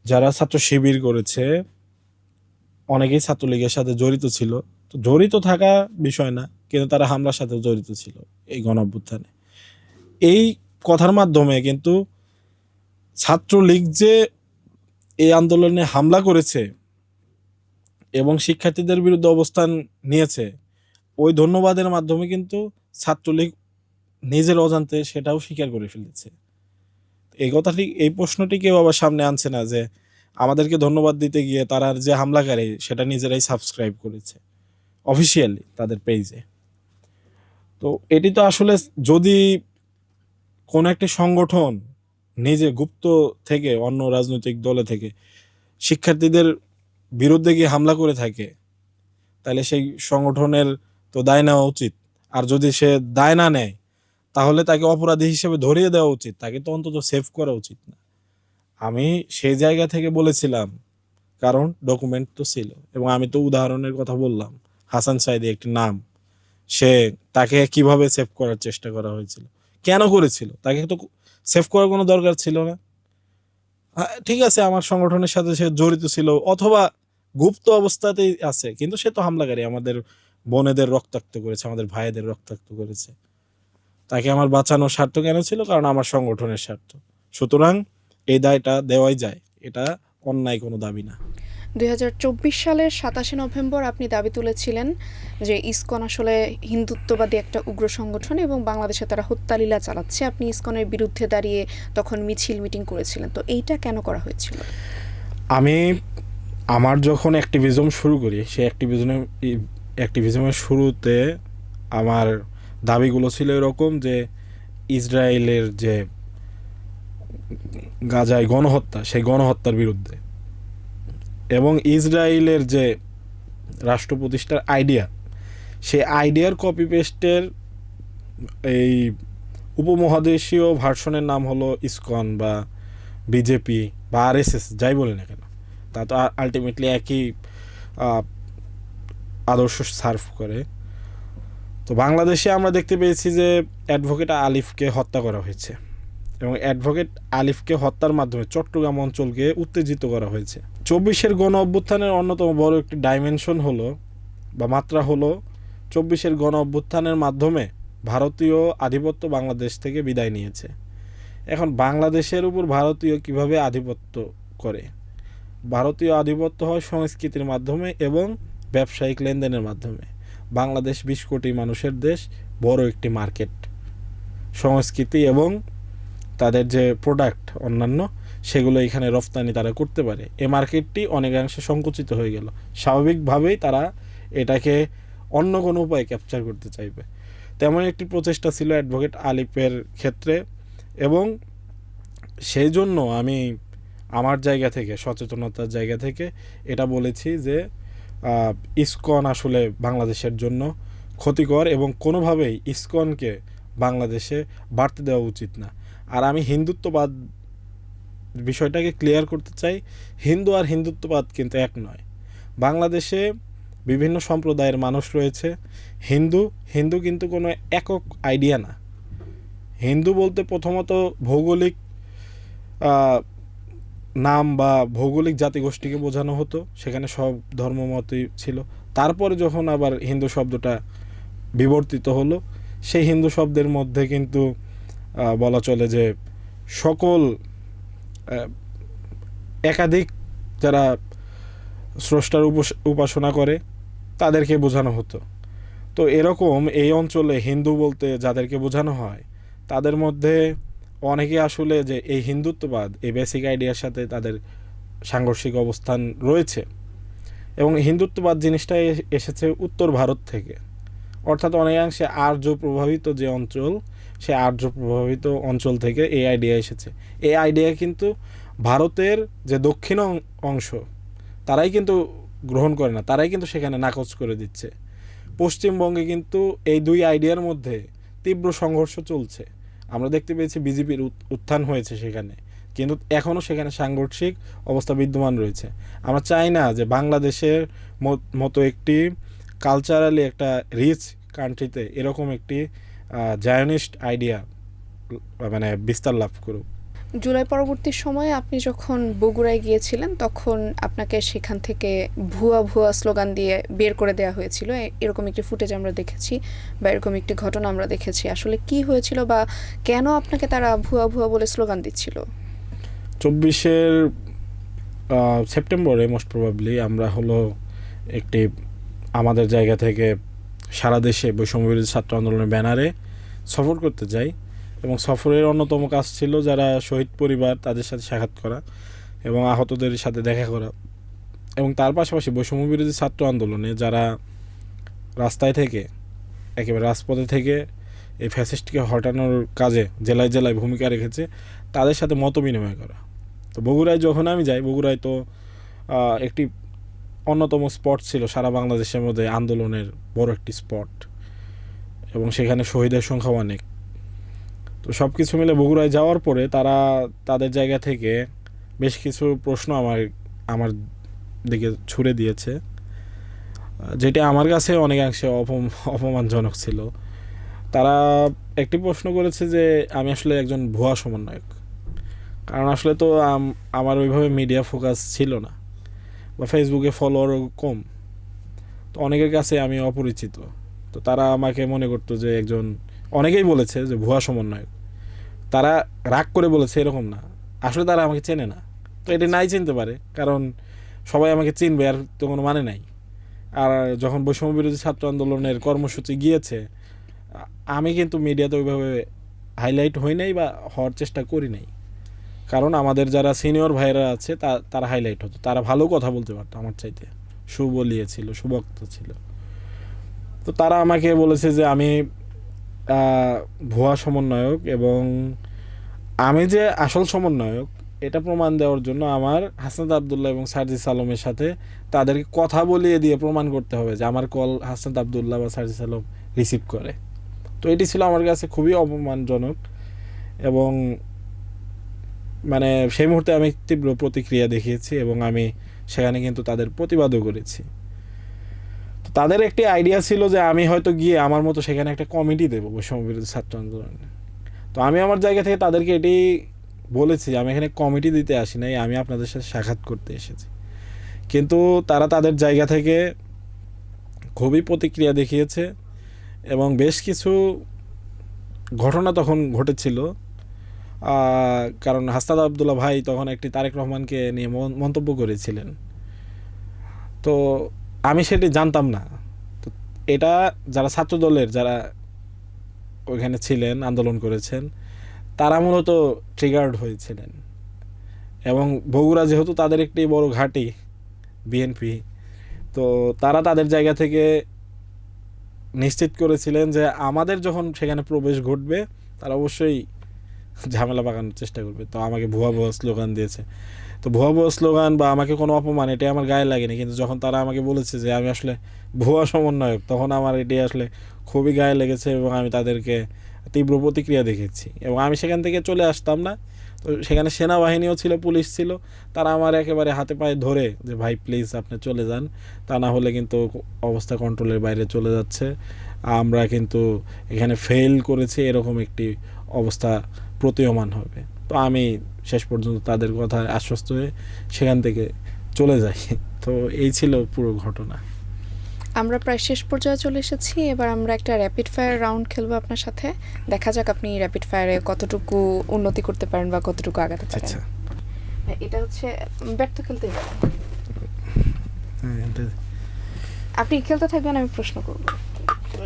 যারা ছাত্র শিবির করেছে, অনেকেই ছাত্রলীগের সাথে জড়িত ছিল। তো জড়িত থাকা বিষয় না, কিন্তু তারা হামলার সাথেও জড়িত ছিল এই গণঅভ্যুত্থানে। এই কথার মাধ্যমে কিন্তু ছাত্রলীগ যে এই আন্দোলনে হামলা করেছে এবং শিক্ষার্থীদের বিরুদ্ধে অবস্থান নিয়েছে, ওই ধন্যবাদের মাধ্যমে কিন্তু ছাত্রলীগ নিজের অজান্তে সেটাও স্বীকার করে ফেলেছে। এই কথাটি, এই প্রশ্নটি কেউ আবার সামনে আনছে না যে আমাদেরকে ধন্যবাদ দিতে গিয়ে তারা যে হামলাকারী সেটা নিজেরাই সাবস্ক্রাইব করেছে অফিসিয়ালি তাদের পেজে। তো এটি তো আসলে, যদি কোনো একটি সংগঠন নিজে গুপ্ত থেকে অন্য রাজনৈতিক দলে থেকে শিক্ষার্থীদের বিরুদ্ধে গিয়ে হামলা করে থাকে, তাহলে সেই সংগঠনের তো দায় নেওয়া উচিত। আর যদি সে দায় না নেয়, তাহলে তাকে অপরাধী হিসেবে ধরিয়ে দেওয়া উচিত, তাকে তো অন্তত সেভ করা উচিত না। আমি সেই জায়গা থেকে বলেছিলাম, কারণ ডকুমেন্ট তো ছিল, এবং আমি তো উদাহরণের কথা বললাম, হাসান সাইদি একটি নাম, সে তাকে কিভাবে সেভ করার চেষ্টা করা হয়েছিল, কেন করেছিল, তাকে তো সেভ করার কোনো দরকার ছিল না। ঠিক আছে, আমার সংগঠনের সাথে সে জড়িত ছিল অথবা গুপ্ত অবস্থাতেই আছে, কিন্তু সে তো হামলাকারী, আমাদের বোনেদের রক্তাক্ত করেছে, আমাদের ভাইদের রক্তাক্ত করেছে। তাকে আমার বাঁচানোর স্বার্থ কেন ছিল? কারণ আমার সংগঠনের স্বার্থ। সুতরাং এই দায়টা দেওয়াই যায়, এটা অন্যায় কোনো দাবি না। 2024 সালের 27 নভেম্বর আপনি দাবি তুলেছিলেন যে ইসকন আসলে হিন্দুত্ববাদী একটা উগ্র সংগঠন এবং বাংলাদেশে তারা হত্যালীলা চালাচ্ছে। আপনি ইসকনের বিরুদ্ধে দাঁড়িয়ে তখন মিছিল মিটিং করেছিলেন। তো এইটা কেন করা হয়েছিল? আমি আমার যখন অ্যাক্টিভিজম শুরু করি, সেই অ্যাক্টিভিজমের শুরুতে আমার দাবিগুলো ছিল এরকম যে ইসরায়েলের যে গাজায় গণহত্যা, সেই গণহত্যার বিরুদ্ধে, এবং ইসরায়েলের যে রাষ্ট্র প্রতিষ্ঠার আইডিয়া, সেই আইডিয়ার কপি পেস্টের এই উপমহাদেশীয় ভার্সনের নাম হলো ইসকন বা বিজেপি বা আরএসএস, যাই বলি না কেন, তা তো আলটিমেটলি একই আদর্শ সার্ভ করে। তো বাংলাদেশে আমরা দেখতে পেয়েছি যে অ্যাডভোকেট আলিফকে হত্যা করা হয়েছে, এবং অ্যাডভোকেট আলিফকে হত্যার মাধ্যমে চট্টগ্রাম অঞ্চলকে উত্তেজিত করা হয়েছে। 24-এর গণ অভ্যুত্থানের অন্যতম বড় একটি ডাইমেনশন হলো বা মাত্রা হলো 24-এর গণ অভ্যুত্থানের মাধ্যমে ভারতীয় আধিপত্য বাংলাদেশ থেকে বিদায় নিয়েছে। এখন বাংলাদেশের উপর ভারতীয় কিভাবে আধিপত্য করে? ভারতীয় আধিপত্য হয় সংস্কৃতির মাধ্যমে এবং ব্যবসায়িক লেনদেনের মাধ্যমে। বাংলাদেশ 20 কোটি মানুষের দেশ, বড় একটি মার্কেট। সংস্কৃতি এবং তাদের যে প্রোডাক্ট অন্যান্য, সেগুলো এখানে রপ্তানি তারা করতে পারে। এই মার্কেটটি অনেকাংশে সংকুচিত হয়ে গেল, স্বাভাবিকভাবেই তারা এটাকে অন্য কোনো উপায়ে ক্যাপচার করতে চাইবে। তেমন একটি প্রচেষ্টা ছিল অ্যাডভোকেট আলিফের ক্ষেত্রে, এবং সেই জন্য আমি আমার জায়গা থেকে, সচেতনতার জায়গা থেকে এটা বলেছি যে ইসকন আসলে বাংলাদেশের জন্য ক্ষতিকর, এবং কোনোভাবেই ইসকনকে বাংলাদেশে বাড়তে দেওয়া উচিত না। আর আমি হিন্দুত্ববাদ বিষয়টাকে ক্লিয়ার করতে চাই, হিন্দু আর হিন্দুত্ববাদ কিন্তু এক নয়। বাংলাদেশে বিভিন্ন সম্প্রদায়ের মানুষ রয়েছে। হিন্দু কিন্তু কোনো একক আইডিয়া না। হিন্দু বলতে প্রথমত ভৌগোলিক নাম বা ভৌগোলিক জাতিগোষ্ঠীকে বোঝানো হতো, সেখানে সব ধর্মমতই ছিল। তারপরে যখন আবার হিন্দু শব্দটা বিবর্তিত হলো, সেই হিন্দু শব্দের মধ্যে কিন্তু বলা চলে যে সকল একাধিক যারা স্রষ্টার উপাসনা করে তাদেরকে বোঝানো হতো। তো এরকম এই অঞ্চলে হিন্দু বলতে যাদেরকে বোঝানো হয়, তাদের মধ্যে অনেকে আসলে যে এই হিন্দুত্ববাদ, এই বেসিক আইডিয়ার সাথে তাদের সাংঘর্ষিক অবস্থান রয়েছে। এবং হিন্দুত্ববাদ জিনিসটা এসেছে উত্তর ভারত থেকে, অর্থাৎ অনেকাংশে আর্য প্রভাবিত যে অঞ্চল, সে আর্য প্রভাবিত অঞ্চল থেকে এই আইডিয়া এসেছে। এই আইডিয়া কিন্তু ভারতের যে দক্ষিণ অংশ, তারাই কিন্তু গ্রহণ করে না, তারাই কিন্তু সেখানে নাকচ করে দিচ্ছে। পশ্চিমবঙ্গে কিন্তু এই দুই আইডিয়ার মধ্যে তীব্র সংঘর্ষ চলছে। আমরা দেখতে পেয়েছি বিজেপির উত্থান হয়েছে সেখানে, কিন্তু এখনও সেখানে সাংঘর্ষিক অবস্থা বিদ্যমান রয়েছে। আমরা চাই না যে বাংলাদেশের মতো একটি কালচারালি একটা রিচ কান্ট্রিতে এরকম একটি জায়নিস্ট আইডিয়া মানে বিস্তার লাভ করুক। জুলাই পরবর্তী সময়ে আপনি যখন বগুড়ায় গিয়েছিলেন তখন আপনাকে সেখান থেকে ভুয়া ভুয়া স্লোগান দিয়ে বের করে দেওয়া হয়েছিল, এরকম একটি ফুটেজ আমরা দেখেছি বা এরকম একটি ঘটনা আমরা দেখেছি। আসলে কি হয়েছিল বা কেন আপনাকে তারা ভুয়া ভুয়া বলে স্লোগান দিচ্ছিল? 24-এর সেপ্টেম্বরে মোস্ট প্রবাবলি আমরা হলো একটি আমাদের জায়গা থেকে সারা দেশে বৈষম্যবিরোধী ছাত্র আন্দোলনের ব্যানারে সফর করতে যাই, এবং সফরের অন্যতম কাজ ছিল যারা শহীদ পরিবার তাদের সাথে সাক্ষাৎ করা এবং আহতদের সাথে দেখা করা, এবং তার পাশাপাশি বৈষম্যবিরোধী ছাত্র আন্দোলনে যারা রাস্তায় থেকে একেবারে রাজপথে থেকে এই ফ্যাসিস্টকে হটানোর কাজে জেলায় জেলায় ভূমিকা রেখেছে তাদের সাথে মত বিনিময় করা। তো বগুড়ায় যখন আমি যাই, বগুড়ায় তো একটি অন্যতম স্পট ছিল সারা বাংলাদেশের মধ্যে আন্দোলনের বড় একটি স্পট, এবং সেখানে শহীদের সংখ্যা অনেক। তো সব কিছু মিলে বগুড়ায় যাওয়ার পরে তারা তাদের জায়গা থেকে বেশ কিছু প্রশ্ন আমার দিকে ছুড়ে দিয়েছে, যেটা আমার কাছে অনেকাংশে অপমানজনক ছিল। তারা একটি প্রশ্ন করেছে যে আমি আসলে একজন ভুয়া সমন্বয়ক, কারণ আসলে তো আমার ওইভাবে মিডিয়া ফোকাস ছিল না বা ফেসবুকে ফলোয়ারও কম, তো অনেকের কাছে আমি অপরিচিত। তো তারা আমাকে মনে করতো যে একজন, অনেকেই বলেছে যে ভুয়া সমন্বয়ক। তারা রাগ করে বলেছে এরকম না, আসলে তারা আমাকে চেনে না। তো এটা নাই চিনতে পারে, কারণ সবাই আমাকে চিনবে আর তো কোনো মানে নাই। আর যখন বৈষম্যবিরোধী ছাত্র আন্দোলনের কর্মসূচি গিয়েছে, আমি কিন্তু মিডিয়াতে ওইভাবে হাইলাইট হই নাই বা হওয়ার চেষ্টা করি নাই, কারণ আমাদের যারা সিনিয়র ভাইয়েরা আছে তারা হাইলাইট হতো, তারা ভালো কথা বলতে পারতো আমার চাইতে, সুবলিয়ে ছিল, সুবক্তা ছিল। তো তারা আমাকে বলেছে যে আমি ভুয়া সমন্বয়ক, এবং আমি যে আসল সমন্বয়ক এটা প্রমাণ দেওয়ার জন্য আমার হাসনাত আবদুল্লাহ এবং সার্জিস আলমের সাথে তাদেরকে কথা বলিয়ে দিয়ে প্রমাণ করতে হবে যে আমার কল হাসনাত আবদুল্লাহ বা সার্জিস আলম রিসিভ করে। তো এটি ছিল আমার কাছে খুবই অপমানজনক, এবং মানে সেই মুহূর্তে আমি তীব্র প্রতিক্রিয়া দেখিয়েছি, এবং আমি সেখানে কিন্তু তাদের প্রতিবাদও করেছি। তো তাদের একটি আইডিয়া ছিল যে আমি হয়তো গিয়ে আমার মতো সেখানে একটা কমিটি দেবো বৈষম্যবিরোধী ছাত্র আন্দোলনে। তো আমি আমার জায়গা থেকে তাদেরকে এটি বলেছি, আমি এখানে কমিটি দিতে আসি নাই, আমি আপনাদের সাথে সাক্ষাৎ করতে এসেছি। কিন্তু তারা তাদের জায়গা থেকে খুবই প্রতিক্রিয়া দেখিয়েছে, এবং বেশ কিছু ঘটনা তখন ঘটেছিল। কারণ হাসনাত আবদুল্লাহ ভাই তখন একটি তারেক রহমানকে নিয়ে মন্তব্য করেছিলেন, তো আমি সেটি জানতাম না। তো এটা যারা ছাত্র দলের যারা ওইখানে ছিলেন, আন্দোলন করেছেন, তারা মূলত ট্রিগার্ড হয়েছিলেন, এবং বগুড়া যেহেতু তাদের একটি বড় ঘাঁটি বিএনপি, তো তারা তাদের জায়গা থেকে নিশ্চিত করেছিলেন যে আমাদের যখন সেখানে প্রবেশ ঘটবে তারা অবশ্যই ঝামেলা পাকানোর চেষ্টা করবে। তো আমাকে ভুয়া ভুয়া স্লোগান দিয়েছে। তো ভুয়া ভুয়া স্লোগান বা আমাকে কোনো অপমান এটি আমার গায়ে লাগেনি, কিন্তু যখন তারা আমাকে বলেছে যে আমি আসলে ভুয়া সমন্বয়ক, তখন আমার এটি আসলে খুবই গায়ে লেগেছে, এবং আমি তাদেরকে তীব্র প্রতিক্রিয়া দেখেছি, এবং আমি সেখান থেকে চলে আসতাম না। তো সেখানে সেনাবাহিনীও ছিল, পুলিশ ছিল, তারা আমার একেবারে হাতে পায়ে ধরে যে ভাই প্লিজ আপনি চলে যান, তা না হলে কিন্তু অবস্থা কন্ট্রোলের বাইরে চলে যাচ্ছে, আমরা কিন্তু এখানে ফেল করেছি, এরকম একটি অবস্থা প্রতীয়মান হবে। তো আমি শেষ পর্যন্ত তাদের কথায় আশ্বস্ত হয়ে সেখান থেকে চলে যাই। তো এই ছিল পুরো ঘটনা। আমরা প্রায় শেষ পর্যায়ে চলে এসেছি, এবার আমরা একটা র্যাপিড ফায়ার রাউন্ড খেলবো আপনার সাথে। দেখা যাক আপনি র্যাপিড ফায়ারে কতটুকু উন্নতি করতে পারেন বা কতটুকু আগাতে পারেন। আচ্ছা, এটা হচ্ছে ব্যর্থ খেলতেই পারেন, আপনি খেলতে থাকবেন, আমি প্রশ্ন করব।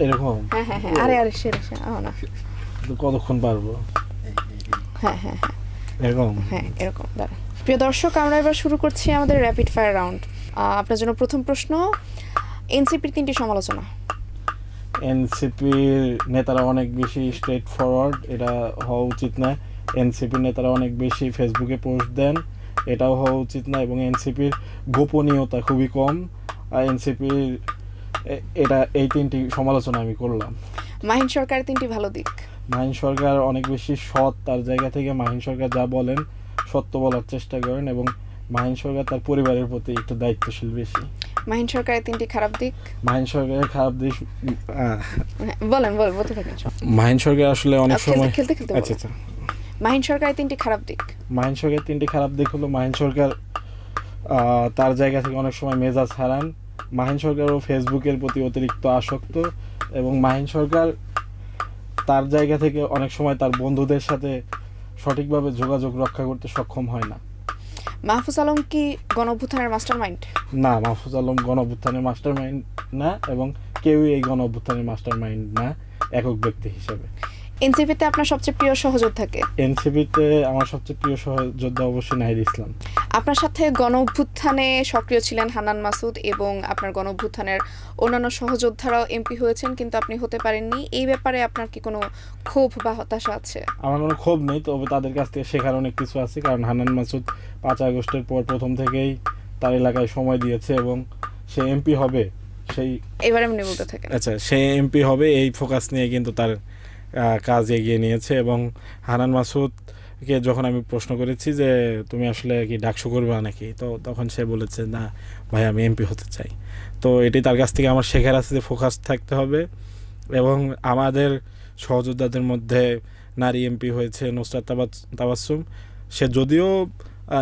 এরকম হ্যাঁ হ্যাঁ হ্যাঁ, আরে আরে সেরে না, কতক্ষণ পারবো? হ্যাঁ হ্যাঁ হ্যাঁ এরকম হ্যাঁ এরকম। দাঁড়া প্রিয় দর্শক, আমরা এবার শুরু করছি আমাদের র্যাপিড ফায়ার রাউন্ড। আপনার জন্য প্রথম প্রশ্ন, এনসিপির 3টি সমালোচনা। এনসিপির নেতারা অনেক বেশি স্ট্রেট ফরওয়ার্ড, এটা হওয়া উচিত না। এনসিপির নেতারা অনেক বেশি ফেসবুকে পোস্ট দেন, এটাও হওয়া উচিত না। এবং এনসিপির গোপনীয়তা খুবই কম। এনসিপির এই 3টি সমালোচনা আমি করলাম। মাহিন সরকারের 3টি ভালো দিক। মাহিন সরকার অনেক বেশি সৎ, তার জায়গা থেকে মাহিন সরকার যা বলেন সত্য বলার চেষ্টা করেন, এবং মাহিন সরকার তার পরিবারের প্রতি একটু দায়িত্বশীল বেশি। মাহিন সরকারের 3টি খারাপ দিক। মাহিন সরকারের খারাপ দিক বলেন বলতে থাকেন। মাহিন সরকার আসলে অনেক সময় খেলতে আচ্ছা আচ্ছা মাহিন সরকারের 3টি খারাপ দিক। মাহিন সরকারের 3টি খারাপ দিক হলো মাহিন সরকার তার জায়গা থেকে অনেক সময় মেজাজ হারান। মাহিন সরকারও ফেসবুকের প্রতি অতিরিক্ত আসক্ত, এবং মাহিন সরকার তার জায়গা থেকে অনেক সময় তার বন্ধুদের সাথে সঠিকভাবে যোগাযোগ রক্ষা করতে সক্ষম হয় না। মাহফুজ আলম কি গণঅভ্যুত্থানের মাস্টারমাইন্ড? না, মাহফুজ আলম গণঅভ্যুত্থানের মাস্টারমাইন্ড না, এবং কেউই এই গণঅভ্যুত্থানের মাস্টারমাইন্ড না একক ব্যক্তি হিসেবে। এনসিপিতে আপনার সবচেয়ে প্রিয় সহযোদ্ধাকে? এনসিপিতে আমার সবচেয়ে প্রিয় সহযোদ্ধা অবশ্যই নাহিদ ইসলাম। আপনার সাথে গণঅভ্যুত্থানে সক্রিয় ছিলেন হান্নান মাসুদ এবং আপনার গণঅভ্যুত্থানের অন্যান্য সহযোদ্ধারাও এমপি হয়েছেন, কিন্তু আপনি হতে পারেননি। এই ব্যাপারে আপনার কি কোনো ক্ষোভ বা হতাশা আছে? আমার কোনো ক্ষোভ নেই, তবে তাদের কাছ থেকে শেখার অনেক কিছু আছে। কারণ হান্নান মাসুদ 5 আগস্টের পর প্রথম থেকেই তার এলাকায় সময় দিয়েছে, এবং সে এমপি হবে সেই এবার এমনি বলতে থাকেন। আচ্ছা, সে এমপি হবে এই ফোকাস নিয়ে কিন্তু তার কাজ এগিয়ে নিয়েছে। এবং হান্নান মাসুদকে যখন আমি প্রশ্ন করেছি যে তুমি আসলে কি ডাকসু করবে নাকি, তো তখন সে বলেছে না ভাই, আমি এমপি হতে চাই। তো এটি তার কাছ থেকে আমার শেখার আছে যে ফোকাস থাকতে হবে। এবং আমাদের সহযোদ্ধাদের মধ্যে নারী এমপি হয়েছে নুসরাত তাবাসসুম। সে যদিও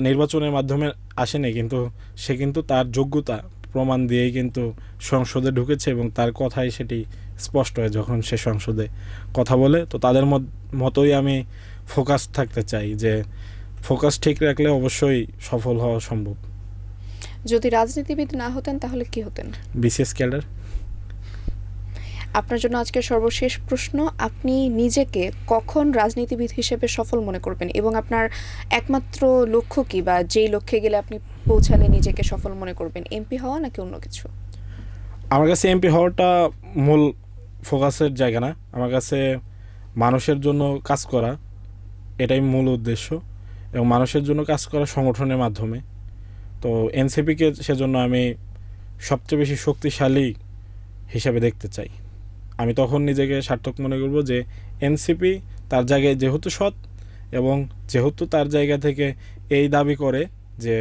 নির্বাচনের মাধ্যমে আসেনি, কিন্তু সে কিন্তু তার যোগ্যতা প্রমাণ দিয়েই কিন্তু সংসদে ঢুকেছে, এবং তার কথাই সেটি স্পষ্ট হয় যখন সে সংসদে কথা বলে। তো তাদের মতোই আমি ফোকাস থাকতে চাই, যে ফোকাস ঠিক রাখলে অবশ্যই সফল হওয়া সম্ভব। যদি রাজনীতিবিদ না হতেন তাহলে কি হতেন? BCS cadre. আপনার জন্য আজকের সর্বশেষ প্রশ্ন, আপনি নিজেকে কখন রাজনীতিবিদ হিসেবে সফল মনে করবেন এবং আপনার একমাত্র লক্ষ্য কি, বা যেই লক্ষ্যে গেলে আপনি পৌঁছালে নিজেকে সফল মনে করবেন? এমপি হওয়া নাকি অন্য কিছু? আমার কাছে এমপি হওয়াটা মূল ফোকাসের জায়গা না, আমার কাছে মানুষের জন্য কাজ করা এটাই মূল উদ্দেশ্য, এবং মানুষের জন্য কাজ করা সংগঠনের মাধ্যমে। তো এনসিপিকে সেজন্য আমি সবচেয়ে বেশি শক্তিশালী হিসাবে দেখতে চাই। আমি তখন নিজেকে সার্থক মনে করব যে এনসিপি তার জায়গায় যেহেতু সৎ, এবং যেহেতু তার জায়গা থেকে এই দাবি করে যে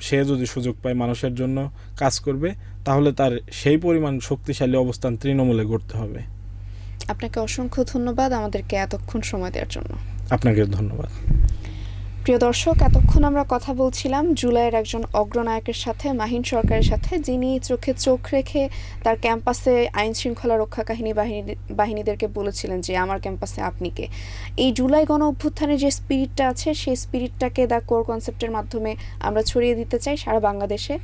সে যদি সুযোগ পায় মানুষের জন্য কাজ করবে, তাহলে তার সেই পরিমাণ শক্তিশালী অবস্থান তৃণমূলে গড়তে হবে। আপনাকে অসংখ্য ধন্যবাদ আমাদেরকে এতক্ষণ সময় দেওয়ার জন্য। আপনাকে ধন্যবাদ। প্রিয় দর্শক, এতক্ষণ আমরা কথা বলছিলাম জুলাইয়ের একজন অগ্রনায়কের সাথে, মাহিন সরকারের সাথে, যিনি চোখে চোখ রেখে তার ক্যাম্পাসে আইন শৃঙ্খলা রক্ষা বাহিনীদেরকে বলেছিলেন যে আমার ক্যাম্পাসে আপনি কে। এই জুলাই গণ অভ্যুত্থানের যে স্পিরিটটা আছে, সেই স্পিরিটটাকে দ্য কোর কনসেপ্টের মাধ্যমে আমরা ছড়িয়ে দিতে চাই সারা বাংলাদেশে।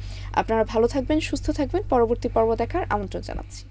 আপনারা ভালো থাকবেন, সুস্থ থাকবেন। পরবর্তী পর্ব দেখার আমন্ত্রণ জানাচ্ছি।